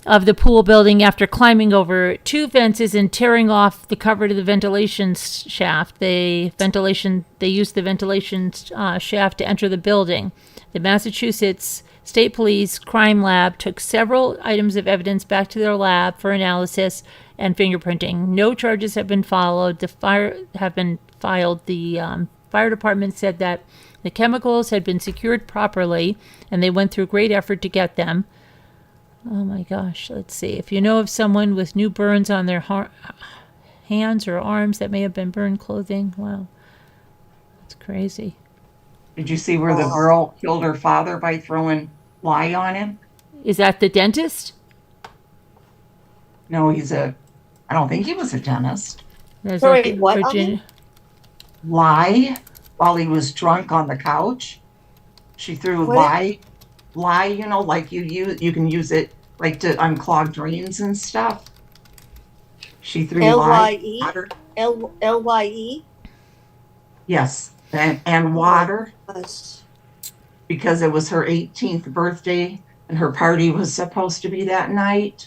of the pool building after climbing over 2 fences and tearing off the cover to the ventilation shaft. They used the ventilation shaft to enter the building. The Massachusetts State Police Crime Lab took several items of evidence back to their lab for analysis and fingerprinting. No charges have been filed. The fire department said that the chemicals had been secured properly, and they went through great effort to get them. Oh my gosh, let's see. If you know of someone with new burns on their hands or arms that may have been burned clothing, wow, that's crazy. Did you see where the girl killed her father by throwing lye on him? Is that the dentist? No, I don't think he was a dentist. Sorry, what? Virginia. Lye while he was drunk on the couch. She threw lye, you know, like you can use it like to unclog drains and stuff. She threw lye. Water. L-Y-E? Yes. And water, because it was her 18th birthday and her party was supposed to be that night.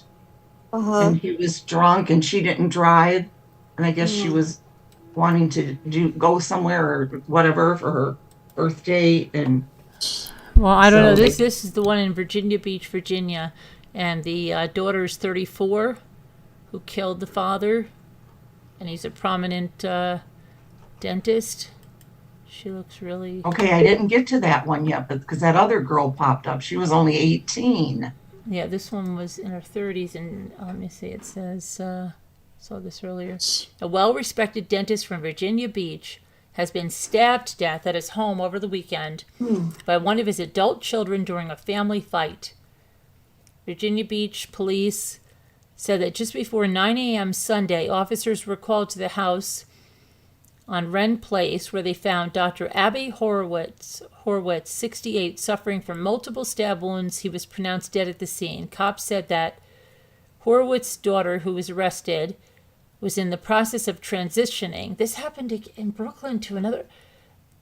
And he was drunk and she didn't drive, and I guess she was wanting to go somewhere or whatever for her birthday. And well, I don't know. This is the one in Virginia Beach, Virginia, and the daughter's 34, who killed the father, and he's a prominent dentist. She looks really... Okay, I didn't get to that one yet, but because that other girl popped up. She was only 18. Yeah, this one was in her 30s, and let me see, it says, saw this earlier. A well-respected dentist from Virginia Beach has been stabbed to death at his home over the weekend by one of his adult children during a family fight. Virginia Beach police said that just before 9 a.m. Sunday, officers were called to the house on Wren Place, where they found Dr. Abby Horowitz, 68, suffering from multiple stab wounds. He was pronounced dead at the scene. Cops said that Horowitz's daughter, who was arrested, was in the process of transitioning. This happened in Brooklyn to another.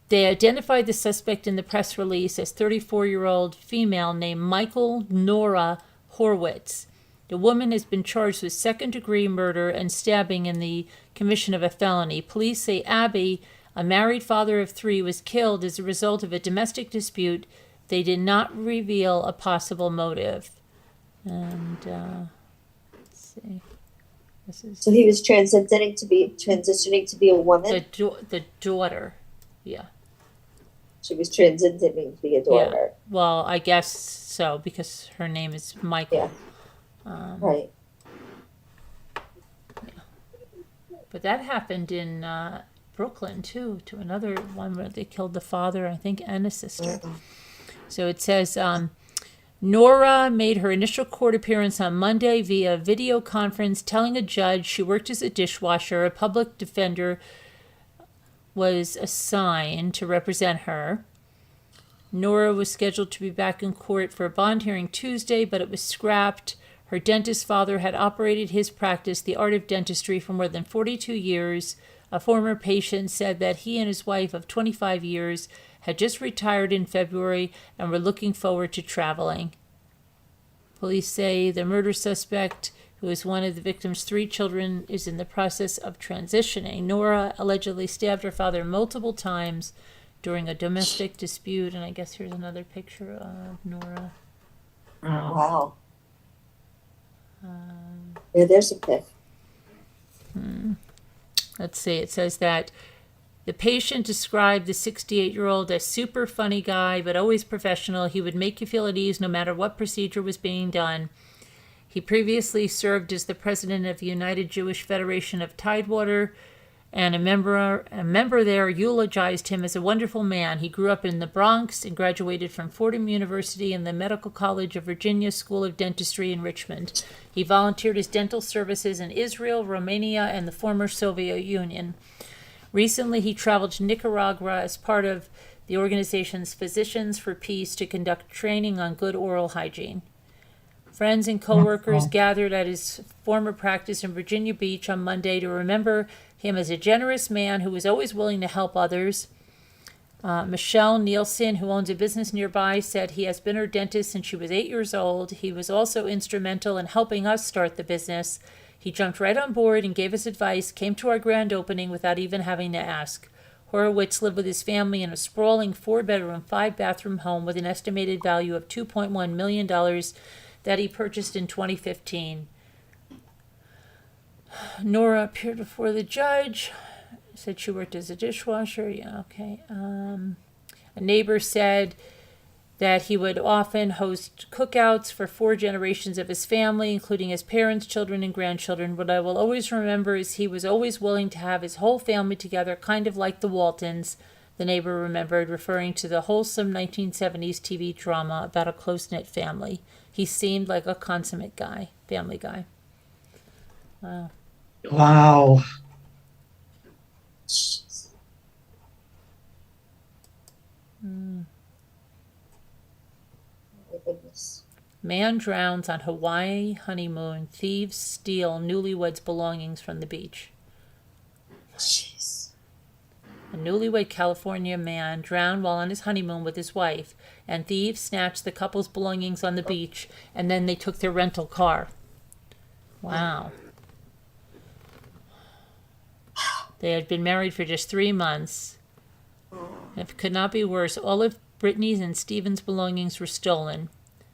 They identified the suspect in the press release as 34-year-old female named Michael Nora Horowitz. The woman has been charged with second-degree murder and stabbing in the commission of a felony. Police say Abby, a married father of 3, was killed as a result of a domestic dispute. They did not reveal a possible motive. And let's see. This is So he was transitioning to be a woman. the daughter. Yeah. She was transitioning to be a daughter. Yeah. Well, I guess so because her name is Michael. Yeah. Right. But that happened in Brooklyn too, to another one where they killed the father, I think, and a sister. So it says Nora made her initial court appearance on Monday via video conference, telling a judge she worked as a dishwasher. A public defender was assigned to represent her. Nora was scheduled to be back in court for a bond hearing Tuesday, but it was scrapped. Her dentist father had operated his practice, The Art of Dentistry, for more than 42 years. A former patient said that he and his wife of 25 years had just retired in February and were looking forward to traveling. Police say the murder suspect, who is one of the victim's 3 children, is in the process of transitioning. Nora allegedly stabbed her father multiple times during a domestic dispute, and I guess here's another picture of Nora. Wow. Yeah, there's a pic. Let's see. It says that the patient described the 68-year-old as super funny guy, but always professional. He would make you feel at ease no matter what procedure was being done. He previously served as the president of the United Jewish Federation of Tidewater, and a member there eulogized him as a wonderful man. He grew up in the Bronx and graduated from Fordham University and the Medical College of Virginia School of Dentistry in Richmond. He volunteered his dental services in Israel, Romania, and the former Soviet Union. Recently, he traveled to Nicaragua as part of the organization's Physicians for Peace to conduct training on good oral hygiene. Friends and coworkers gathered at his former practice in Virginia Beach on Monday to remember him as a generous man who was always willing to help others. Michelle Nielsen, who owns a business nearby, said he has been her dentist since she was 8 years old. He was also instrumental in helping us start the business. He jumped right on board and gave us advice, came to our grand opening without even having to ask. Horowitz lived with his family in a sprawling 4-bedroom, 5-bathroom home with an estimated value of $2.1 million that he purchased in 2015. Nora appeared before the judge, said she worked as a dishwasher. Yeah, okay. A neighbor said that he would often host cookouts for 4 generations of his family, including his parents, children, and grandchildren. What I will always remember is he was always willing to have his whole family together, kind of like the Waltons, the neighbor remembered, referring to the wholesome 1970s TV drama about a close-knit family. He seemed like a consummate guy, family guy. Wow. Wow. My goodness. Man drowns on Hawaii honeymoon. Thieves steal newlyweds' belongings from the beach. Jeez. A newlywed California man drowned while on his honeymoon with his wife, and thieves snatched the couple's belongings on the beach, and then they took their rental car. Wow. They had been married for just 3 months. It could not be worse. All of Brittany's and Stephen's belongings were stolen.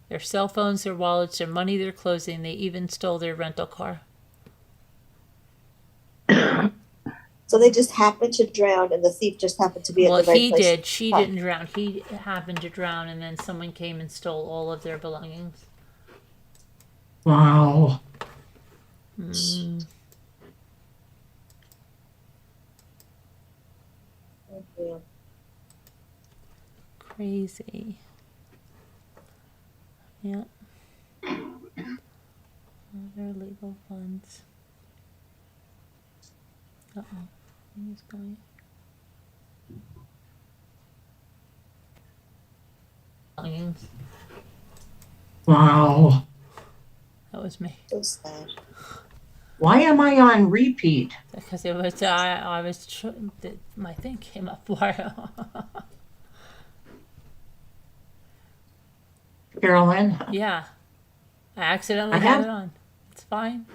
Their cell phones, their wallets, their money, their clothing. They even stole their rental car. So they just happened to drown, and the thief just happened to be at the right place. Well, he did. She didn't drown. He happened to drown, and then someone came and stole all of their belongings. Wow. Mm. Yeah. Crazy. Yeah. Other legal funds. Uh-oh. He's going. Belongings. Wow. That was me. So sad. Why am I on repeat? Because it was, I was, my thing came up. Carolyn? Yeah. I accidentally had it on. It's fine.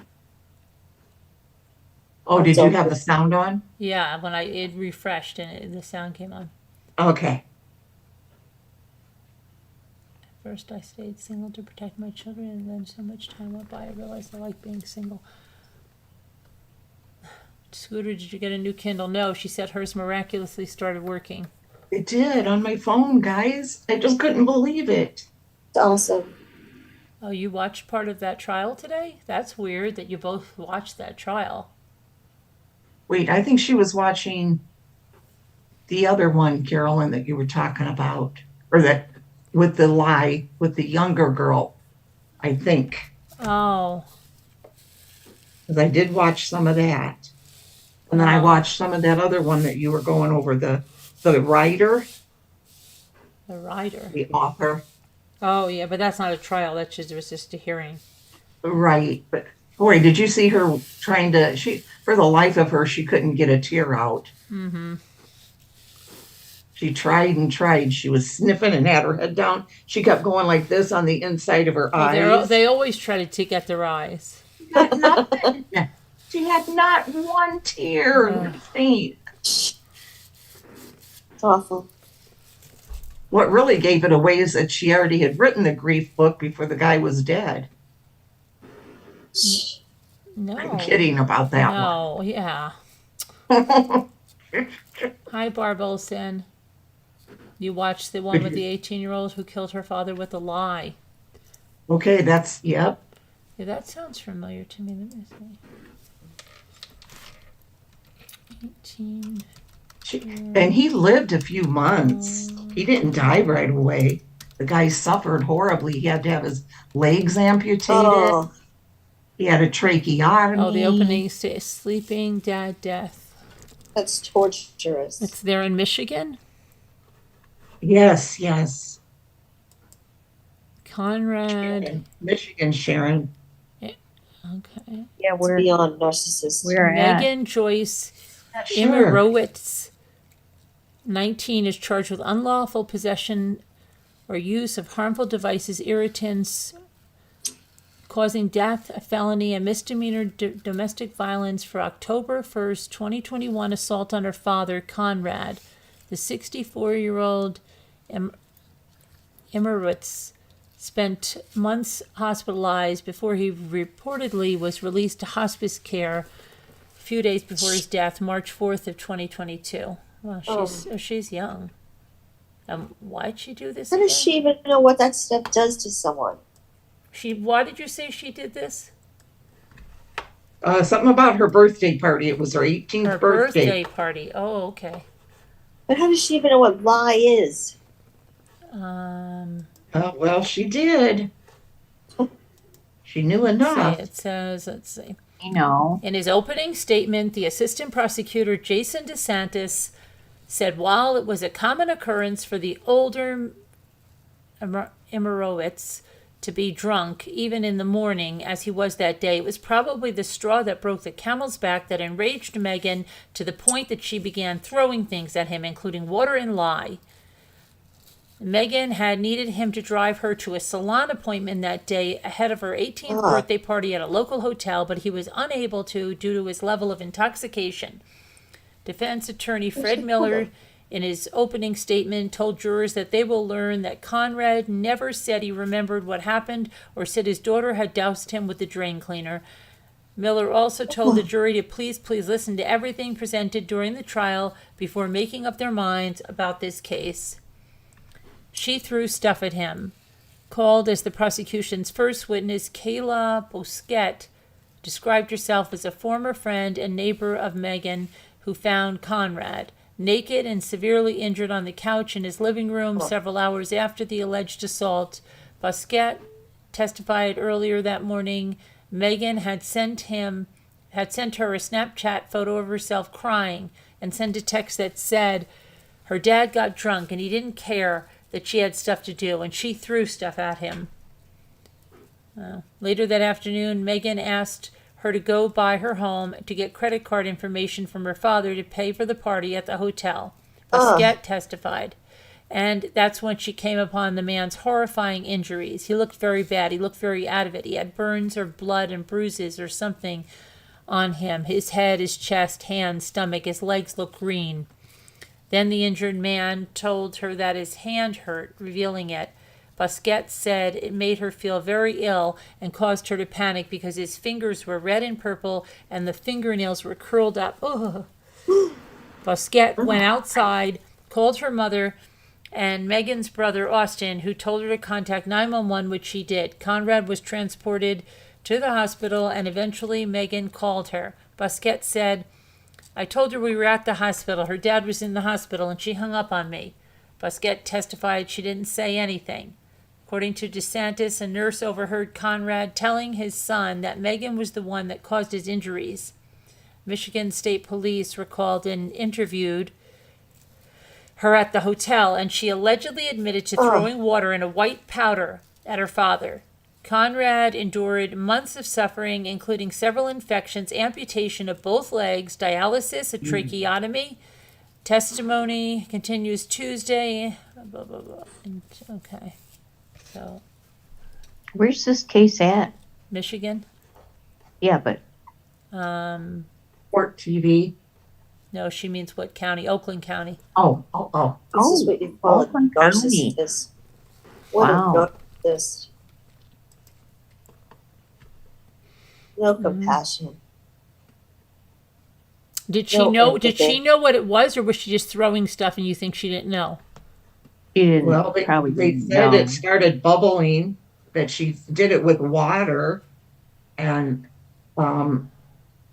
Oh, did you have the sound on? Yeah, when it refreshed and the sound came on. Okay. First, I stayed single to protect my children, and then so much time went by, I realized I like being single. Scooter, did you get a new Kindle? No, she said hers miraculously started working. It did on my phone, guys. I just couldn't believe it. It's awesome. Oh, you watched part of that trial today? That's weird that you both watched that trial. Wait, I think she was watching the other one, Carolyn, that you were talking about, or that with the lie with the younger girl, I think. Oh. Because I did watch some of that. And then I watched some of that other one that you were going over, the writer. The writer. The author. Oh, yeah, but that's not a trial. That was just a hearing. Right. But boy, did you see her trying to, for the life of her, she couldn't get a tear out. Mm-hmm. She tried and tried. She was sniffing and had her head down. She kept going like this on the inside of her eyes. They always try to take at their eyes. She got nothing. She had not one tear in her face. It's awful. What really gave it away is that she already had written the grief book before the guy was dead. No. I'm kidding about that one. No, yeah. Hi, Barb Olsen. You watched the one with the 18-year-old who killed her father with a lie. Okay, that's, yep. Yeah, that sounds familiar to me. Let me see. 18. And he lived a few months. He didn't die right away. The guy suffered horribly. He had to have his legs amputated. Oh. He had a tracheotomy. Oh, the opening says sleeping dad death. That's torturous. It's there in Michigan? Yes, yes. Conrad. Sharon. Michigan, Sharon. Okay. Yeah, It's beyond narcissist. we're Megan Joyce Sure. Imerowitz, 19, is charged with unlawful possession or use of harmful devices, irritants, causing death, a felony, a misdemeanor domestic violence for October 1st, 2021 assault on her father, Conrad. The 64-year-old Imerowitz spent months hospitalized before he reportedly was released to hospice care a few days before his death, March 4th of 2022. Well, she's young. Why'd she do this? How does she even know what that stuff does to someone? Why did you say she did this? Something about her birthday party. It was her 18th Her birthday. party. Oh, okay. But how does she even know what lie is? Well, she did. She knew enough. It says, let's see. You know. In his opening statement, the assistant prosecutor, Jason DeSantis, said while it was a common occurrence for the older Imerowitz to be drunk, even in the morning, as he was that day, it was probably the straw that broke the camel's back that enraged Megan to the point that she began throwing things at him, including water and lye. Megan had needed him to drive her to a salon appointment that day ahead of her 18th birthday party at a local hotel, but he was unable to due to his level of intoxication. Defense attorney Fred Miller, in his opening statement, told jurors that they will learn that Conrad never said he remembered what happened or said his daughter had doused him with the drain cleaner. Miller also told the jury to please listen to everything presented during the trial before making up their minds about this case. She threw stuff at him. Called as the prosecution's first witness, Kayla Bosquet described herself as a former friend and neighbor of Megan who found Conrad naked and severely injured on the couch in his living room several hours after the alleged assault. Bosquet testified earlier that morning Megan had sent her a Snapchat photo of herself crying and sent a text that said her dad got drunk and he didn't care that she had stuff to do, and she threw stuff at him. Later that afternoon, Megan asked her to go by her home to get credit card information from her father to pay for the party at the hotel. Bosquet testified. And that's when she came upon the man's horrifying injuries. He looked very bad. He looked very out of it. He had burns or blood and bruises or something on him. His head, his chest, hands, stomach, his legs looked green. Then the injured man told her that his hand hurt, revealing it. Busquets said it made her feel very ill and caused her to panic because his fingers were red and purple and the fingernails were curled up. Oh. Busquets went outside, called her mother and Megan's brother, Austin, who told her to contact 911, which she did. Conrad was transported to the hospital, and eventually Megan called her. Busquets said, I told her we were at the hospital. Her dad was in the hospital, and she hung up on me. Busquets testified she didn't say anything. According to DeSantis, a nurse overheard Conrad telling his son that Megan was the one that caused his injuries. Michigan State Police were called and interviewed her at the hotel, and she allegedly admitted to throwing water in a white powder at her father. Conrad endured months of suffering, including several infections, amputation of both legs, dialysis, a tracheotomy. Testimony continues Tuesday. Blah, blah, blah. Okay. So. Where's this case at? Michigan? Yeah, but. Court TV. No, she means what county? Oakland County. Oh. This is what you call Oakland a narcissist. What Wow. a narcissist. No compassion. Did she No know? empathy. Did she know what it was, or was she just throwing stuff and you think she didn't know? She didn't, Well, probably they didn't said know. it started bubbling, that she did it with water, and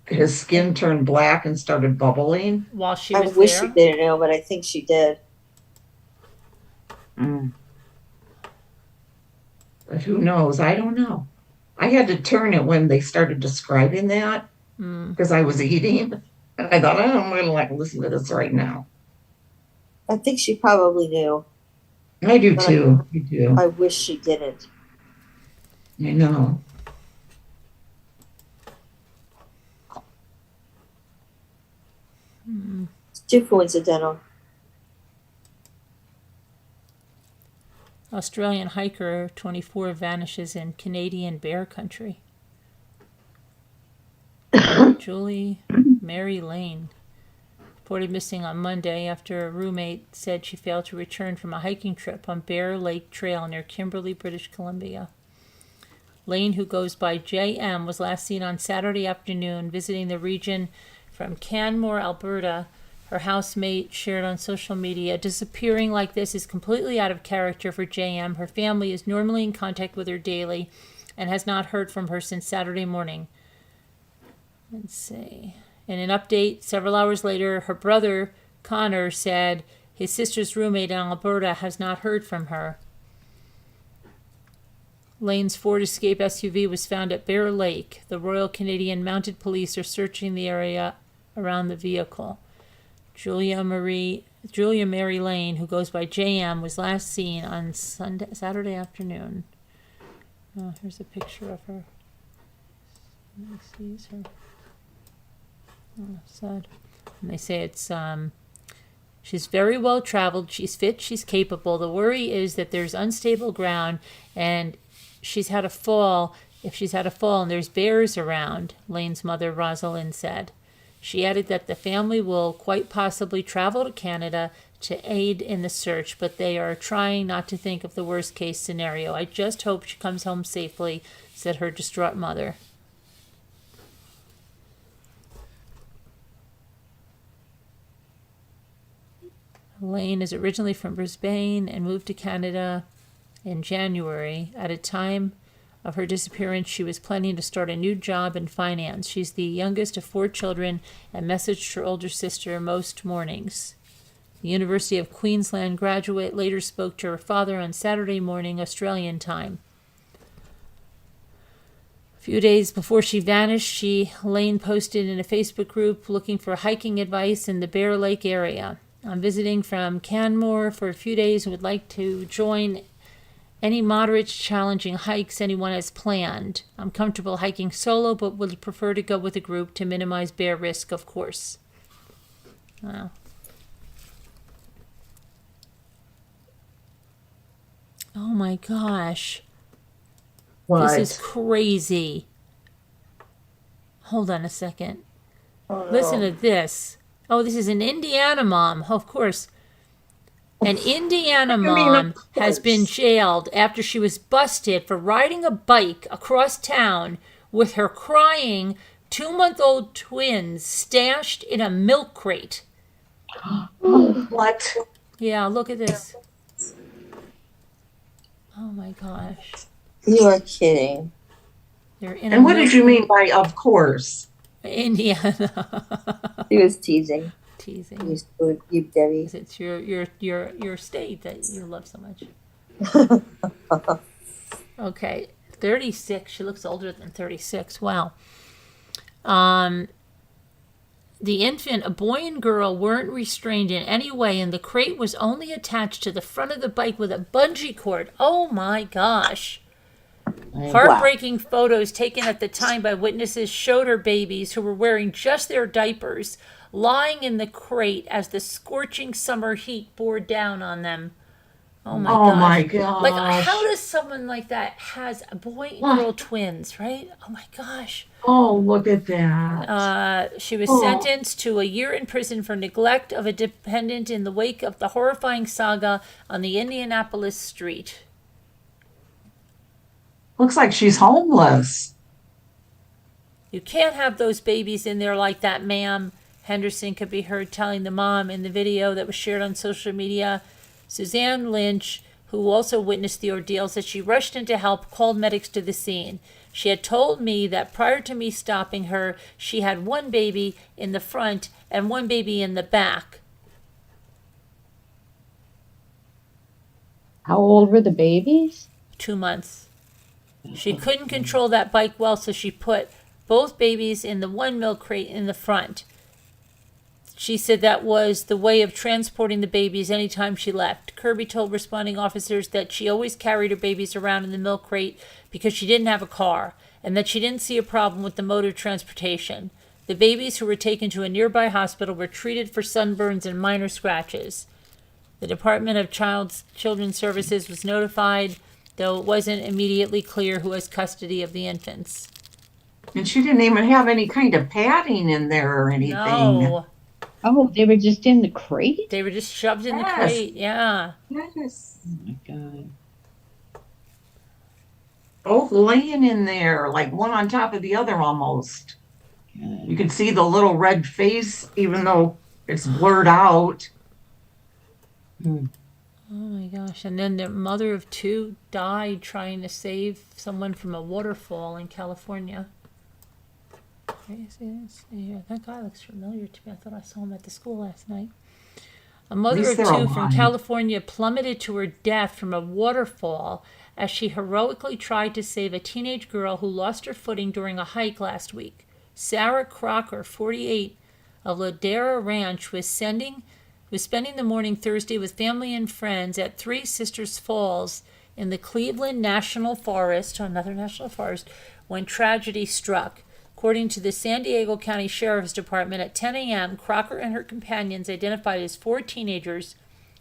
his skin turned black and started bubbling. While she I was wish there. she didn't know, but I think she did. Mm. But who knows? I don't know. I had to turn it when they started describing that because I was eating. And I thought, I'm going to listen to this right now. I think she probably knew. I do too. I do. I wish she didn't. I know. It's too coincidental. Australian hiker 24 vanishes in Canadian bear country. Julie Mary Lane reported missing on Monday after a roommate said she failed to return from a hiking trip on Bear Lake Trail near Kimberley, British Columbia. Lane, who goes by JM, was last seen on Saturday afternoon visiting the region from Canmore, Alberta. Her housemate shared on social media, disappearing like this is completely out of character for JM. Her family is normally in contact with her daily and has not heard from her since Saturday morning. Let's see. In an update, several hours later, her brother, Connor, said his sister's roommate in Alberta has not heard from her. Lane's Ford Escape SUV was found at Bear Lake. The Royal Canadian Mounted Police are searching the area around the vehicle. Julia Mary Lane, who goes by JM, was last seen on Saturday afternoon. Oh, here's a picture of her. Sees her. Oh, sad. And they say it's she's very well traveled. She's fit. She's capable. The worry is that there's unstable ground, and she's had a fall. If she's had a fall and there's bears around, Lane's mother Rosalind said. She added that the family will quite possibly travel to Canada to aid in the search, but they are trying not to think of the worst case scenario. I just hope she comes home safely, said her distraught mother. Lane is originally from Brisbane and moved to Canada in January. At a time of her disappearance, she was planning to start a new job in finance. She's the youngest of 4 children and messaged her older sister most mornings. The University of Queensland graduate later spoke to her father on Saturday morning, Australian time. A few days before she vanished, Lane posted in a Facebook group looking for hiking advice in the Bear Lake area. I'm visiting from Canmore for a few days and would like to join any moderate challenging hikes anyone has planned. I'm comfortable hiking solo, but would prefer to go with a group to minimize bear risk, of course. Wow. Oh my gosh. What? This is crazy. Hold on a second. Oh, no. Listen to this. Oh, this is an Indiana mom. Oh, of course. An Indiana I mean, mom of has been course. jailed after she was busted for riding a bike across town with her crying 2-month-old twins stashed in a milk crate. What? Yeah, look at this. Oh my gosh. You are kidding. They're in a And what did milk you mean by of course? Indiana. He was teasing. Teasing. You, Debbie. It's your state that you love so much. Okay, 36. She looks older than 36. Wow. The infant, a boy and girl, weren't restrained in any way, and the crate was only attached to the front of the bike with a bungee cord. Oh my gosh. Heartbreaking photos taken at the time by witnesses showed her babies, who were wearing just their diapers, lying in the crate as the scorching summer heat bore down on them. Oh my Oh gosh. my gosh. Like, how does someone like that has a boy and girl twins, right? Oh my gosh. Oh, look at that. She was sentenced to a year in prison for neglect of a dependent in the wake of the horrifying saga on the Indianapolis street. Looks like she's homeless. You can't have those babies in there like that, ma'am. Henderson could be heard telling the mom in the video that was shared on social media. Suzanne Lynch, who also witnessed the ordeal, said she rushed in to help, called medics to the scene. She had told me that prior to me stopping her, she had one baby in the front and one baby in the back. How old were the babies? 2 months. She couldn't control that bike well, so she put both babies in the one milk crate in the front. She said that was the way of transporting the babies anytime she left. Kirby told responding officers that she always carried her babies around in the milk crate because she didn't have a car, and that she didn't see a problem with the mode of transportation. The babies, who were taken to a nearby hospital, were treated for sunburns and minor scratches. The Department of Children's Services was notified, though it wasn't immediately clear who has custody of the infants. And she didn't even have any kind of padding in there or anything. No. Oh, they were just in the crate? They were just shoved in the Yes. crate, yeah. Yes. Oh my God. Both laying in there, like one on top of the other almost. God. You can see the little red face, even though it's blurred out. Hmm. Oh my gosh. And then the mother of two died trying to save someone from a waterfall in California. Yeah, that guy looks familiar to me. I thought I saw him at the school last night. A mother of least they're two from alive. California plummeted to her death from a waterfall as she heroically tried to save a teenage girl who lost her footing during a hike last week. Sarah Crocker, 48, of Ladera Ranch, was spending the morning Thursday with family and friends at Three Sisters Falls in the Cleveland National Forest, another national forest, when tragedy struck. According to the San Diego County Sheriff's Department, at 10 a.m., Crocker and her companions, identified as 4 teenagers,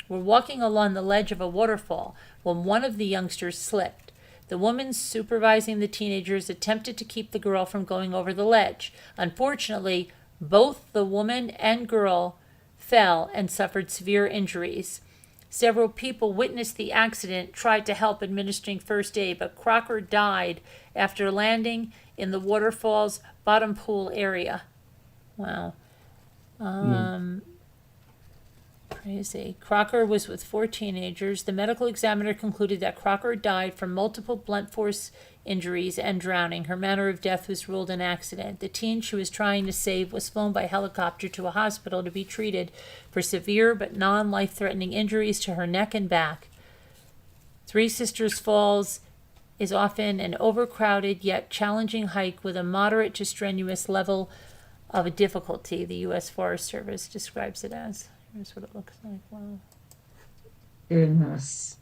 were walking along the ledge of a waterfall when one of the youngsters slipped. The woman supervising the teenagers attempted to keep the girl from going over the ledge. Unfortunately, both the woman and girl fell and suffered severe injuries. Several people witnessed the accident, tried to help administering first aid, but Crocker died after landing in the waterfall's bottom pool area. Wow. Crazy. Crocker was with 4 teenagers. The medical examiner concluded that Crocker died from multiple blunt force injuries and drowning. Her manner of death was ruled an accident. The teen she was trying to save was flown by helicopter to a hospital to be treated for severe but non-life-threatening injuries to her neck and back. Three Sisters Falls is often an overcrowded yet challenging hike with a moderate to strenuous level of difficulty, the U.S. Forest Service describes it as. Here's what it looks like. Wow. Goodness.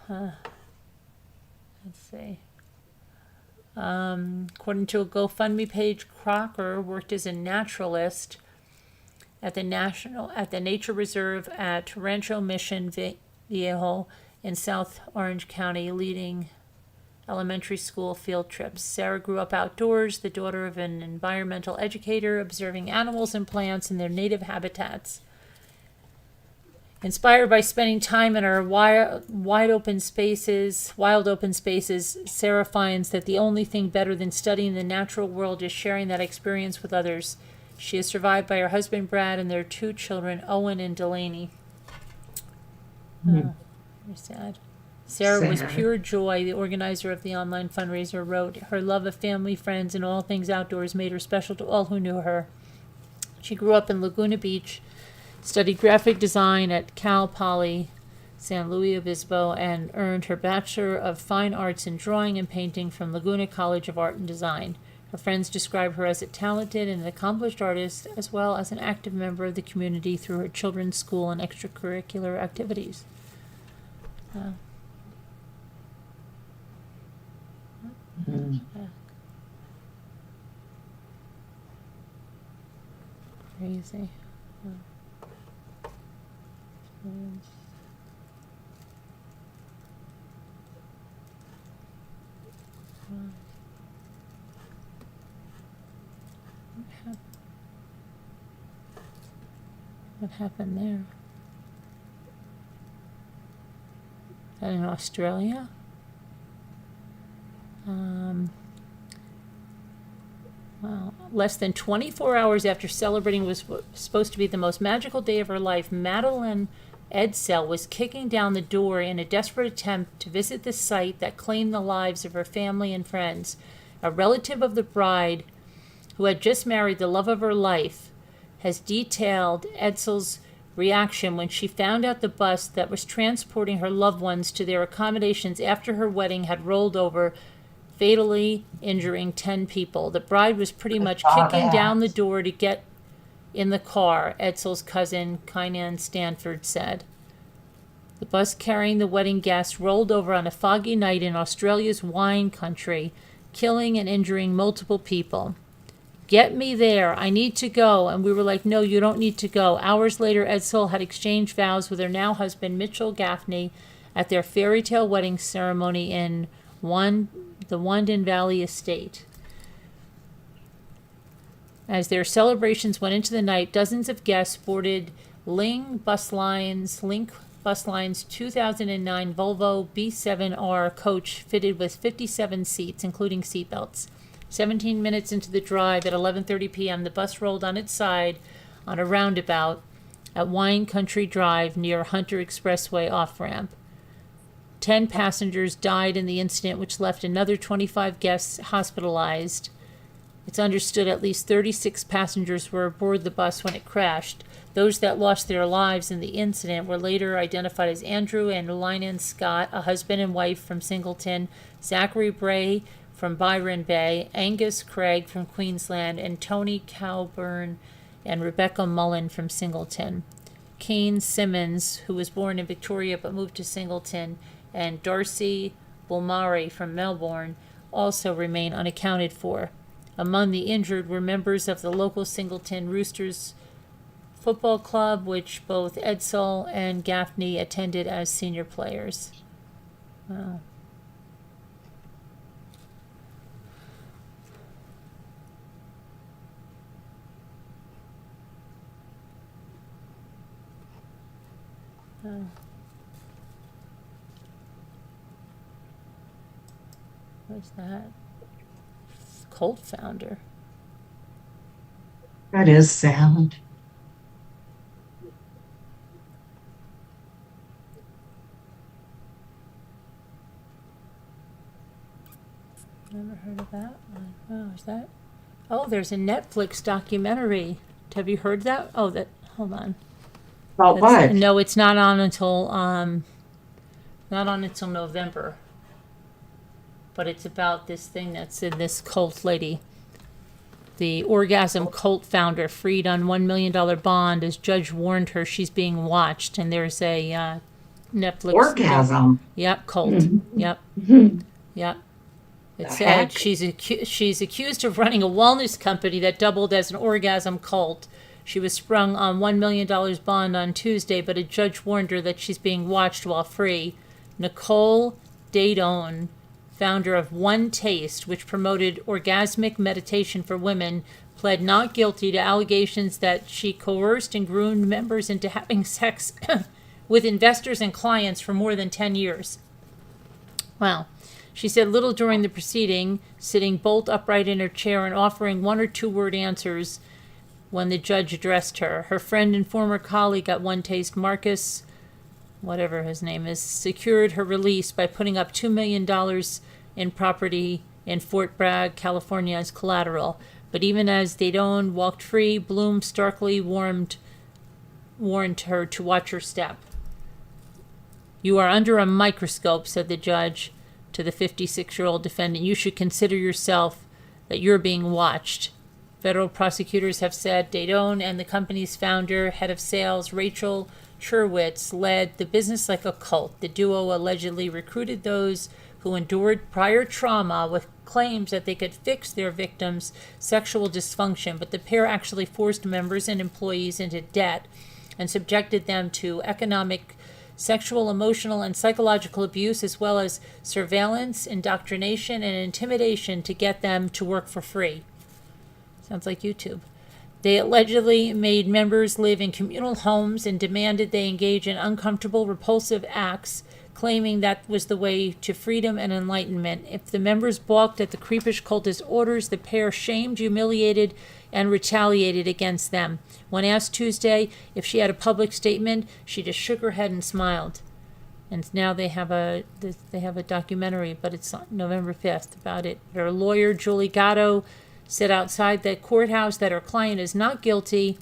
Let's see. According to a GoFundMe page, Crocker worked as a naturalist at the nature reserve at Rancho Mission Viejo in South Orange County, leading elementary school field trips. Sarah grew up outdoors, the daughter of an environmental educator, observing animals and plants in their native habitats. Inspired by spending time in our wild open spaces, Sarah finds that the only thing better than studying the natural world is sharing that experience with others. She is survived by her husband Brad and their 2 children, Owen and Delaney. Very sad. Sarah was pure joy. The organizer of the online fundraiser wrote, her love of family, friends, and all things outdoors made her special to all who knew her. She grew up in Laguna Beach, studied graphic design at Cal Poly San Luis Obispo, and earned her Bachelor of Fine Arts in Drawing and Painting from Laguna College of Art and Design. Her friends describe her as a talented and accomplished artist, as well as an active member of the community through her children's school and extracurricular activities. Crazy. What happened there? Is that in Australia? Well, less than 24 hours after celebrating was supposed to be the most magical day of her life, Madeline Edsel was kicking down the door in a desperate attempt to visit the site that claimed the lives of her family and friends. A relative of the bride, who had just married the love of her life, has detailed Edsel's reaction when she found out the bus that was transporting her loved ones to their accommodations after her wedding had rolled over, fatally injuring 10 people. The bride was pretty much kicking down the door to get in the car, Edsel's cousin, Kynan Stanford, said. The bus carrying the wedding guests rolled over on a foggy night in Australia's wine country, killing and injuring multiple people. Get me there. I need to go. And we were like, no, you don't need to go. Hours later, Edsel had exchanged vows with her now husband, Mitchell Gaffney, at their fairy tale wedding ceremony in the Wandin Valley estate. As their celebrations went into the night, dozens of guests boarded Link Bus Line's 2009 Volvo B7R coach fitted with 57 seats, including seatbelts. 17 minutes into the drive at 11:30 p.m., the bus rolled on its side on a roundabout at Wine Country Drive near Hunter Expressway off-ramp. 10 passengers died in the incident, which left another 25 guests hospitalized. It's understood at least 36 passengers were aboard the bus when it crashed. Those that lost their lives in the incident were later identified as Andrew and Lynan Scott, a husband and wife from Singleton, Zachary Bray from Byron Bay, Angus Craig from Queensland, and Tony Cowburn and Rebecca Mullen from Singleton. Kane Simmons, who was born in Victoria but moved to Singleton, and Darcy Bulmari from Melbourne also remain unaccounted for. Among the injured were members of the local Singleton Roosters football club, which both Edsel and Gaffney attended as senior players. Wow. Oh. What's that? Cult founder. That is sad. Never heard of that one. Oh, is that? Oh, there's a Netflix documentary. Have you heard that? Oh, that. Hold on. About what? No, it's not on until November. But it's about this thing that's in this cult lady. The orgasm cult founder freed on $1 million bond as judge warned her she's being watched. And there's a Netflix. Orgasm? Yep, cult. Yep. Yep. It said she's accused of running a wellness company that doubled as an orgasm cult. She was sprung on $1 million bond on Tuesday, but a judge warned her that she's being watched while free. Nicole Dadone founder of One Taste, which promoted orgasmic meditation for women, pled not guilty to allegations that she coerced and groomed members into having sex with investors and clients for more than 10 years. Wow. She said little during the proceeding, sitting bolt upright in her chair and offering one or two word answers when the judge addressed her. Her friend and former colleague at One Taste, Marcus, whatever his name is, secured her release by putting up $2 million in property in Fort Bragg, California as collateral. But even as Daydone walked free, Bloom starkly warned her to watch her step. "You are under a microscope," said the judge to the 56-year-old defendant. "You should consider yourself that you're being watched." Federal prosecutors have said Daydone and the company's founder, head of sales, Rachel Cherwitz, led the business like a cult. The duo allegedly recruited those who endured prior trauma with claims that they could fix their victims' sexual dysfunction, but the pair actually forced members and employees into debt and subjected them to economic, sexual, emotional, and psychological abuse, as well as surveillance, indoctrination, and intimidation to get them to work for free. Sounds like YouTube. They allegedly made members live in communal homes and demanded they engage in uncomfortable, repulsive acts, claiming that was the way to freedom and enlightenment. If the members balked at the creepish cultist orders, the pair shamed, humiliated, and retaliated against them. When asked Tuesday if she had a public statement, she just shook her head and smiled. And now they have a documentary, but it's on November 5th about it. Her lawyer, Julie Gatto, said outside the courthouse that her client is not guilty,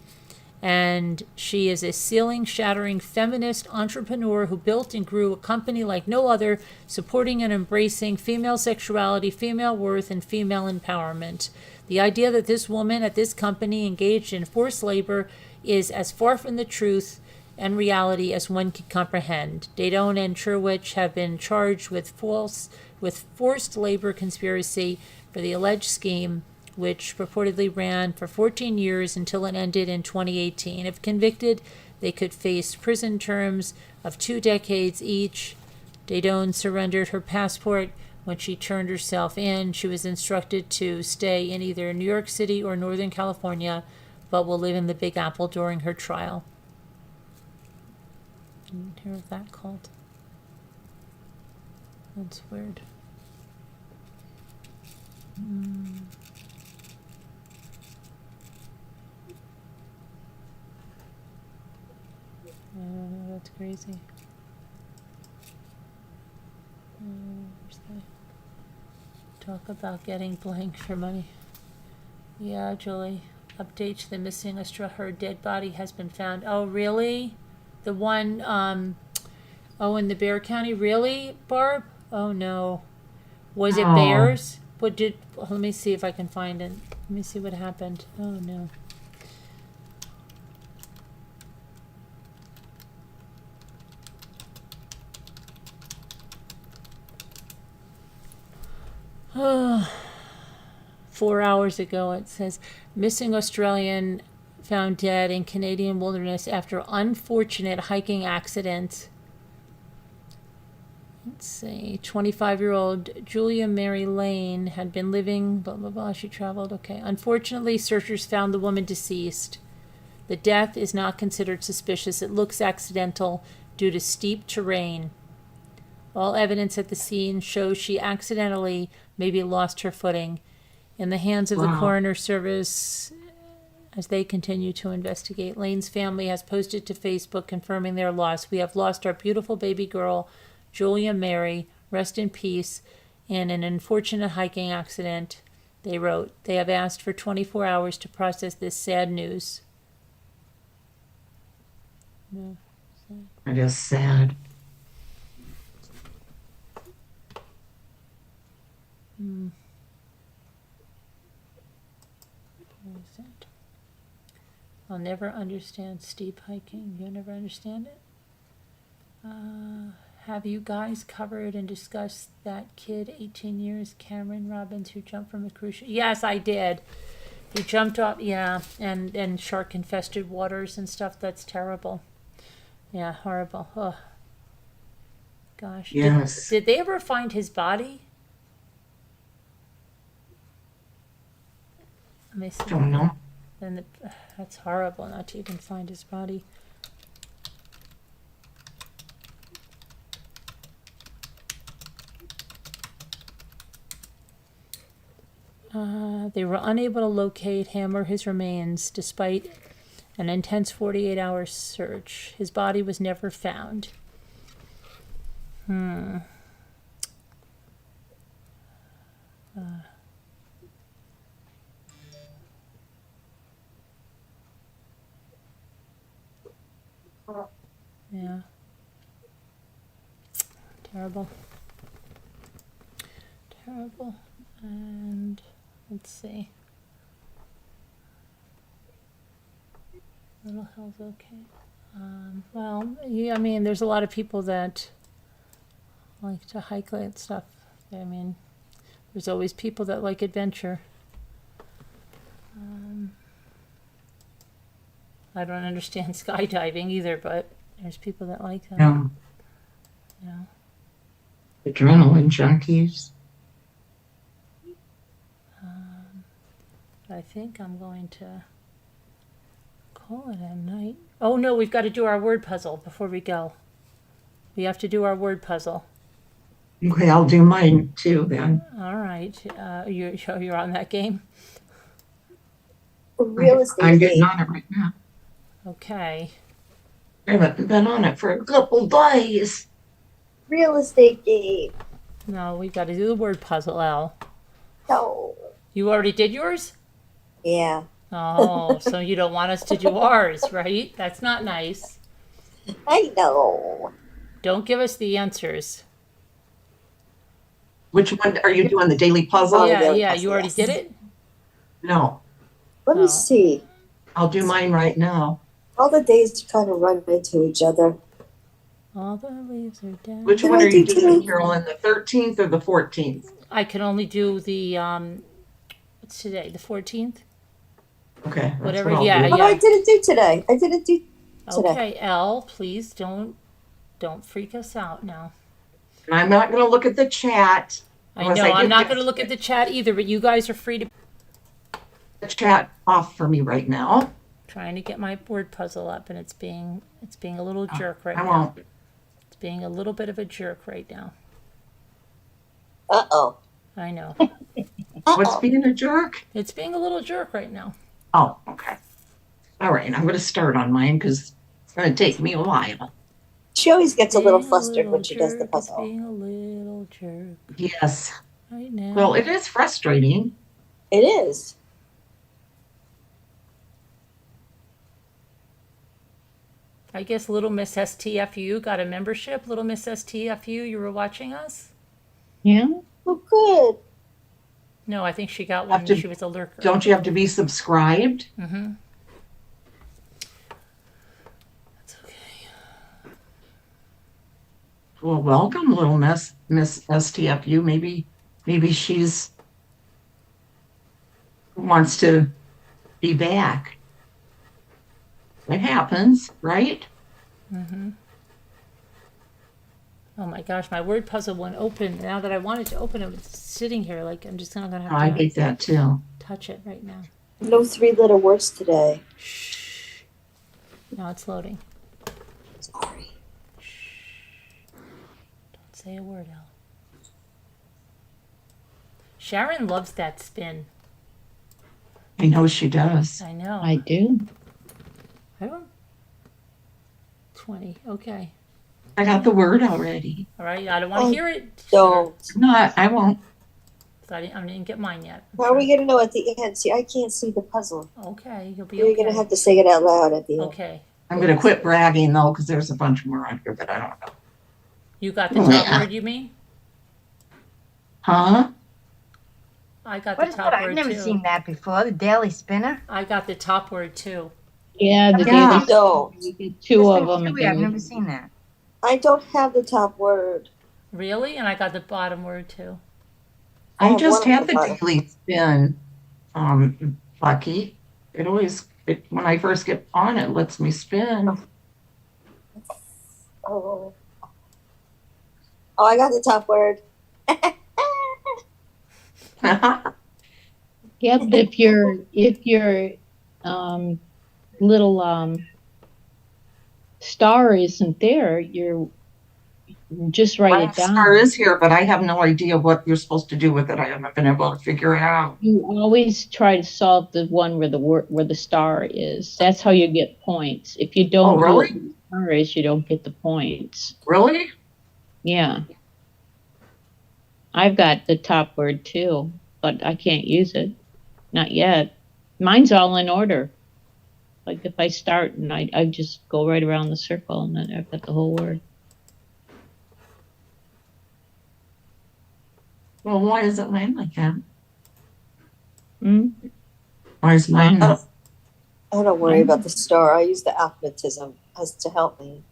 and she is a ceiling-shattering feminist entrepreneur who built and grew a company like no other, supporting and embracing female sexuality, female worth, and female empowerment. The idea that this woman at this company engaged in forced labor is as far from the truth and reality as one can comprehend. Daydone and Cherwitz have been charged with forced labor conspiracy for the alleged scheme, which purportedly ran for 14 years until it ended in 2018. If convicted, they could face prison terms of 2 decades each. Daydone surrendered her passport when she turned herself in. She was instructed to stay in either New York City or Northern California, but will live in the Big Apple during her trial. Didn't hear of that called. That's weird. That's crazy. Where's the talk about getting blanked for money? Yeah, Julie. Update to the missing her dead body has been found. Oh, really? The one, in the Bear County? Really, Barb? Oh, no. Was it bears? Let me see if I can find it. Let me see what happened. Oh, no. Oh, 4 hours ago it says, missing Australian found dead in Canadian wilderness after unfortunate hiking accident. Let's see, 25-year-old Julia Mary Lane had been living, blah, blah, blah, she traveled, okay. Unfortunately, searchers found the woman deceased. The death is not considered suspicious. It looks accidental due to steep terrain. All evidence at the scene shows she accidentally maybe lost her footing. In the hands of the coroner service as they continue to investigate. Lane's family has posted to Facebook confirming their loss. We have lost our beautiful baby girl, Julia Mary. Rest in peace. In an unfortunate hiking accident, they wrote. They have asked for 24 hours to process this sad news. It is sad. I'll never understand steep hiking. You'll never understand it? Have you guys covered and discussed that kid, 18 years, Cameron Robbins, who jumped from a cruise ship? Yes, I did. He jumped off, yeah, and shark-infested waters and stuff. That's terrible. Yeah, horrible. Oh, gosh. Yes. Did they ever find his body? Let me see. Don't know. Then that's horrible not to even find his body. They were unable to locate him or his remains despite an intense 48-hour search. His body was never found. Yeah. Terrible. Terrible. And let's see. Little Hill's okay. Well, yeah, I mean, there's a lot of people that like to hike and stuff. I mean, there's always people that like adventure. I don't understand skydiving either, but there's people that like that. No. Yeah. Adrenaline junkies. I think I'm going to call it a night. Oh no, we've got to do our word puzzle before we go. We have to do our word puzzle. Okay, I'll do mine too then. All right. You're on that game? Real estate. I'm getting on it right now. Okay. I haven't been on it for a couple days. Real estate game. No, we've got to do the word puzzle, Al. No. You already did yours? Yeah. Oh, so you don't want us to do ours, right? That's not nice. I know. Don't give us the answers. Which one are you doing? The daily puzzle? Yeah, daily yeah. puzzle, You already yes. did it? No, Let Oh. me see. I'll do mine right now. All the days kind of run into each other. All the leaves are down. Which Did one I are you do doing, today? Carolyn? The 13th or the 14th? I can only do the what's today? The 14th? Okay. That's Whatever, what I'll yeah, do. Oh, I didn't do today. I didn't do today. Okay, Elle, please don't freak us out now. And I'm not going to look at the chat. I Unless know, I'm get not going to this- look at the chat either, but you guys are free to. the chat off for me right now. Trying to get my word puzzle up, and it's being a little jerk right I now. won't. It's being a little bit of a jerk right now. Uh-oh. I know. What's being a jerk? It's being a little jerk right now. Oh, okay. All right. I'm going to start on mine because it's going to take me a while. She always gets a little Being flustered when little she does the jerk, it's puzzle. being a little jerk Yes. right now. Well, it is frustrating. It is. I guess Little Miss STFU got a membership. Little Miss STFU, you were watching us? Yeah. Oh, good. No, I think she got Have one. to- She was a lurker. Don't you have to be subscribed? Mm-hmm. That's okay. Well, welcome, little Miss STFU. Maybe she's wants to be back. It happens, right? Mm-hmm. Oh my gosh, my word puzzle won't open. Now that I wanted to open it, it's sitting here like I'm just not gonna I have to hate that too. touch it right now. No three-letter words today. Shh. Now it's loading. Sorry. Don't say a word, Al. Sharon loves that spin. I know she does. I know. I do. I don't. 20. Okay. I got the word already. All right. I don't want to hear it. Don't. I won't. So I didn't get mine yet. How are we going to know at the end? See, I can't see the puzzle. Okay. You'll be You're okay. going to have to say it out loud at the end. Okay. I'm going to quit bragging though, because there's a bunch more on here, but I don't know. You got the top word, you mean? Huh? I got What the is top that? word I've never too. seen that before. The Daily Spinner. I got the top word too. Yeah, the Yeah. daily. Don't. You get two of them. I've and never seen that. I don't have the top word. Really? And I got the bottom word too. I Oh, just one had of the them. daily spin, Bucky. When I first get on, it lets me spin. Oh. I got the top word. Yeah, but if your little star isn't there, you're just write My it star down. is here, but I have no idea what you're supposed to do with it. I haven't been able to figure it out. You always try to solve the one where the star is. That's how you get points. If you don't do really? it where the star is, you don't get the points. Really? Yeah. I've got the top word too, but I can't use it. Not yet. Mine's all in order. Like if I start and I just go right around the circle and then I've got the whole word. Well, why is it mine like that? Hmm? Why is mine not? I don't worry about the star. I use the alphabetism as to help me.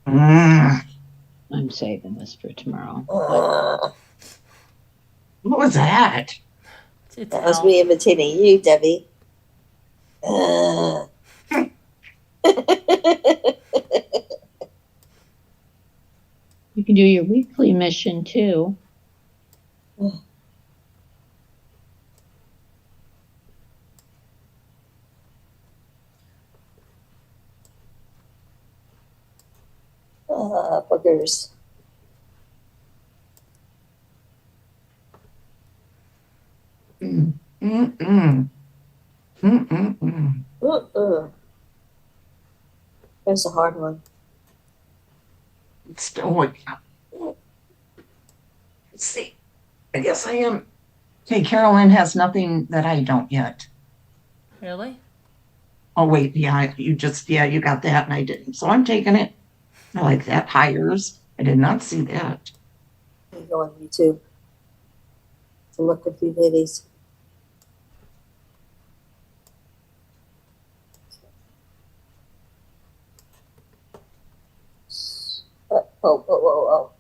I'm saving this for tomorrow. What was that? That was me imitating you, Debbie. You can do your weekly mission too. Boogers. There's a hard one. It's still like, let's see. I guess I am. Okay, Carolyn has nothing that I don't yet. Really? Oh, wait. Yeah, you got that and I didn't. So I'm taking it. I like that. Hires. I did not see that. You go on YouTube to look at these ladies. Oh.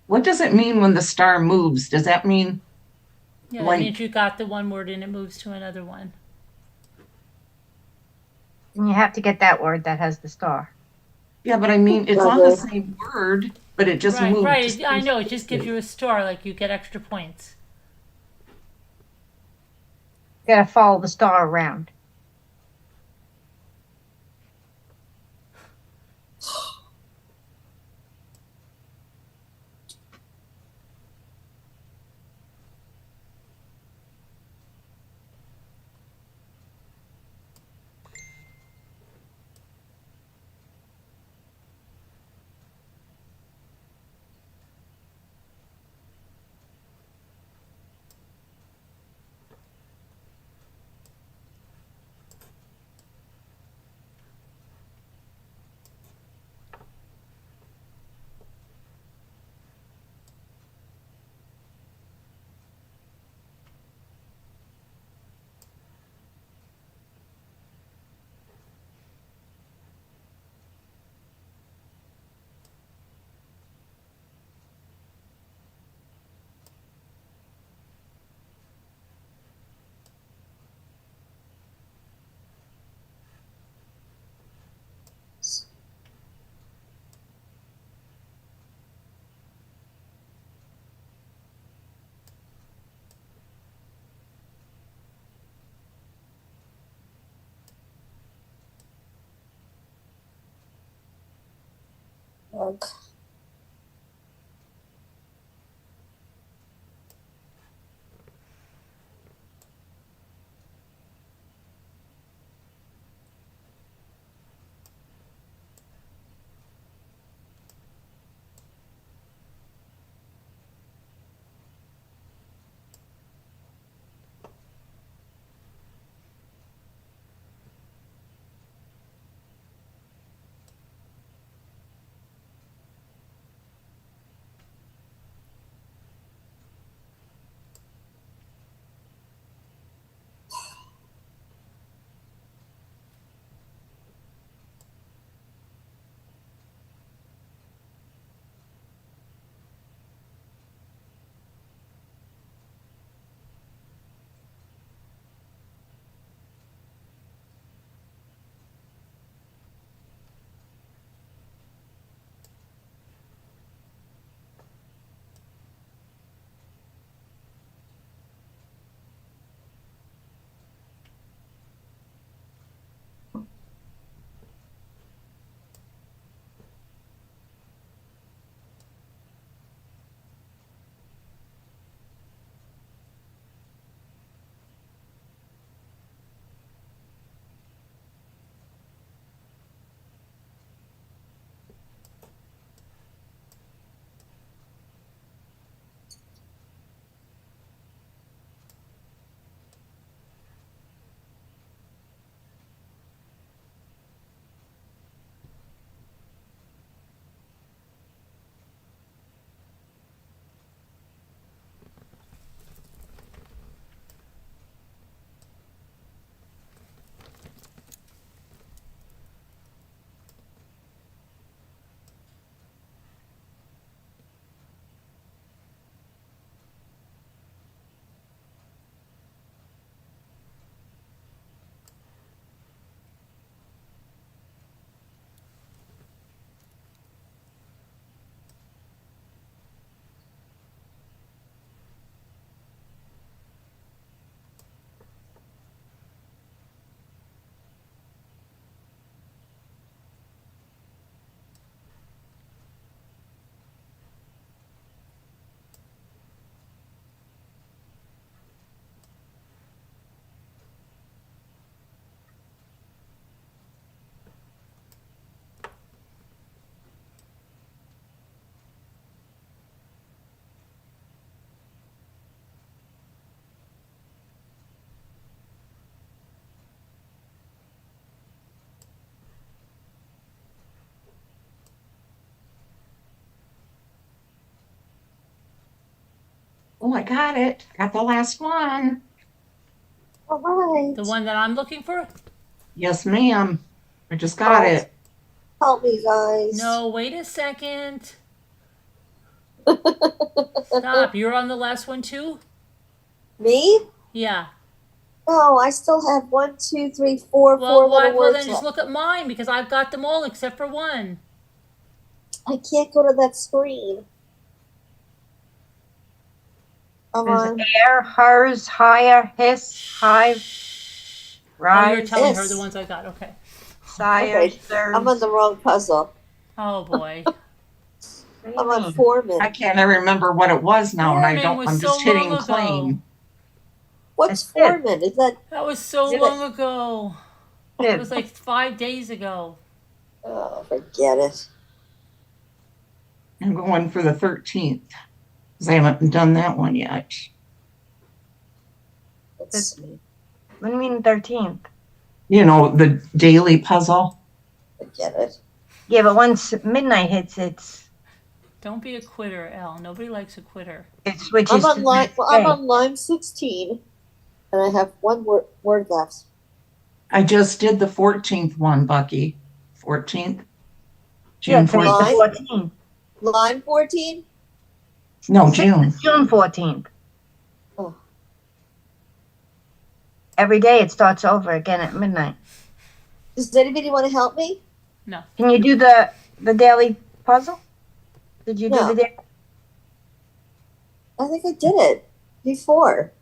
What does it mean when the star moves? Does that mean Yeah, that means you got the one word and it moves to another one. And you have to get that word that has the star. Yeah, but I mean, it's on the same word, but it just moved. Right, I know. It just gives you a star, like you get extra points. You gotta follow the star around. Okay. Oh, I got it. Got the last one. All right. The one that I'm looking for? Yes, ma'am. I just got it. Help me, guys. No, wait a second. Stop. You're on the last one too? Me? Yeah. No, I still have 1, 2, 3, 4, Well, 4 little well words then just left. look at mine because I've got them all except for one. I can't go to that screen. I'm There's on air, hers, higher, hiss, hive, Oh, you're rise, telling her the this. ones I got. Okay. sire, Okay, I'm on sirs. the wrong puzzle. Oh boy. What do I'm you on mean? foreman. I can't remember what it was now, and Foreman was I'm so just long hitting ago. claim. What's That's it. foreman? Is that? That was so Is it- long ago. It It- was like 5 days ago. Oh, forget it. I'm going for the 13th because I haven't done that one yet. Let's see. What do you mean 13th? You know, the daily puzzle. Forget it. Yeah, but once midnight hits, Don't be a quitter, Elle. Nobody likes a quitter. it switches I'm to on the line. next Well, I'm day. on line 16, and I have one word left. I just did the 14th one, Bucky. 14th? Yeah, June today's 14th. the 14th. Line 14. No, June. June 14th. Oh. Every day it starts over again at midnight. Does anybody want to help me? No. Can you do the daily puzzle? Did you do No. the daily? I think I did it before.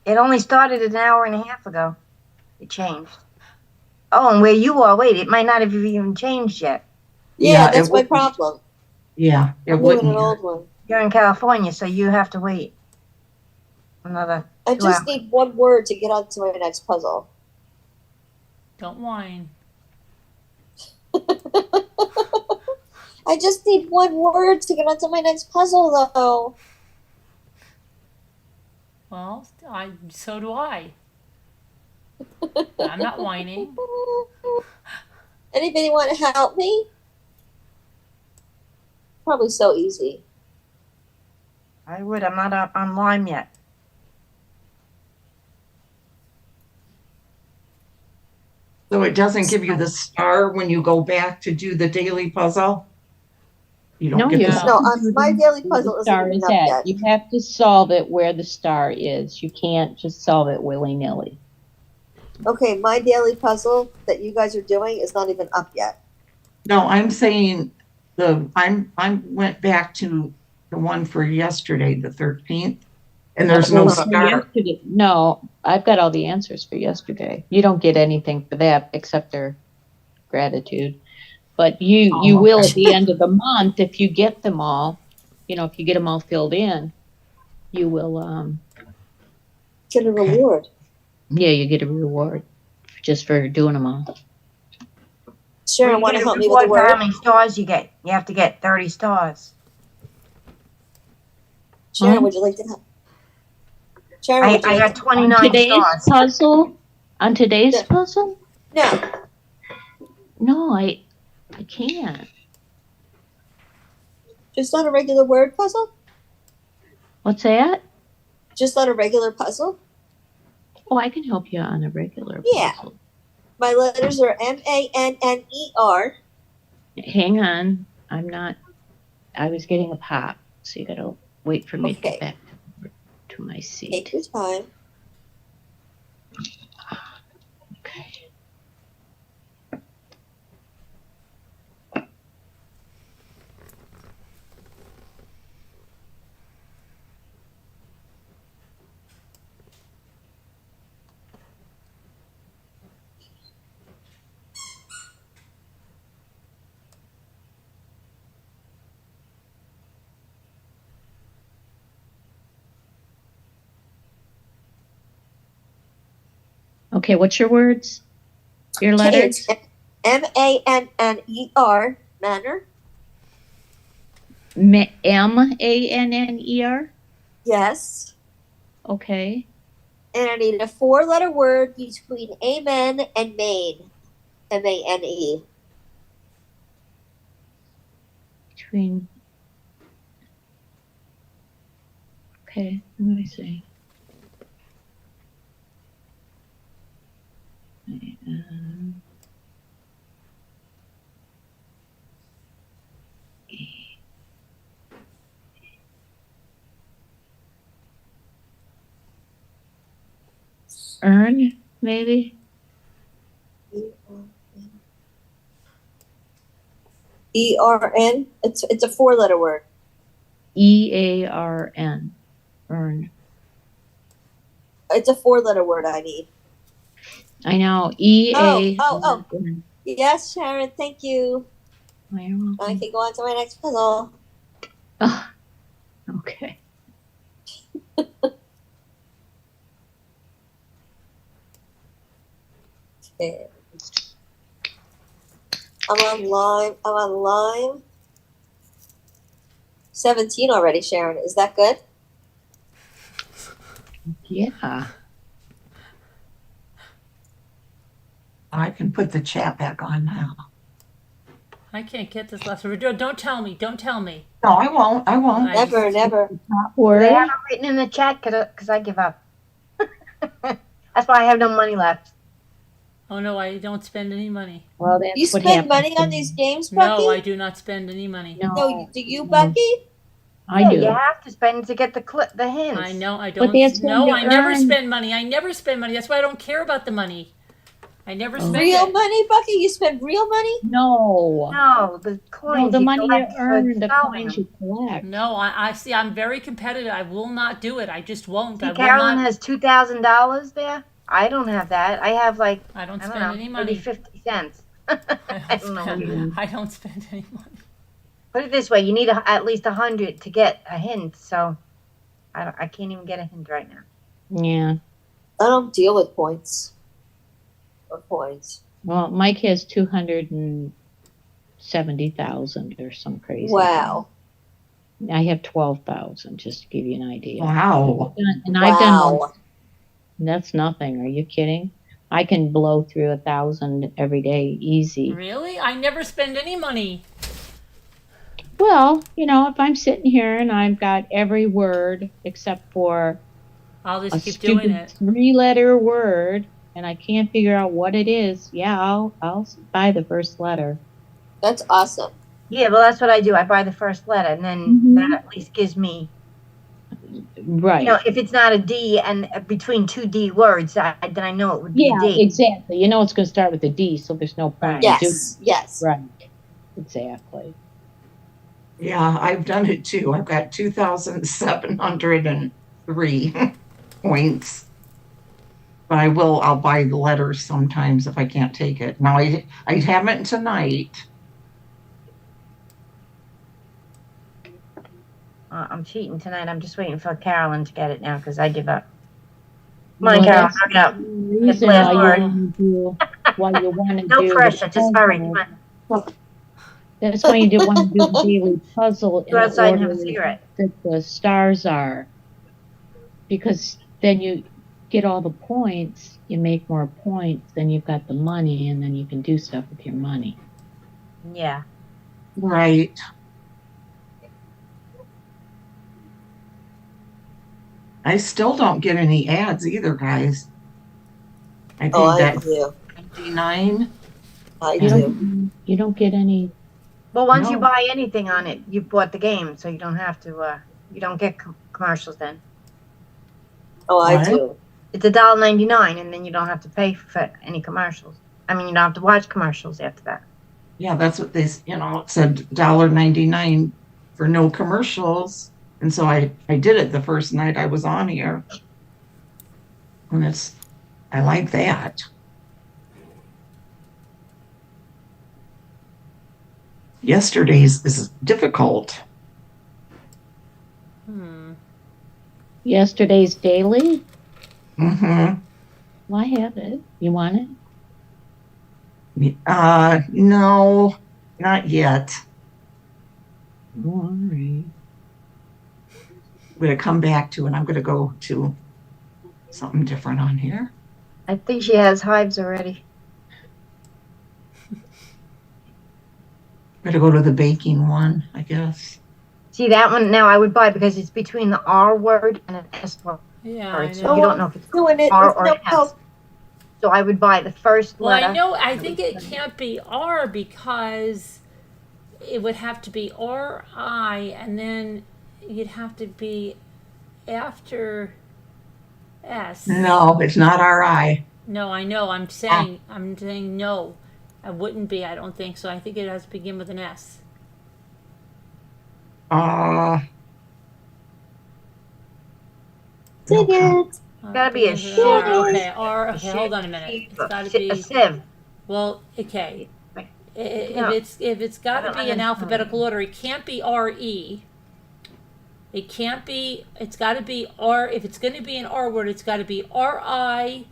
It only started an hour and a half ago. It changed. Oh, and where you are, wait, it might not have even changed yet. Yeah, it that's my wouldn't- problem. Yeah, it I'm doing wouldn't. an old one. You're in California, so you have to wait another I 2 just hours. need one word to get on to my next puzzle. Don't whine. I just need one word to get onto my next puzzle, though. Well, so do I. But I'm not whining. Anybody want to help me? Probably so easy. I would. I'm not online yet. So it doesn't give you the star when you go back to do the daily puzzle? You don't No, get you the have No, to do my daily where puzzle the isn't star even is up at. yet. You have to solve it where the star is. You can't just solve it willy-nilly. Okay, my daily puzzle that you guys are doing is not even up yet. No, I'm saying I went back to the one for yesterday, the 13th, and there's no Uh-huh. star. Yesterday, no, I've got all the answers for yesterday. You don't get anything for that except their gratitude. But you Oh, will okay. at the end of the month if you get them all. You know, if you get them all filled in, you will. Get a reward. Yeah, you get a reward just for doing them all. Sharon, You want to get a help me with the reward for how word? many stars you get. You have to get 30 stars. Sharon, would you like to help? Sharon, I would you like got to? 29 On today's stars. puzzle, on today's Yeah. puzzle, No, no, I can't. just on a regular word puzzle? What's that? Just on a regular puzzle? Oh, I can help you on a regular Yeah. puzzle. My letters are MANNER. Hang on, I'm not. I was getting a pop, so you gotta wait for me to Okay. get back to my Take seat. your time. Okay. Okay, what's your words? Your letters? MANNER. Manner. M-A-N-N-E-R? Yes. Okay. And I need a 4-letter word between amen and main. MANE. Between. Okay, let me see. Earn, maybe? ERN. It's a 4-letter word. EARN. Earn. It's a 4-letter word I need. I know. EA. Oh. Yes, Sharon, thank you. You're welcome. I can go on to my next puzzle. Oh, okay. Okay. I'm on line 17 already, Sharon. Is that good? Yeah. I can put the chat back on now. I can't get this last word. Don't tell me. Don't tell me. No, I won't. Never. Top They word. haven't written in the chat because I give up. That's why I have no money left. Oh no, I don't spend any money. Well, that's You what spend happens money on to these me. games, Bucky? No, I do not spend any money. No, do you, No. Bucky? I Yeah, do. you have to spend to get the hints. I know I But don't. that's when No, you I never earn- spend money. I never spend money. That's why I don't care about the money. I never spend Real it. money, Bucky? You spend real money? No. No, the coins. No, the you money you collect for earn, the selling coins them. you collect. No, I see. I'm very competitive. I will not do it. I just won't. See, I will Carolyn not. has $2,000 there. I don't have that. I have like I don't I don't spend know, any maybe money. 50 cents. I I don't don't know what it is. spend. I don't spend any money. Put it this way: you need at least 100 to get a hint. So I can't even get a hint right now. Yeah. I don't deal with points. Or coins. Well, Mike has 270,000 or some crazy. Wow. thing. I have 12,000, just to give you an idea. Wow. And I've done Wow. most. That's nothing. Are you kidding? I can blow through 1,000 every day, easy. Really? I never spend any money. Well, if I'm sitting here and I've got every word except for I'll a just keep doing stupid it. 3-letter word, and I can't figure out what it is, yeah, I'll buy the first letter. That's awesome. Yeah, well, that's what I do. I buy the first letter, and then that at least gives me. Right. If it's not a D and between 2 D words, then I know it would be a D. Yeah, exactly. It's going to start with a D, so there's no point in doing it. Yes. Right. Exactly. Yeah, I've done it too. I've got 2,703 points. But I'll buy the letters sometimes if I can't take it. Now I haven't tonight. I'm cheating tonight. I'm just waiting for Carolyn to get it now because I give up. Come on, Carolyn, hurry up. Reason last why word. why you want to No do pressure, the just hurry. Come puzzle. on. That's why you want to do the daily puzzle in Go the outside and have a order cigarette. that the stars are. Because then you get all the points, you make more points, then you've got the money, and then you can do stuff with your money. Yeah. Right. I still don't get any ads either, guys. I paid I that do. $59. I You do. you don't get any. Well, once you No. buy anything on it, you bought the game, so you don't have to. You don't get commercials then. Oh, I What? do. It's $1.99, and then you don't have to pay for any commercials. I mean, you don't have to watch commercials after that. Yeah, that's what they, it said $1.99 for no commercials. And so I did it the first night I was on here. And I like that. Yesterday's is difficult. Yesterday's daily? Mm-hmm. Well, I have it. You want it? No, not yet. Oh, all right. I'm going to come back to it. I'm going to go to something different on here. I think she has hives already. I'm going to go to the baking one, I guess. See that one now I would buy because it's between the R word and an S word. Yeah, I So know. you don't know if it's Doing it R with or no an S. help. So I would buy the first Well, letter. I know. I think it can't be R because it would have to be R-I, and then you'd have to be after S. No, it's not RI. No, I know. I'm saying no. I wouldn't be. I don't think so. I think it has to begin with an S. Dang it. Gotta be a Begins with shiv an R. or Okay, R. a Okay, shiv, hold on a minute. shiv, It's got to a be. sieve. Well, okay. No, If it's got I to don't be in understand. alphabetical order, it can't be R-E. It can't be. It's got to be R. If it's going to be an R word, it's got to be R-I.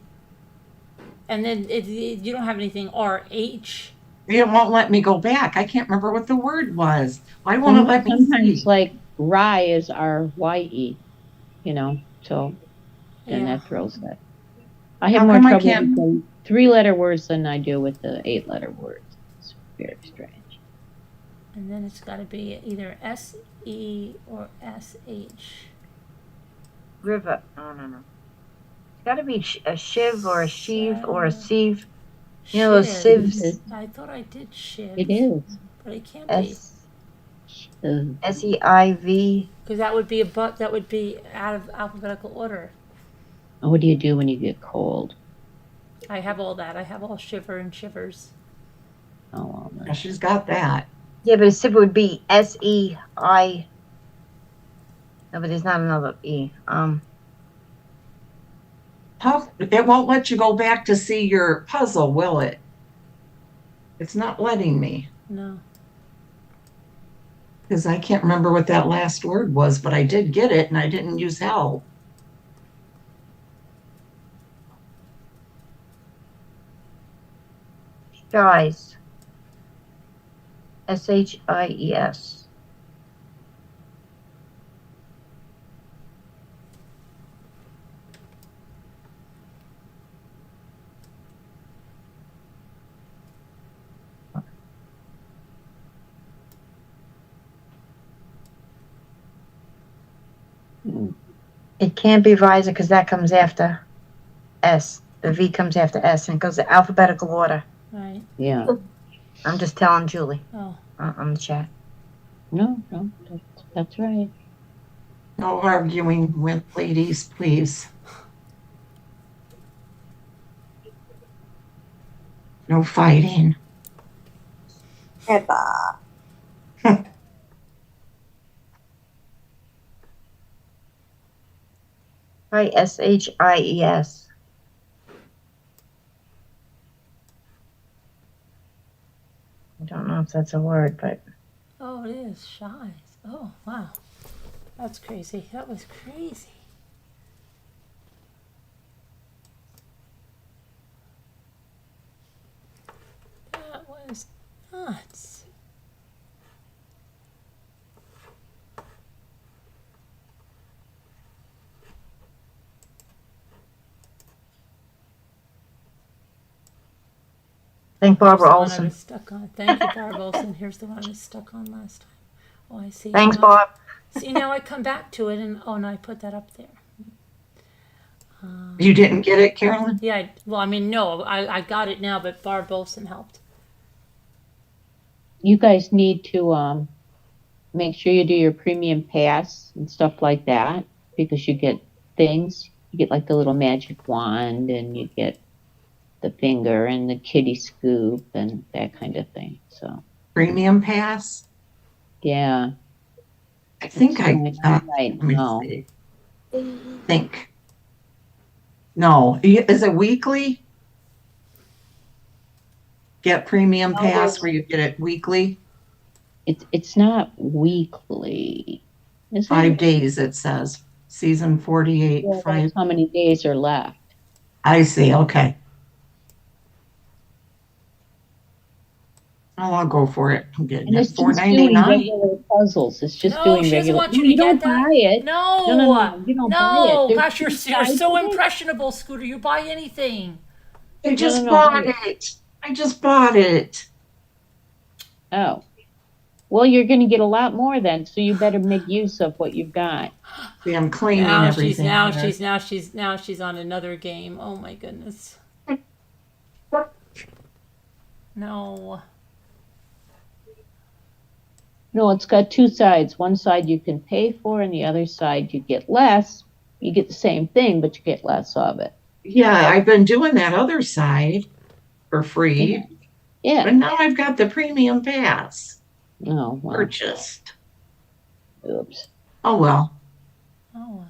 And then you don't have anything R-H. It won't let me go back. I can't remember what the word was. Why won't it let me Sometimes see? like rye is R-Y-E, you know, so then Yeah. that throws that. I have How more come I trouble can't- with the 3-letter words than I do with the 8-letter words. It's very strange. And then it's got to be either S-E or S-H. River. No. It's gotta be a shiv or a sheave or a sieve. You know those Shiv. sieves? I thought I did shiv. It is. But it can't be. S-E-I-V. Because that would be that would be out of alphabetical order. What do you do when you get cold? I have all that. I have all shiver and shivers. Oh, Yeah, she's got that. Yeah, but a sieve would be S-E-I. No, but there's not another E. How, it won't let you go back to see your puzzle, will it? It's not letting me No. because I can't remember what that last word was, but I did get it and I didn't use help. Shies. S-H-I-E-S. It can't be visor because that comes after S. The V comes after S and it goes to alphabetical order. Right. yeah. I'm just telling Julie Oh. on the chat. No, that's right. No arguing with ladies, please. No fighting. Eba. Right, S-H-I-E-S. I don't know if that's a word, but Oh, it is. Shies. Oh, wow. That's crazy. That was crazy. That was nuts. thank Barbara Here's the one I Olson. was stuck on. Thank you, Barbara Olson. Here's the one I was stuck on last time. Oh, I see. Thanks, Now Barb. See, now I come back to it, and no, I put that up there. You didn't get it, Carolyn? Yeah, well, I mean, no, I got it now, but Barb Olson helped. You guys need to make sure you do your premium pass and stuff like that because you get things. You get like the little magic wand and you get the finger and the kitty scoop and that kind of thing. So Premium pass? yeah. I think I right let me now. see. Think. No, is it weekly? Get premium pass where you get it weekly? It's not weekly. Is it? 5 days, it says. Season 48. Well, 5. that's how many days are left. I see. Okay. Oh, I'll go for it. I'm getting And it. it's just doing $4.99. regular puzzles. It's just No, doing she doesn't regular. want you No, to you don't get that. buy it. No, No, you don't buy it. There's Gosh, you're two so sides of it. impressionable, Scooter. You buy anything. I just no, bought wait. it. I just bought it. Oh, Well, you're going to get a lot more then, so you better make use of what you've got. See, I'm claiming Now everything. she's on another game. Oh my goodness. No. No, it's got two sides. One side you can pay for, and the other side you get less. You get the same thing, but you get less of it. Yeah, I've been doing that other side for free. Yeah. But now I've got the premium pass Oh, well. purchased. Oops. Oh, well. Oh wow.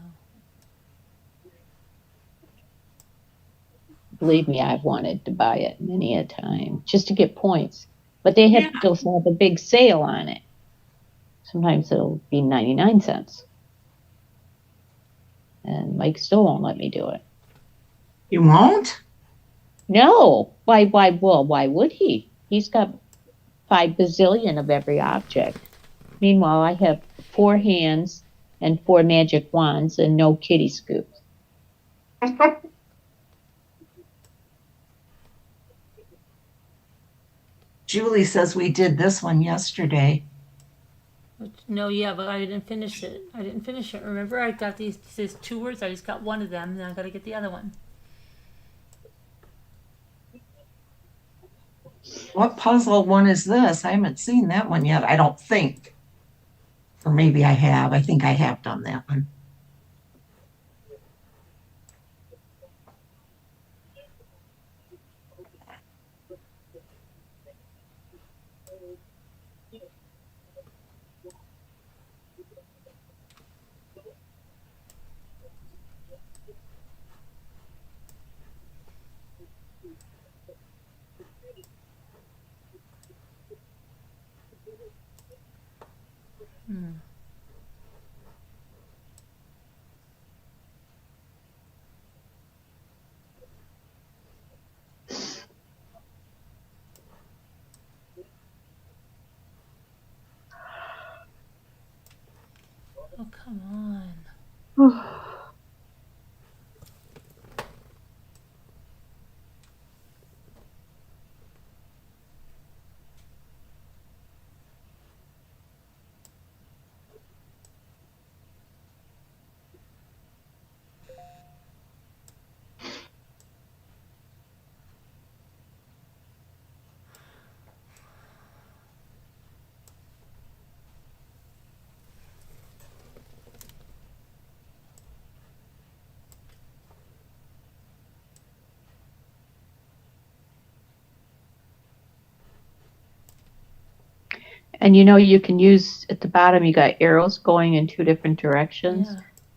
Believe me, I've wanted to buy it many a time just to get points. But they have to have a big sale on it. Sometimes it'll be 99 cents. And Mike still won't let me do it. You won't? No. Why would he? He's got 5 bazillion of every object. Meanwhile, I have 4 hands and 4 magic wands and no kitty scoops. Julie says we did this one yesterday. No, yeah, but I didn't finish it. Remember, I got these 2 words. I just got one of them, and I got to get the other one. What puzzle one is this? I haven't seen that one yet, I don't think. Or maybe I have. I think I have done that one. Oh, come on. And you can use at the bottom, you got arrows going in 2 different directions.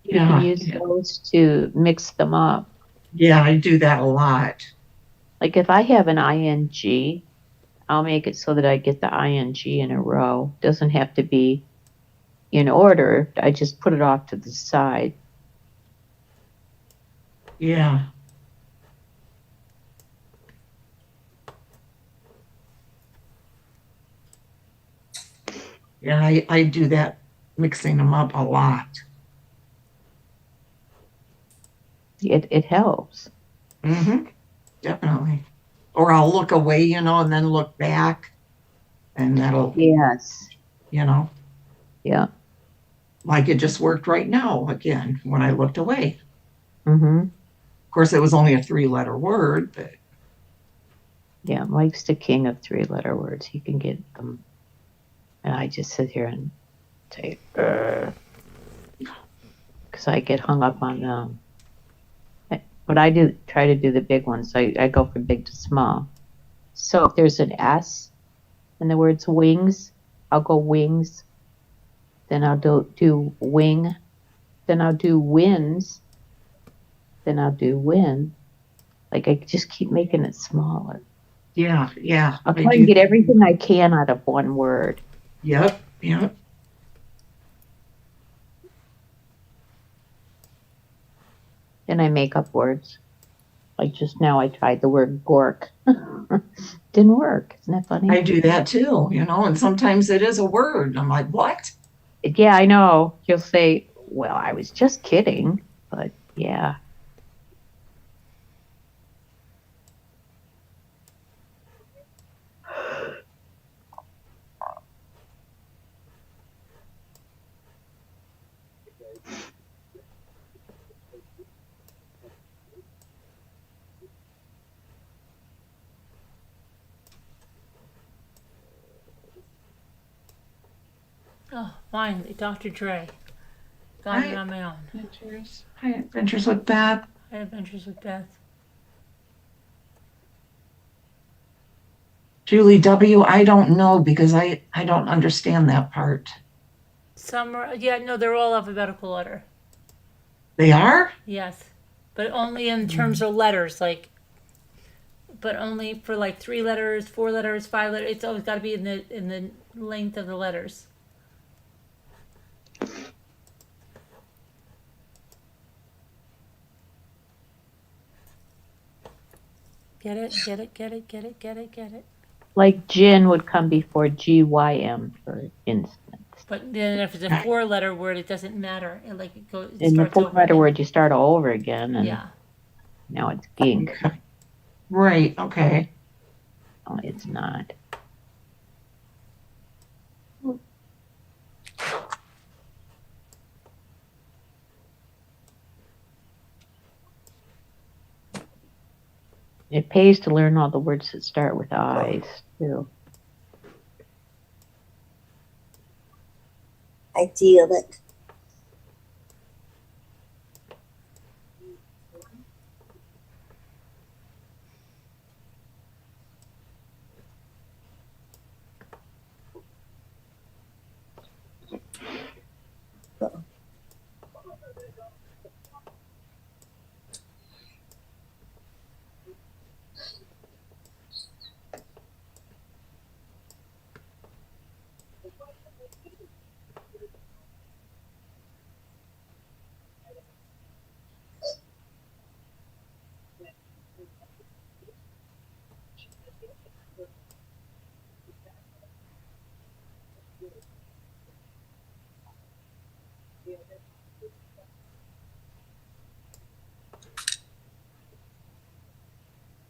Yeah. You can use those to mix them up. Yeah, I do that a lot. Like if I have an ing, I'll make it so that I get the ing in a row. It doesn't have to be in order. I just put it off to the side. Yeah. Yeah, I do that, mixing them up a lot. It helps. Mm-hmm. Definitely. Or I'll look away, and then look back. And that'll, Yes. Yeah. Like it just worked right now again when I looked away. Mm-hmm. Of course, it was only a 3-letter word, but. Yeah, Mike's the king of 3-letter words. He can get them. And I just sit here and say, because I get hung up on them. But I try to do the big ones. I go from big to small. So if there's an S in the words wings, I'll go wings. Then I'll do wing. Then I'll do wins. Then I'll do win. Like I just keep making it smaller. Yeah. I'll try and get everything I can out of one word. Yep. Then I make up words. Like just now I tried the word gork. Didn't work. Isn't that funny? I do that too, and sometimes it is a word. I'm like, what? Yeah, I know. You'll say, well, I was just kidding. But yeah. Finally, Dr. Dre. Got it on my own. Hi, Adventures with Beth. Hi, Adventures with Beth. Julie W., I don't know because I don't understand that part. Some are, yeah, no, they're all alphabetical order. They are? Yes. But only in terms of letters, like, but only for like 3 letters, 4 letters, 5 letters. It's always got to be in the length of the letters. Get it, get it, get it, get it, get it, get it. Like gin would come before GYM, for instance. But then if it's a 4-letter word, it doesn't matter. It goes. It In the starts over 4-letter again. word, you start all over again, and Yeah. now it's gink. Okay. Right, okay. Oh, it's not. It pays to learn all the words that start with I's, too. Idyllic.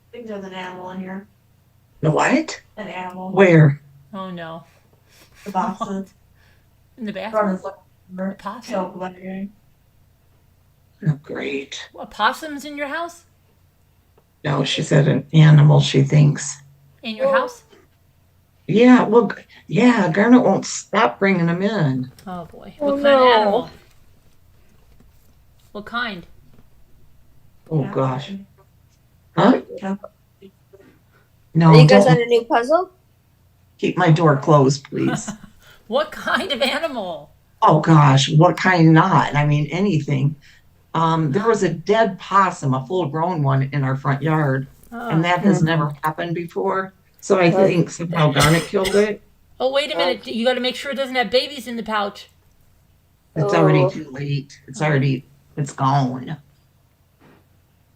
I think there's an animal in here. The what? An animal. Where? Oh no. The boxes. In the Run bathroom. is like A possum. tail blending. Oh, great. What, possums in your house? No, she said an animal, she thinks. In your house? Yeah, well, yeah, Garnet won't stop bringing them in. Oh boy. Oh, What kind no. of animal? What kind? Oh, gosh. Huh? Yeah. No, Are you guys don't on a new puzzle? keep my door closed, please. What kind of animal? Oh, gosh, what kind not? I mean, anything. There was a dead possum, a full-grown one, in our front yard, and that has never happened before. So I think somehow Garnet killed it. Oh, wait a minute. You got to make sure it doesn't have babies in the pouch. It's already too late. It's gone.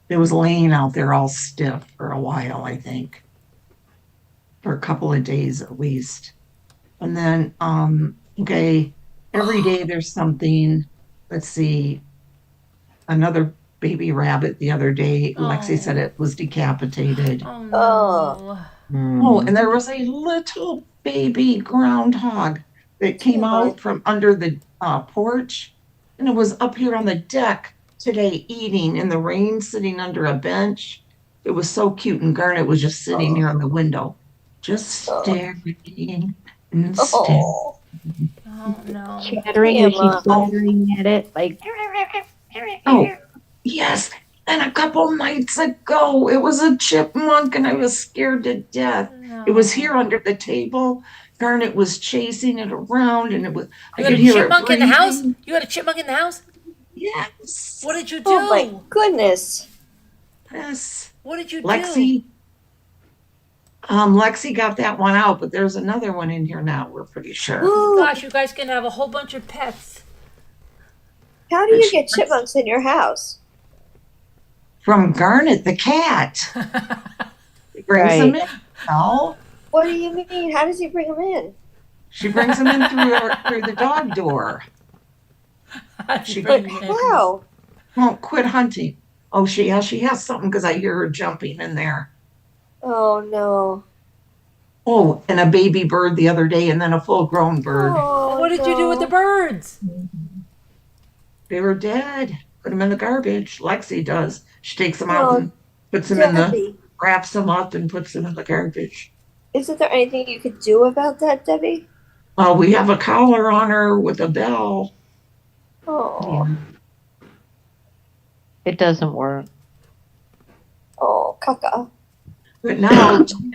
It was laying out there all stiff for a while, I think. For a couple of days at least. And then, okay, every day there's something. Let's see. Another baby rabbit the other day. Lexi said it was decapitated. Oh no. Oh, and there was a little baby groundhog that came out from under the porch, and it was up here on the deck today eating in the rain, sitting under a bench. It was so cute, and Garnet was just sitting here in the window, just staring and staring. Oh no. Chattering, was she chattering at it? Like, oh, yes. And a couple nights ago, it was a chipmunk, and I was scared to death. No. It was here under the table. Garnet was chasing it around, and it was. You got a chipmunk in the house? You got a chipmunk in the house? Yes. What did you do? Oh my goodness. Yes. What did you do? Lexi got that one out, but there's another one in here now, we're pretty sure. Oh, gosh, you guys can have a whole bunch of pets. How do you get chipmunks in your house? From Garnet the cat. He brings them in. No. What do you mean? How does he bring them in? She brings them in through the dog door. She Wow. won't quit hunting. Oh, she has something because I hear her jumping in there. Oh no. Oh, and a baby bird the other day, and then a full-grown bird. Oh, what did you do with the birds? They were dead. Put them in the garbage. Lexi does. She takes them out and puts them in wraps them up and puts them in the garbage. Isn't there anything you could do about that, Debbie? We have a collar on her with a bell. Oh, It doesn't work. oh, caca. But now, 2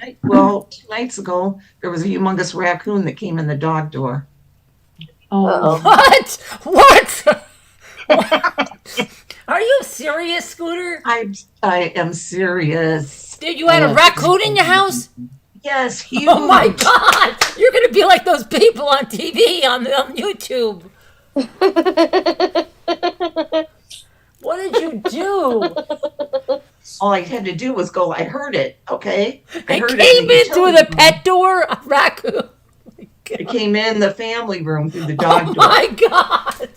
nights ago, there was a humongous raccoon that came in the dog door. Oh, What? Are you serious, Scooter? I am serious. Dude, you had a raccoon in your house? Yes, huge. Oh my God! You're gonna be like those people on TV on YouTube. What did you do? All I had to do was go. I heard it. Okay, I heard It came in through the room. pet door. A raccoon. It came in the family room through the Oh dog door. my God!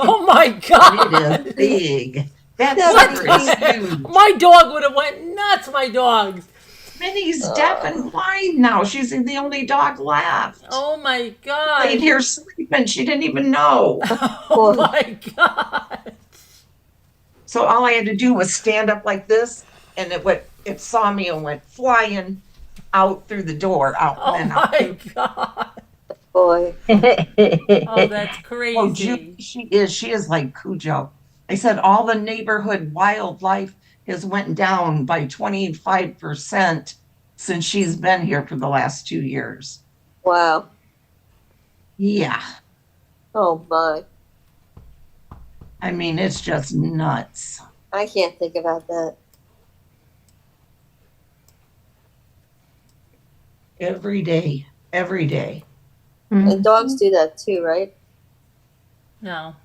Oh my God! It is big. That What? sucker is huge. My dog would have went nuts. My dogs. Minnie's deaf and blind now. She's the only dog left. Oh my Laid God! here sleeping. She didn't even know. Oh my God! So all I had to do was stand up like this, and it saw me and went flying out through the door, out Oh and then out. my God! Boy. Oh, that's crazy. Oh, she is like Cujo. I said all the neighborhood wildlife has went down by 25% since she's been here for the last 2 years. Wow. Yeah. Oh my. I mean, it's just nuts. I can't think about that. Every day. Every day. And dogs do that too, right? No,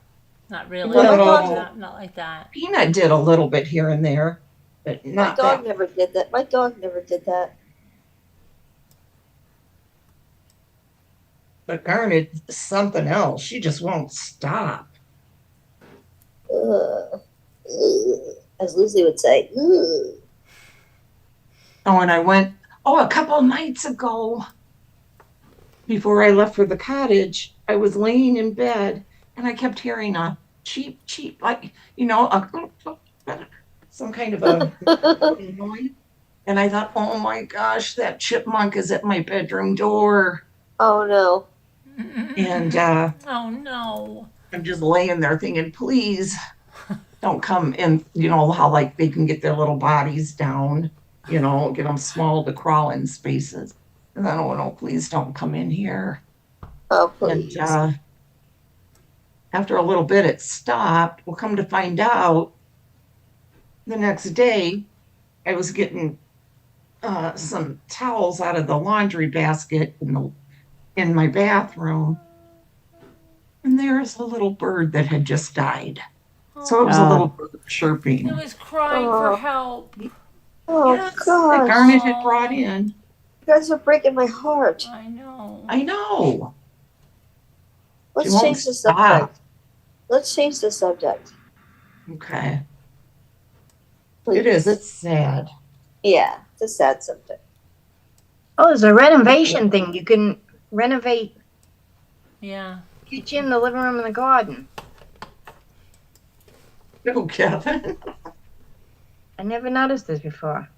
not really. No. Not like that. Peanut did a little bit here and there, but My not dog that. never did that. My dog never did that. But Garnet is something else. She just won't stop. Ugh. Ugh. As Lucy would say. Ugh. Oh, and I went, a couple nights ago, before I left for the cottage, I was laying in bed and I kept hearing a cheep, like, some kind of a noise. And I thought, oh my gosh, that chipmunk is at my bedroom door. Oh no. And Oh no. I'm just laying there thinking, please don't come in. You know how like they can get their little bodies down, get them small to crawl in spaces. And then, oh no, please don't come in here. Oh please. And after a little bit, it stopped. Well, come to find out, the next day, I was getting some towels out of the laundry basket in my bathroom. And there's a little bird that had just died. So it was a little bird chirping. It was crying for help. Oh Yes, God. that Garnet had brought in. You guys are breaking my heart. I know. I know. She Let's won't change the stop. subject. Let's change the subject. Okay. Please. It is. It's sad. Yeah, it's a sad subject. Oh, there's a renovation thing. You can renovate Yeah. kitchen, the living room, and the garden. No, Kevin. I never noticed this before.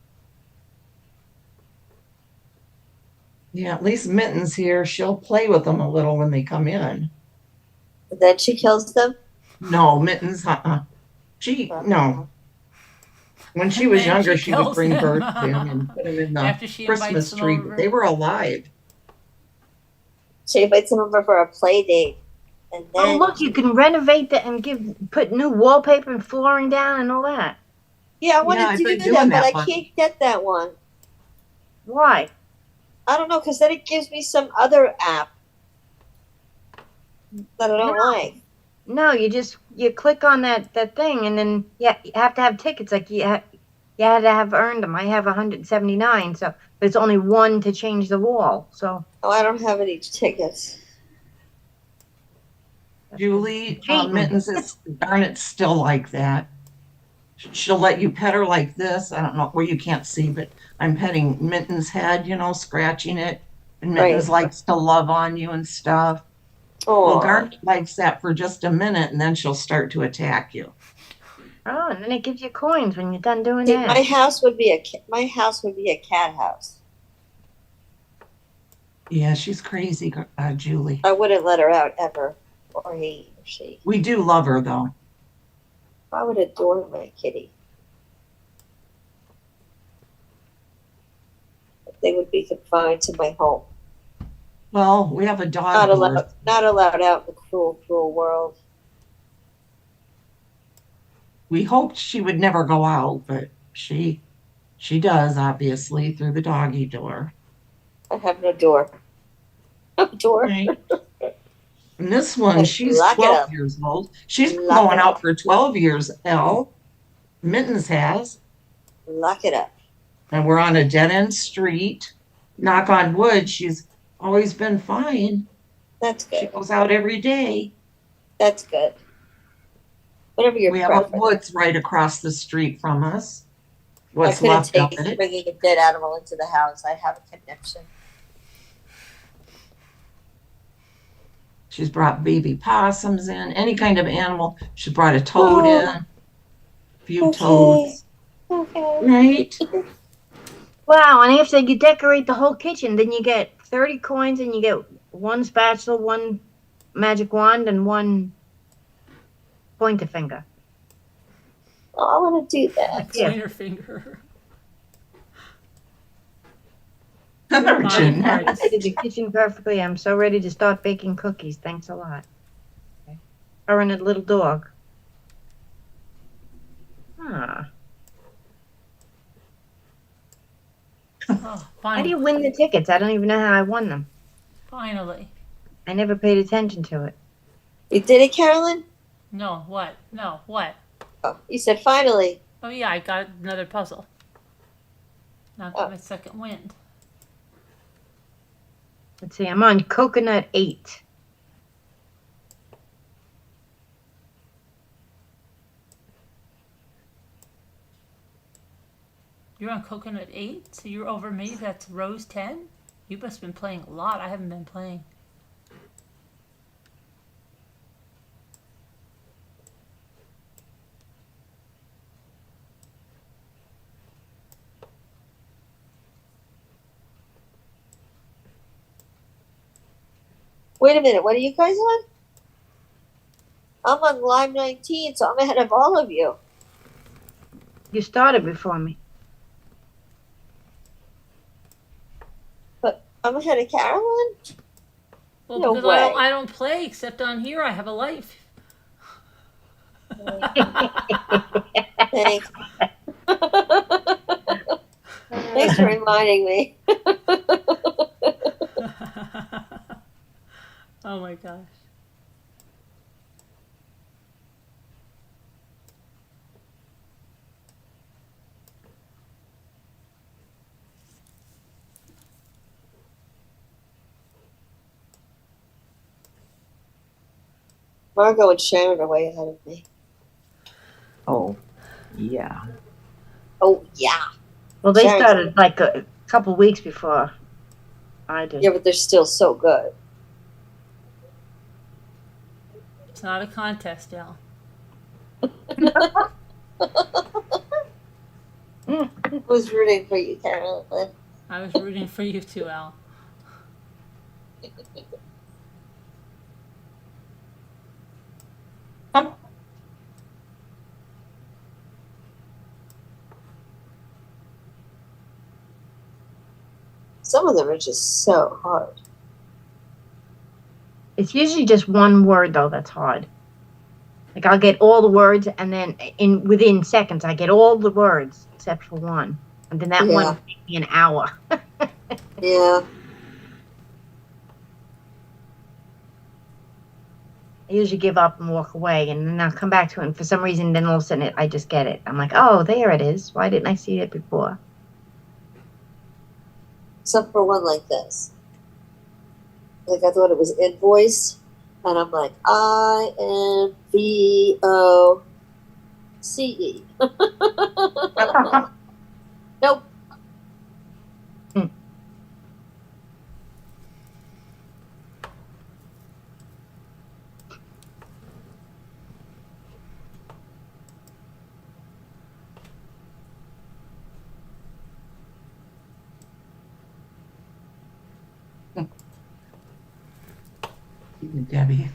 Yeah, at least Mitten's here. She'll play with them a little when they come in. But then she kills them. No, Mittens, no. When she was then younger, she she would kills bring them. birds in and put them in the After she invites Christmas them tree. over. They were alive. She invites them over for a play date, and Oh, then look, you can renovate that and put new wallpaper and flooring down and all that. yeah, I want Yeah, to I've do been that, doing but that I one. can't get that one. Why? I don't know, because then it gives me some other app that I don't like. No, you click on that thing and then you have to have tickets. Like you had to have earned them. I have 179, so but it's only one to change the wall. So Oh, I don't have any tickets. Julie, Cheating. Mittens is Garnet's still like that. She'll let you pet her like this. I don't know where you can't see, but I'm petting Mittens' head, scratching it. And Mittens likes to love on you and stuff. Oh, Well, Garnet likes that for just a minute, and then she'll start to attack you. oh, and then it gives you coins when you're done doing see, that. my house would be a cat house. Yeah, she's crazy, Julie. I wouldn't let her out ever, or he or she. We do love her though. I would adore my kitty. They would be confined to my home. Well, we have a dog. Not allowed out in the cruel, cruel world. We hoped she would never go out, but she does, obviously, through the doggy door. I have no door. No door. Right. And this one, she's Lock it 12 up. years old. She's been Lock going it out up. for 12 years, Elle. Mittens has. Lock it up. And we're on a dead-end street. Knock on wood, she's always been fine. That's She good. goes out every day. That's good. Whatever your We have a preference. woods right across the street from us. I What's couldn't left of take it. bringing a dead animal into the house. I have a connection. She's brought baby possums in, any kind of animal. She brought a toad in, a few toads. Okay. Right? Wow, and after you decorate the whole kitchen, then you get 30 coins and you get one spatula, one magic wand, and one pointer finger. Oh, I want to do that. Yeah. Pointer finger. Jeanette. I did the kitchen perfectly. I'm so ready to start baking cookies. Thanks a lot. Okay. Her and a little dog. Ah. Oh, How do finally. you win the tickets? I don't even know how I won them. Finally. I never paid attention to it. You did it, Carolyn? No, what? No, what? Oh, you said finally. Oh, yeah, I got another puzzle. Now I got Oh. my second wind. Let's see. I'm on coconut 8. You're on coconut 8? So you're over me? That's rose 10? You must have been playing a lot. I haven't been playing. Wait a minute. What are you guys on? I'm on line 19, so I'm ahead of all of you. You started before me. But I'm ahead of Carolyn? Well, No because way. I don't play except on here. I have a life. Thanks. Thanks for reminding me. Oh my gosh. Margot and Sharon are way ahead of me. Oh, yeah. Oh, yeah. Well, they Sharon's- started like a couple weeks before I did. Yeah, but they're still so good. It's not a contest, Al. Who's rooting for you, Carolyn? I was rooting for you too, Al. Some of them are just so hard. It's usually just one word though that's hard. Like I'll get all the words, and then within seconds I get all the words except for one, and then that one will take me an hour. Yeah. I usually give up and walk away, and then I'll come back to it. And for some reason, then all of a sudden I just get it. I'm like, oh, there it is. Why didn't I see it before? Except for one like this. Like I thought it was invoice, and I'm like, INVOCE. Nope. Debbie.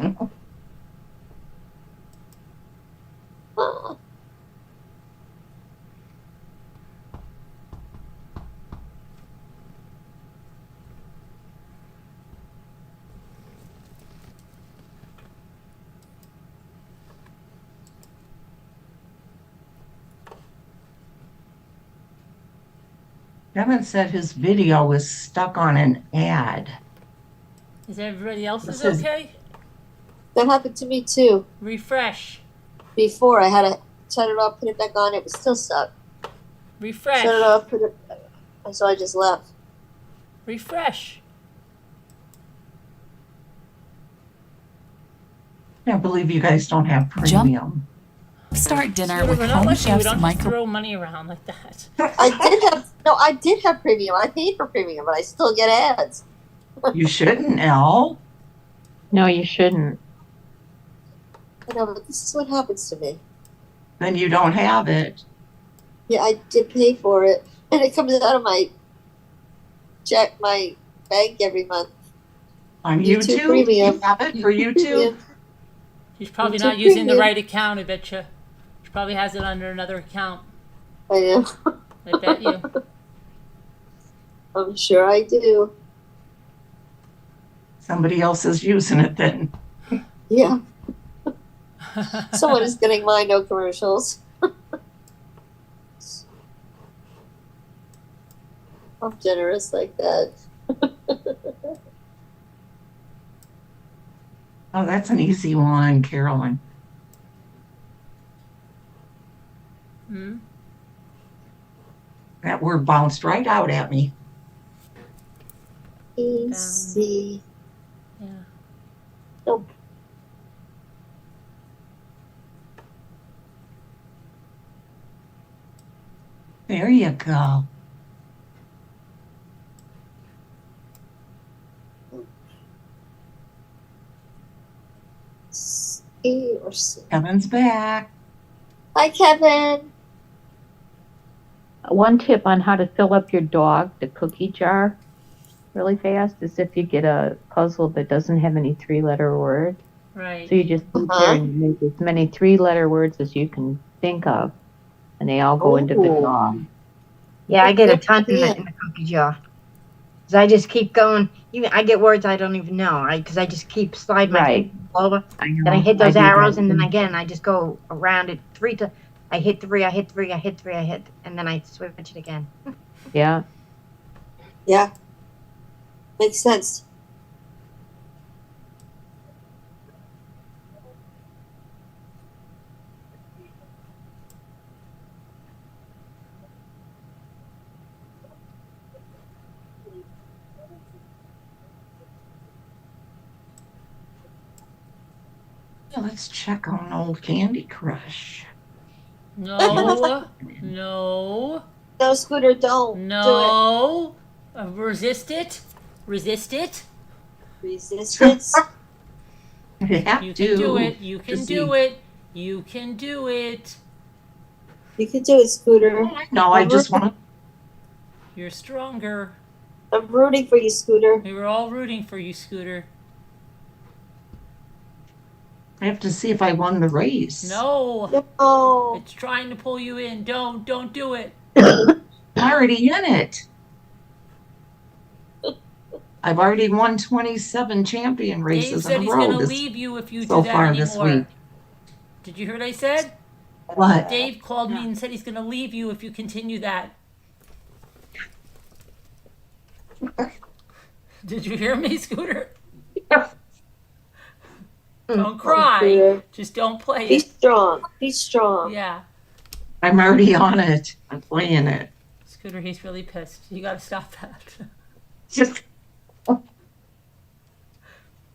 Kevin said his video was stuck on an ad. Is everybody else's This is- okay? That happened to me too. Refresh. Before I had to shut it off, put it back on. It was still stuck. Refresh. Shut it off, put it. And so I just left. Refresh. I can't believe you guys don't have premium. Start dinner Scooter, with we're not home lucky. We chef's don't just micro. throw money around like that. I did have premium. I paid for premium, but I still get ads. You shouldn't, Elle. No, you shouldn't. I know, but this is what happens to me. Then you don't have it. Yeah, I did pay for it, and it comes out of my bank every month. On YouTube YouTube? Premium. You have it for YouTube? Yeah. He's probably It's not a using the premium. right account, I bet you. He probably has it under another account. I am. I bet you. I'm sure I do. Somebody else is using it then. Yeah. Someone is getting my no commercials. I'm generous like that. Oh, that's an easy one, Carolyn. Hmm? That word bounced right out at me. Easy. Yeah. Nope. There you go. E or C. Kevin's back. Hi, Kevin. One tip on how to fill up your dog, the cookie jar, really fast is if you get a puzzle that doesn't have any 3-letter word. Right. So you just sit there and you make as many 3-letter words as you can think of, and they all go into the dog. Yeah, I get a ton in the cookie jar. Cause I just keep going. Even I get words I don't even know, right? Because I just keep sliding my Right. finger over. Then Then I hit those arrows, and then again I just go around it 3 times. I hit 3, I hit 3, I hit 3, I hit, and then I switch it again. Yeah. Yeah. Makes sense. Yeah, let's check on old Candy Crush. No. No. No, Scooter, don't. No. Resist it. Resist it. Do it. Resistance. You have You to. can do it. You can do it. You can do it. You can do it, Scooter. No, I just want to. You're stronger. I'm rooting for you, Scooter. We were all rooting for you, Scooter. I have to see if I won the race. No. No. It's trying to pull you in. Don't do it. I'm already in it. I've already won 27 champion Dave races said in a he's row going to leave you if you so do that far anymore. this week. Did you hear what I said? What? Dave called me and said he's going to leave you if you continue that. Did you hear me, Scooter? Don't cry. Scooter. Just don't play Be it. strong. Be strong. Yeah. I'm already on it. I'm playing it. Scooter, he's really pissed. You got to stop that. Just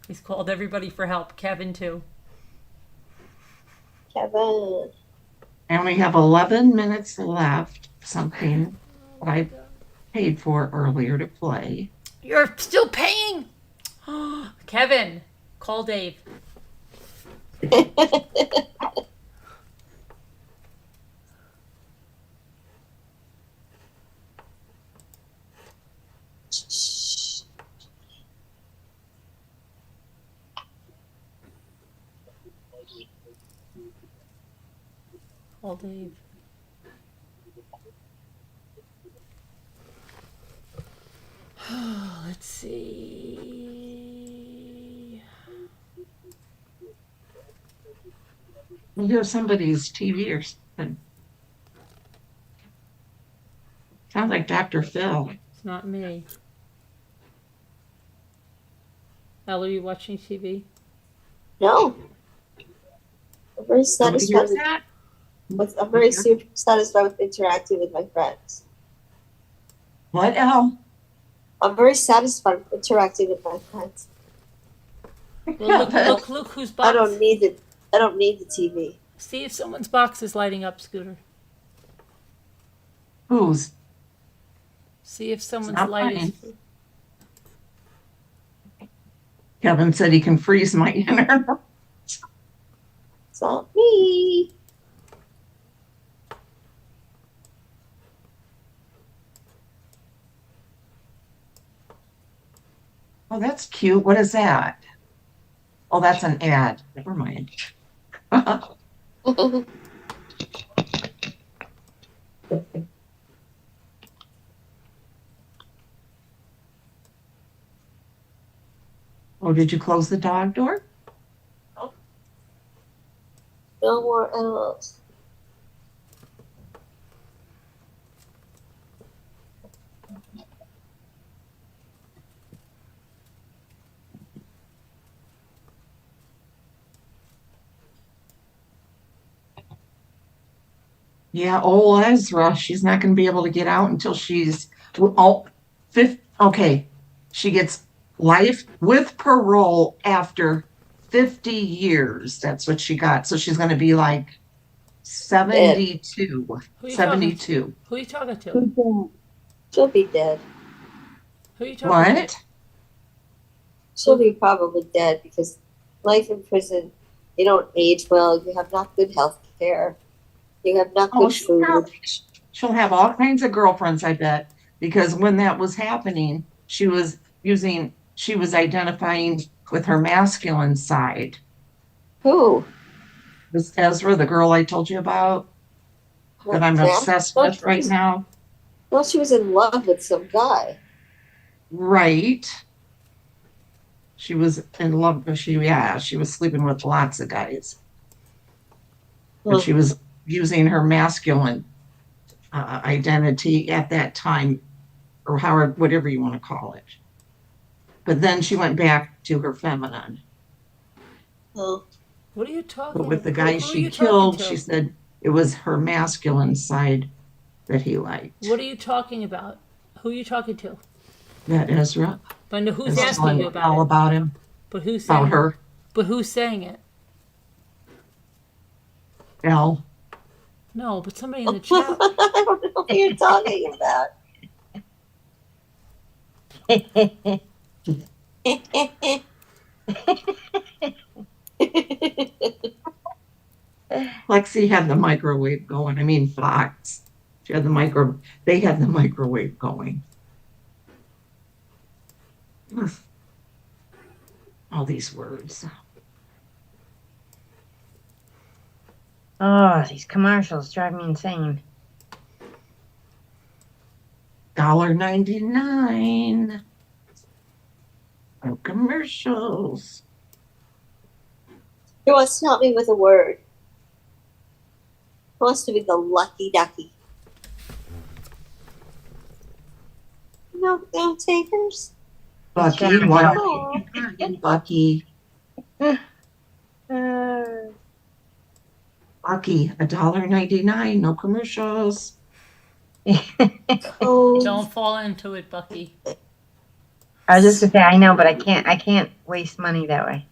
He's called everybody for help. Kevin, too. Kevin. I only have 11 minutes left. Something I paid for earlier to play. You're still paying? Kevin, call Dave. Call Dave. Let's see. You hear somebody's TV or something. Sounds like Dr. Phil. It's not me. Elle, are you watching TV? No. I'm very Nobody satisfied hears that? I'm very satisfied with interacting with my friends. What, Elle? I'm very satisfied with interacting with my friends. Well, look whose box. I don't need the TV. See if someone's box is lighting up, Scooter. Whose? See if someone's not light mine. is. Kevin said he can freeze my internet. It's not me. Oh, that's cute. What is that? Oh, that's an ad. Never mind. Oh, did you close the dog door? No more animals. Yeah, old Ezra, she's not going to be able to get out until she's okay. She gets life with parole after 50 years. That's what she got. So she's going to be like 72. Who are you 72. Who are you talking to? She'll be dead. Who are you talking What? to? She'll be probably dead because life in prison, you don't age well. You have not good health care. You have not good food. She'll have all kinds of girlfriends, I bet, because when that was happening, she was identifying with her masculine side. Who? This Ezra, the girl I told you about, that I'm obsessed with right now. Well, she was in love with some guy. Right. She was in love. She was sleeping with lots of guys. But she was using her masculine identity at that time, or whatever you want to call it. But then she went back to her feminine. Oh. What are you talking But with the who guy are she you killed, talking to? she said it was her masculine side that he liked. What are you talking about? Who are you talking to? That Ezra. But who's Is asking you about all it? about him. But who's saying About her. But who's saying it? Elle. No, but somebody in the chat. I don't know what you're talking about. Lexi had the microwave going. I mean, Fox. They had the microwave going. All these words. Oh, these commercials drive me insane. $1.99. No commercials. Who wants to help me with a word? Who wants to be the lucky ducky? No takers? Bucky, Bucky. Bucky, $1.99. No commercials. Don't fall into it, Bucky. I was just gonna say, I know, but I can't waste money that way.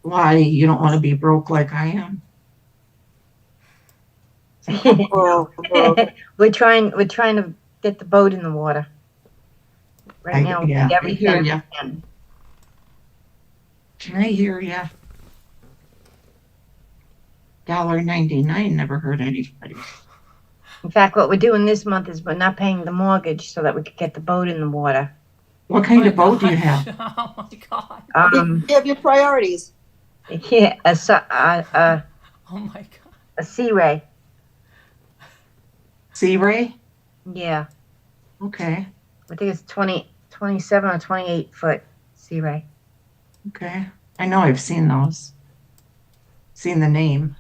Why? You don't want to be broke like I am? We're trying to get the boat in the water. Right now, we need everything I hear we ya. can. I hear ya. $1.99 never hurt anybody. In fact, what we're doing this month is we're not paying the mortgage so that we could get the boat in the water. What kind of boat do you have? Oh my god. You have your priorities. Yeah, a Oh my god. Sea Ray. Sea Ray? Yeah, Okay. I think it's 27 or 28 foot Sea Ray. Okay. I know I've seen those. Seen the name.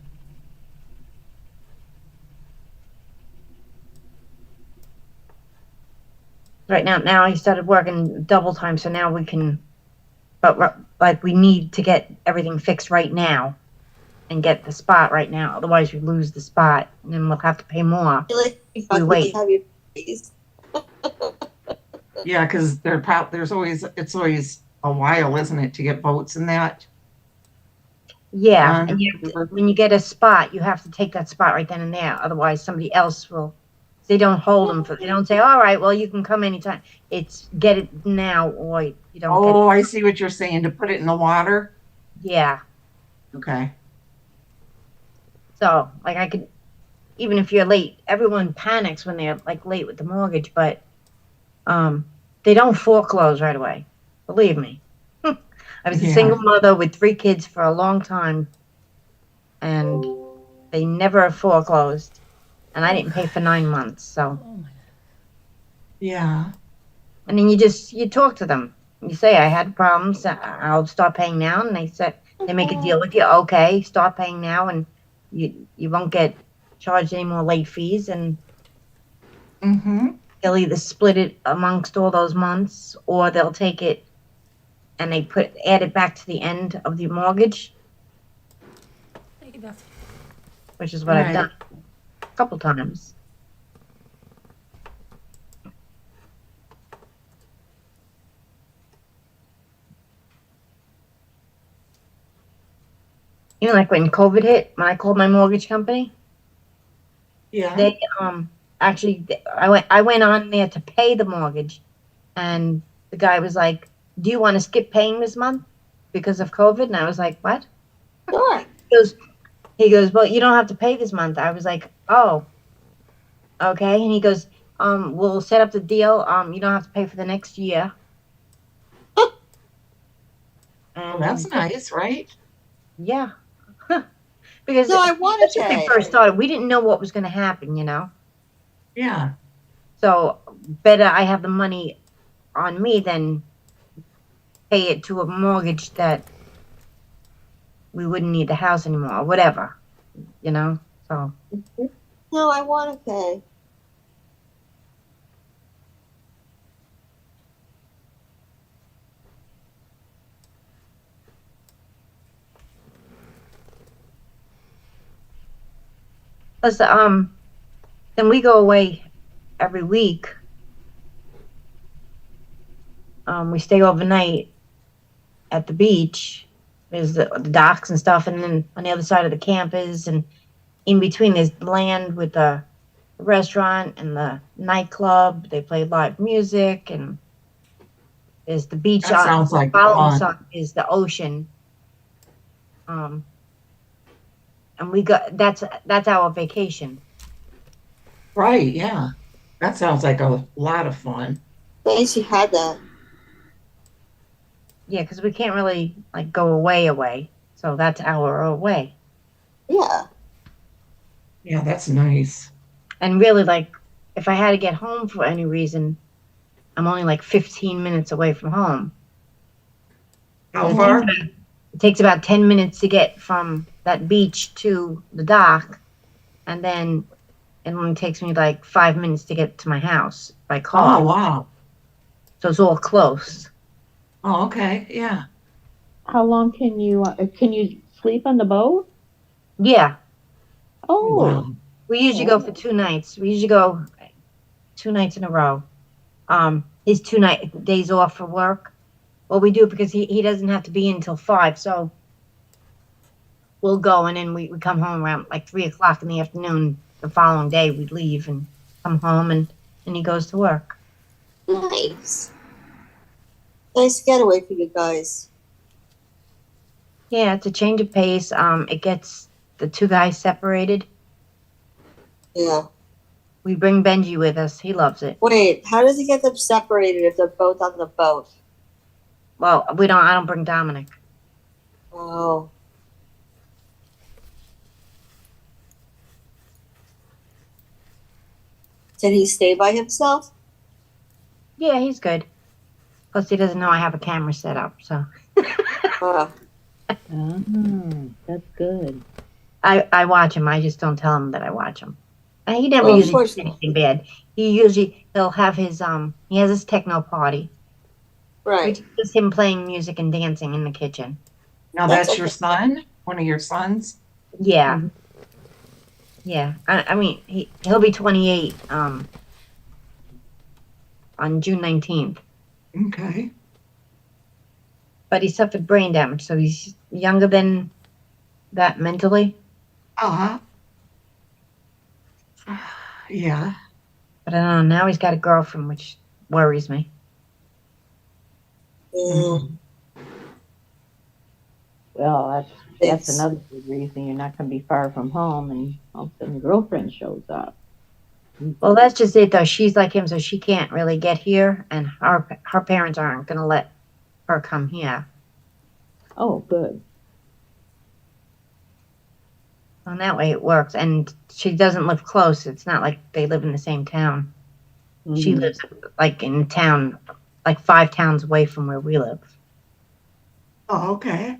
Right now he started working double time, so now we can, but like we need to get everything fixed right now and get the spot right now. Otherwise we lose the spot and then we'll have to pay more if we wait. Have your priorities. Yeah, because it's always a while, isn't it, to get boats and that? Yeah, and when you get a spot, you have to take that spot right then and there. Otherwise somebody else will. They don't hold them they don't say, all right, well, you can come anytime. It's get it now or you don't get it. Oh, I see what you're saying, to put it in the water? Yeah. Okay. So, like, I could, even if you're late, everyone panics when they're like late with the mortgage, but they don't foreclose right away. Believe me. I was a single mother with 3 kids for a long time, and they never foreclosed. And I didn't pay for 9 months, so. Oh my. Yeah. And then you talk to them. You say, I had problems. I'll start paying now. And they make a deal with you. Okay, start paying now, and you won't get charged any more late fees. And they'll either split it amongst all those months, or they'll take it and they add it back to the end of the mortgage. Thank you, Beth. Which is what I've done a couple times. You know, like when COVID hit, when I called my mortgage company, they actually I went on there to pay the mortgage, and the guy was like, "Do you want to skip paying this month because of COVID?" And I was like, "What?" Sure. He goes, "Well, you don't have to pay this month." I was like, "Oh, okay." And he goes, "We'll set up the deal. You don't have to pay for the next year." Well, that's nice, right? Yeah. Because No, I want to when we pay. first started, we didn't know what was going to happen, you know? Yeah. So better I have the money on me than pay it to a mortgage that we wouldn't need the house anymore or whatever, you know? So. No, I want to pay. Plus, then we go away every week. We stay overnight at the beach. There's the docks and stuff, and then on the other side of the campus, and in between there's land with the restaurant and the nightclub. They play live music, and there's the beach. That sounds like following fun. sun is the ocean. And we got that's our vacation. Right, yeah. That sounds like a lot of fun. Thanks, you had that. Yeah, because we can't really like go away. So that's our away. Yeah. Yeah, that's nice. And really, like, if I had to get home for any reason, I'm only like 15 minutes away from home. How far? It takes about 10 minutes to get from that beach to the dock, and then it only takes me like 5 minutes to get to my house by car. Oh, wow. So it's all close. Oh, okay, yeah. How long can you sleep on the boat? Yeah. Oh, Wow. We usually go for 2 nights. We usually go 2 nights in a row. His 2 days off for work. Well, we do it because he doesn't have to be in until 5, so we'll go, and then we come home around like 3 o'clock in the afternoon. The following day we leave and come home, and he goes to work. Nice. Nice getaway for you guys. Yeah, it's a change of pace. It gets the 2 guys separated. Yeah. We bring Benji with us. He loves it. Wait, how does he get them separated if they're both on the boat? Well, I don't bring Dominic. Oh. Did he stay by himself? Yeah, he's good. Plus, he doesn't know I have a camera set up, so. That's good. I watch him. I just don't tell him that I watch him. And he never Well, of usually course does not. anything bad. He'll have his he has his techno party, Right. which is him playing music and dancing in the kitchen. Now That's that's your okay. son? One of your sons? Yeah. Mhm. Yeah. I mean, he'll be 28 on June 19th. Okay. But he suffered brain damage, so he's younger than that mentally. Uh-huh. Yeah. But I don't know. Now he's got a girlfriend, which worries me. Mm, Well, that's thanks. another good reason you're not going to be far from home, and all of a sudden, girlfriend shows up. Well, that's just it, though. She's like him, so she can't really get here, and her parents aren't going to let her come here. Oh, good. And that way it works. And she doesn't live close. It's not like they live in the same town. She Mhm. lives like in town, like 5 towns away from where we live. Oh, okay.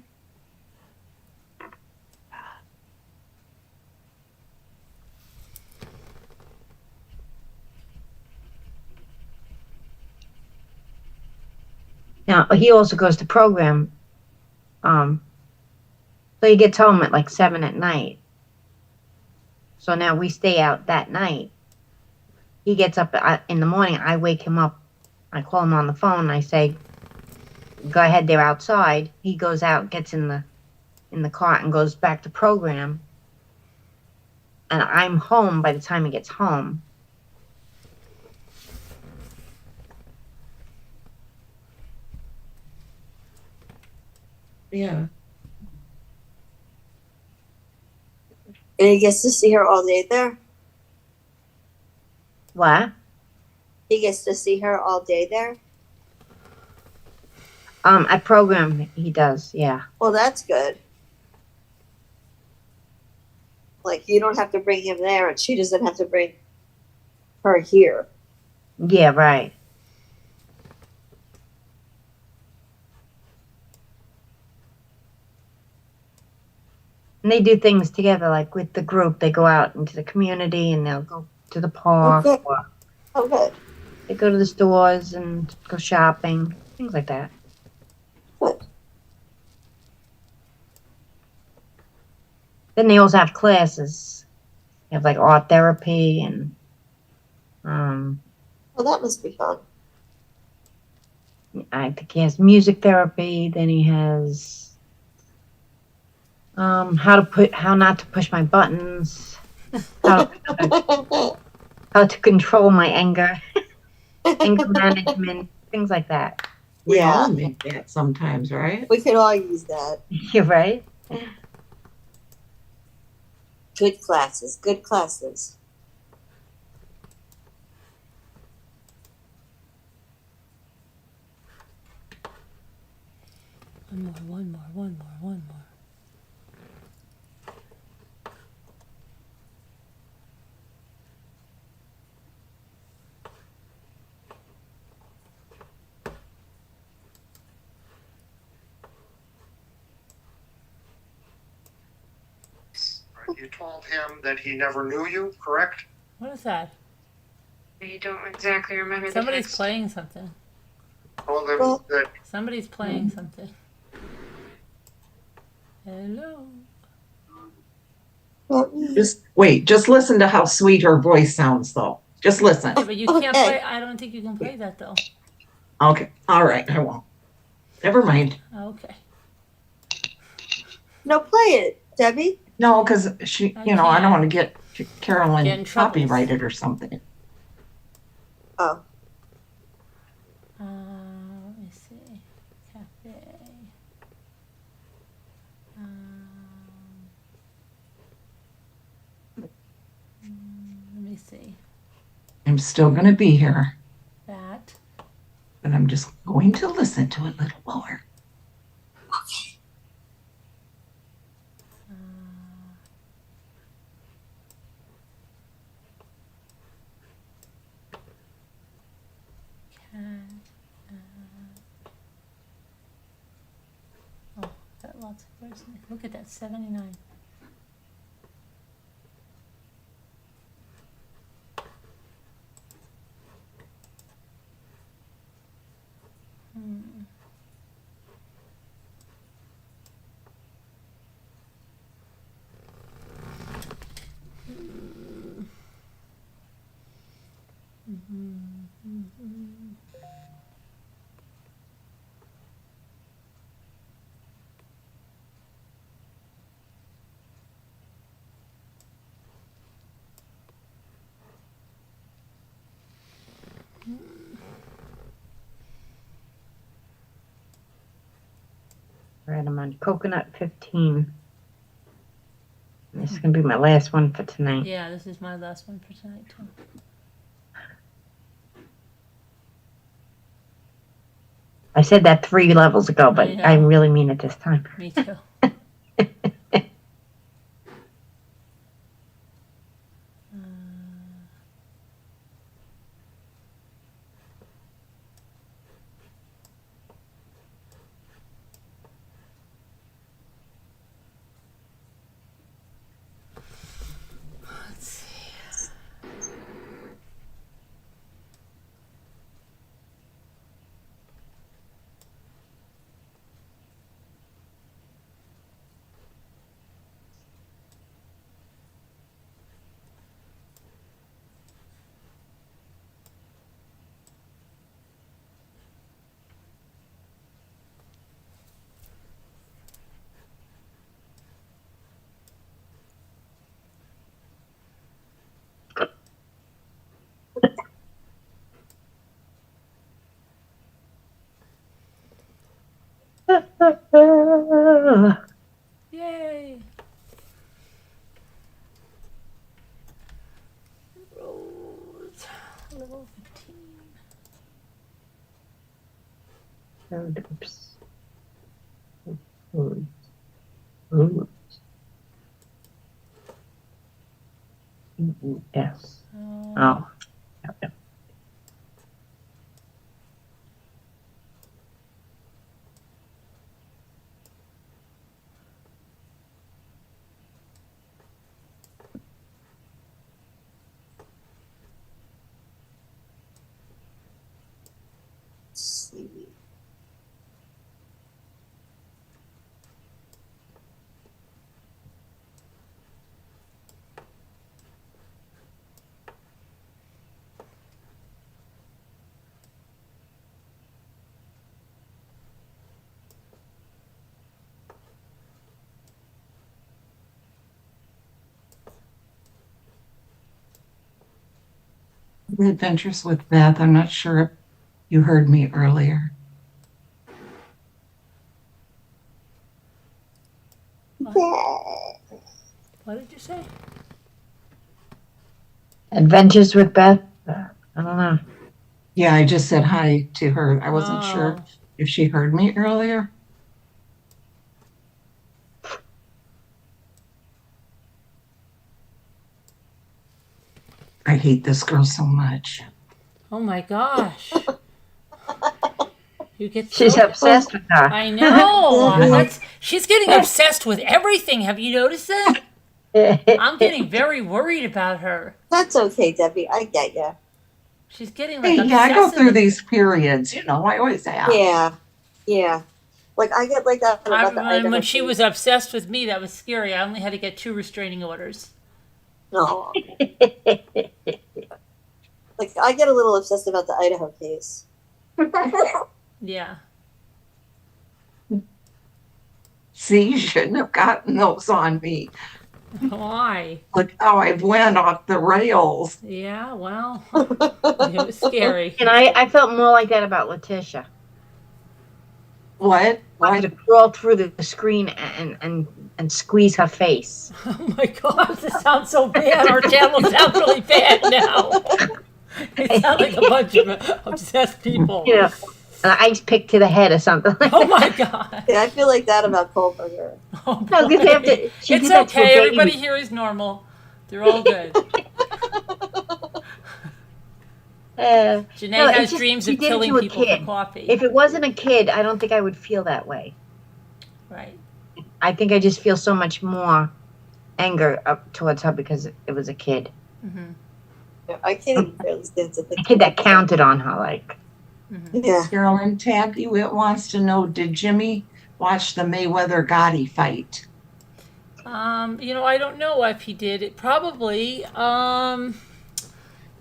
Now, he also goes to program. So he gets home at like 7 at night. So now we stay out that night. He gets up in the morning. I wake him up. I call him on the phone. I say, "Go ahead, they're outside." He goes out, gets in the car, and goes back to program. And I'm home by the time he gets home. Yeah. And he gets to see her all day there? What? He gets to see her all day there? At program he does, yeah. Well, that's good. Like, you don't have to bring him there, and she doesn't have to bring her here. Yeah, right. And they do things together, like with the group. They go out into the community and they'll go to the park. Okay. Or Oh, good. they go to the stores and go shopping, things like that. Good. Then they also have classes. They have like art therapy and Well, that must be fun. I think he has music therapy. Then he has how not to push my buttons, how to control my anger, anger management, things like that. We Yeah. all need that sometimes, right? We could all use that. You're right. Good classes. Good classes. One more. You told him that he never knew you, correct? What is that? I don't exactly remember Somebody's the text. playing something. Told him Well- that Somebody's playing something. Hello. Well, Just listen to how sweet her voice sounds though. Just listen. Yeah, but you can't Okay. play. I don't think you can play that though. Okay. All right, I won't. Never mind. Okay. no, play it, Debbie. No, because she, I I don't want to can't. get Carolyn Get in trouble. copyrighted or something. Oh. Let me see. Cafe. Let me see. still going to be here, That. but I'm just going to listen to it a little more. Oh, got lots of words in there. Look at that, 79. All right, I'm on coconut 15. This is going to be my last one for tonight. Yeah, this is my last one for tonight, too. I said that 3 levels ago, but I I know. really mean it this time. Me too. Let's see. Yay! Rose, level 15. Oops. Ooh. Yes. Oh. Yep. Let's see. The Adventures with Beth. I'm not sure if you heard me earlier. What did you say? Adventures with Beth? I don't know. Yeah, I just said hi to her. I wasn't Oh. sure if she heard me earlier. I hate this girl so much. Oh my gosh. You get She's so obsessed with her. I know. She's getting obsessed with everything. Have you noticed that? I'm getting very worried about her. That's okay, Debbie. I get you. She's getting like Hey, yeah, I go obsessive. through these periods. You know, I always have. Yeah. Like I get like that about the Idaho When she case. was obsessed with me, that was scary. I only had to get 2 restraining orders. No. Like I get a little obsessed about the Idaho case. Yeah. See, you shouldn't have gotten those on me. Why? Look how I went off the rails. Yeah, well, it was scary. And I felt more like that about Letitia. What? I wanted to crawl through the screen and squeeze her face. Oh my gosh, this sounds so bad. Our channel sounds really bad now. It sounds like a bunch of obsessed people. You know, an ice pick to the head or something. Oh my God. Yeah, I feel like that about Goldberger. Oh, No, because they have boy. to. She It's did that to a okay. baby. Everybody here is normal. They're all good. Janae No, it's has just- dreams she of did it killing to a people for kid. coffee. If it wasn't a kid, I don't think I would feel that way. Right. I think I just feel so much more anger up towards her because it was a kid. Mm-hmm. Yeah, I can't even barely stand to A think. kid that counted on her, like. Mm-hmm. Yeah. Carolyn Tacky wants to know, did Jimmy watch the Mayweather-Gotti fight? I don't know if he did. It probably.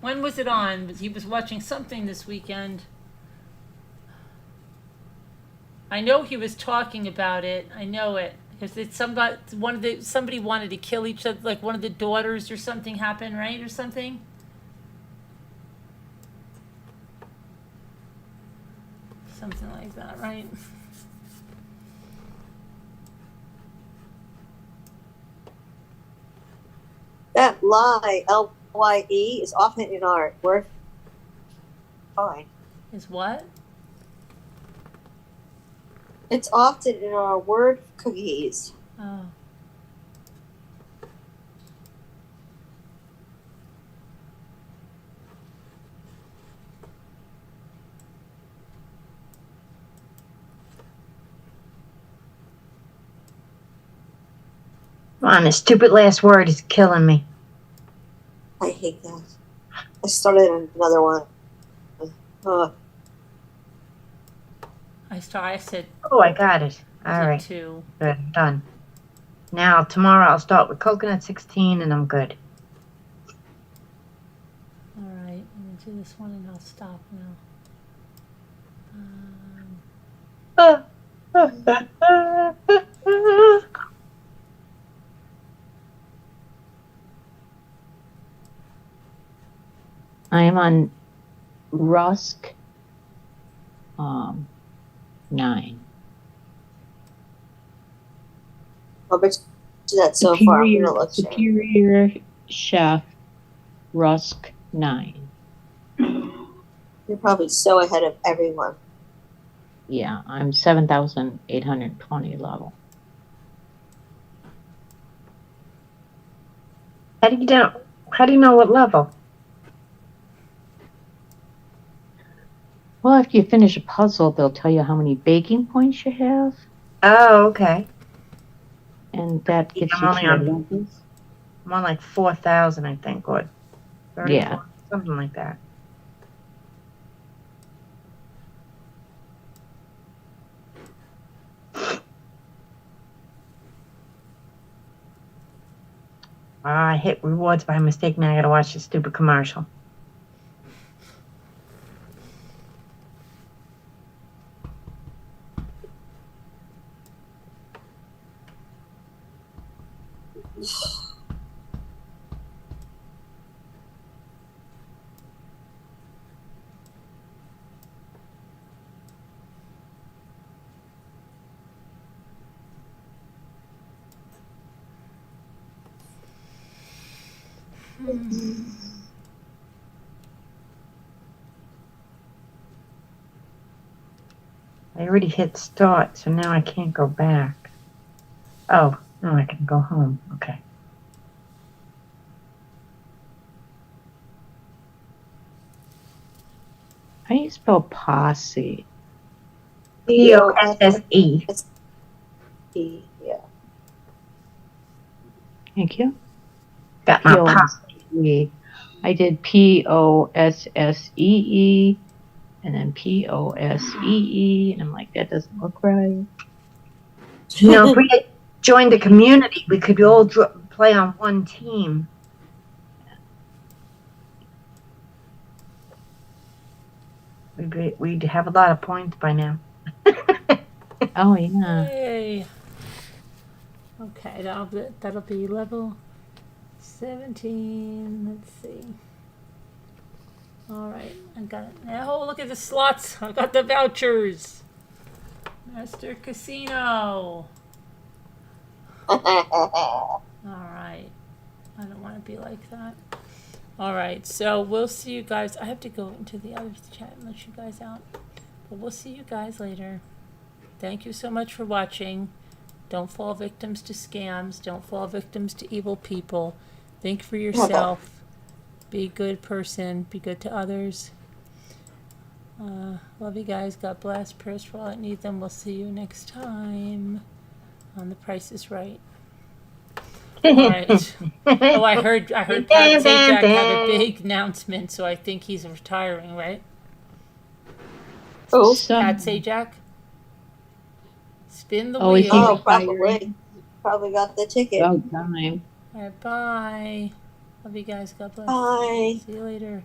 When was it on? He was watching something this weekend. I know he was talking about it. I know it because it's somebody wanted to kill each other, like one of the daughters or something happened, right, or something. Something like that, right? That lie, LYE, is often in our word. Fine. Is what? It's often in our word cookies. Oh. Come on, the stupid last word is killing me. I hate that. I started on another one. I said. Oh, I got it. All did right. Two. Good. Done. Now, tomorrow I'll start with coconut 16 and I'm good. All right. I'm gonna do this one and I'll stop now. I am on Rusk 9. I'll bet you that so far. I'm gonna look. Superior Chef Rusk 9. You're probably so ahead of everyone. Yeah, I'm 7,820 level. How do you know what level? Well, after you finish a puzzle, they'll tell you how many baking points you have, Oh, okay. and that gets I'm you only to your on- levels. I'm on like 4,000, I think, or 34, Yeah. something like that. I hit rewards by mistake. Now I gotta watch this stupid commercial. I already hit start, so now I can't go back. Oh, no, I can go home. Okay. How do you spell posse? P-O-S-S-E. Yeah. Thank you. Got my posse. P-O-S-S-E. I did P-O-S-S-E-E and then P-O-S-E-E, and I'm like, that doesn't look right. You know, if we had joined a community, we could all play on one team. We'd have a lot of points by now. Oh, yeah. Yay. Okay, that'll be level 17. Let's see. All right, I got it. Oh, look at the slots. I got the vouchers. Master Casino. All right. I don't want to be like that. All right, so we'll see you guys. I have to go into the other chat and let you guys out. But we'll see you guys later. Thank you so much for watching. Don't fall victims to scams. Don't fall victims to evil people. Think for yourself. Be a good person. Be good to others. Love you guys. God bless. Prayers for all that need them. We'll see you next time on The Price is Right. All right. Oh, I heard Pat Sajak had a big announcement, so I think he's retiring, right? Oh, Pat Sajak? Spin the Oh, is he wheel. Oh, retiring? probably. Probably got the ticket. Oh, time. All right, bye. Love you guys. God bless. Bye. See you later.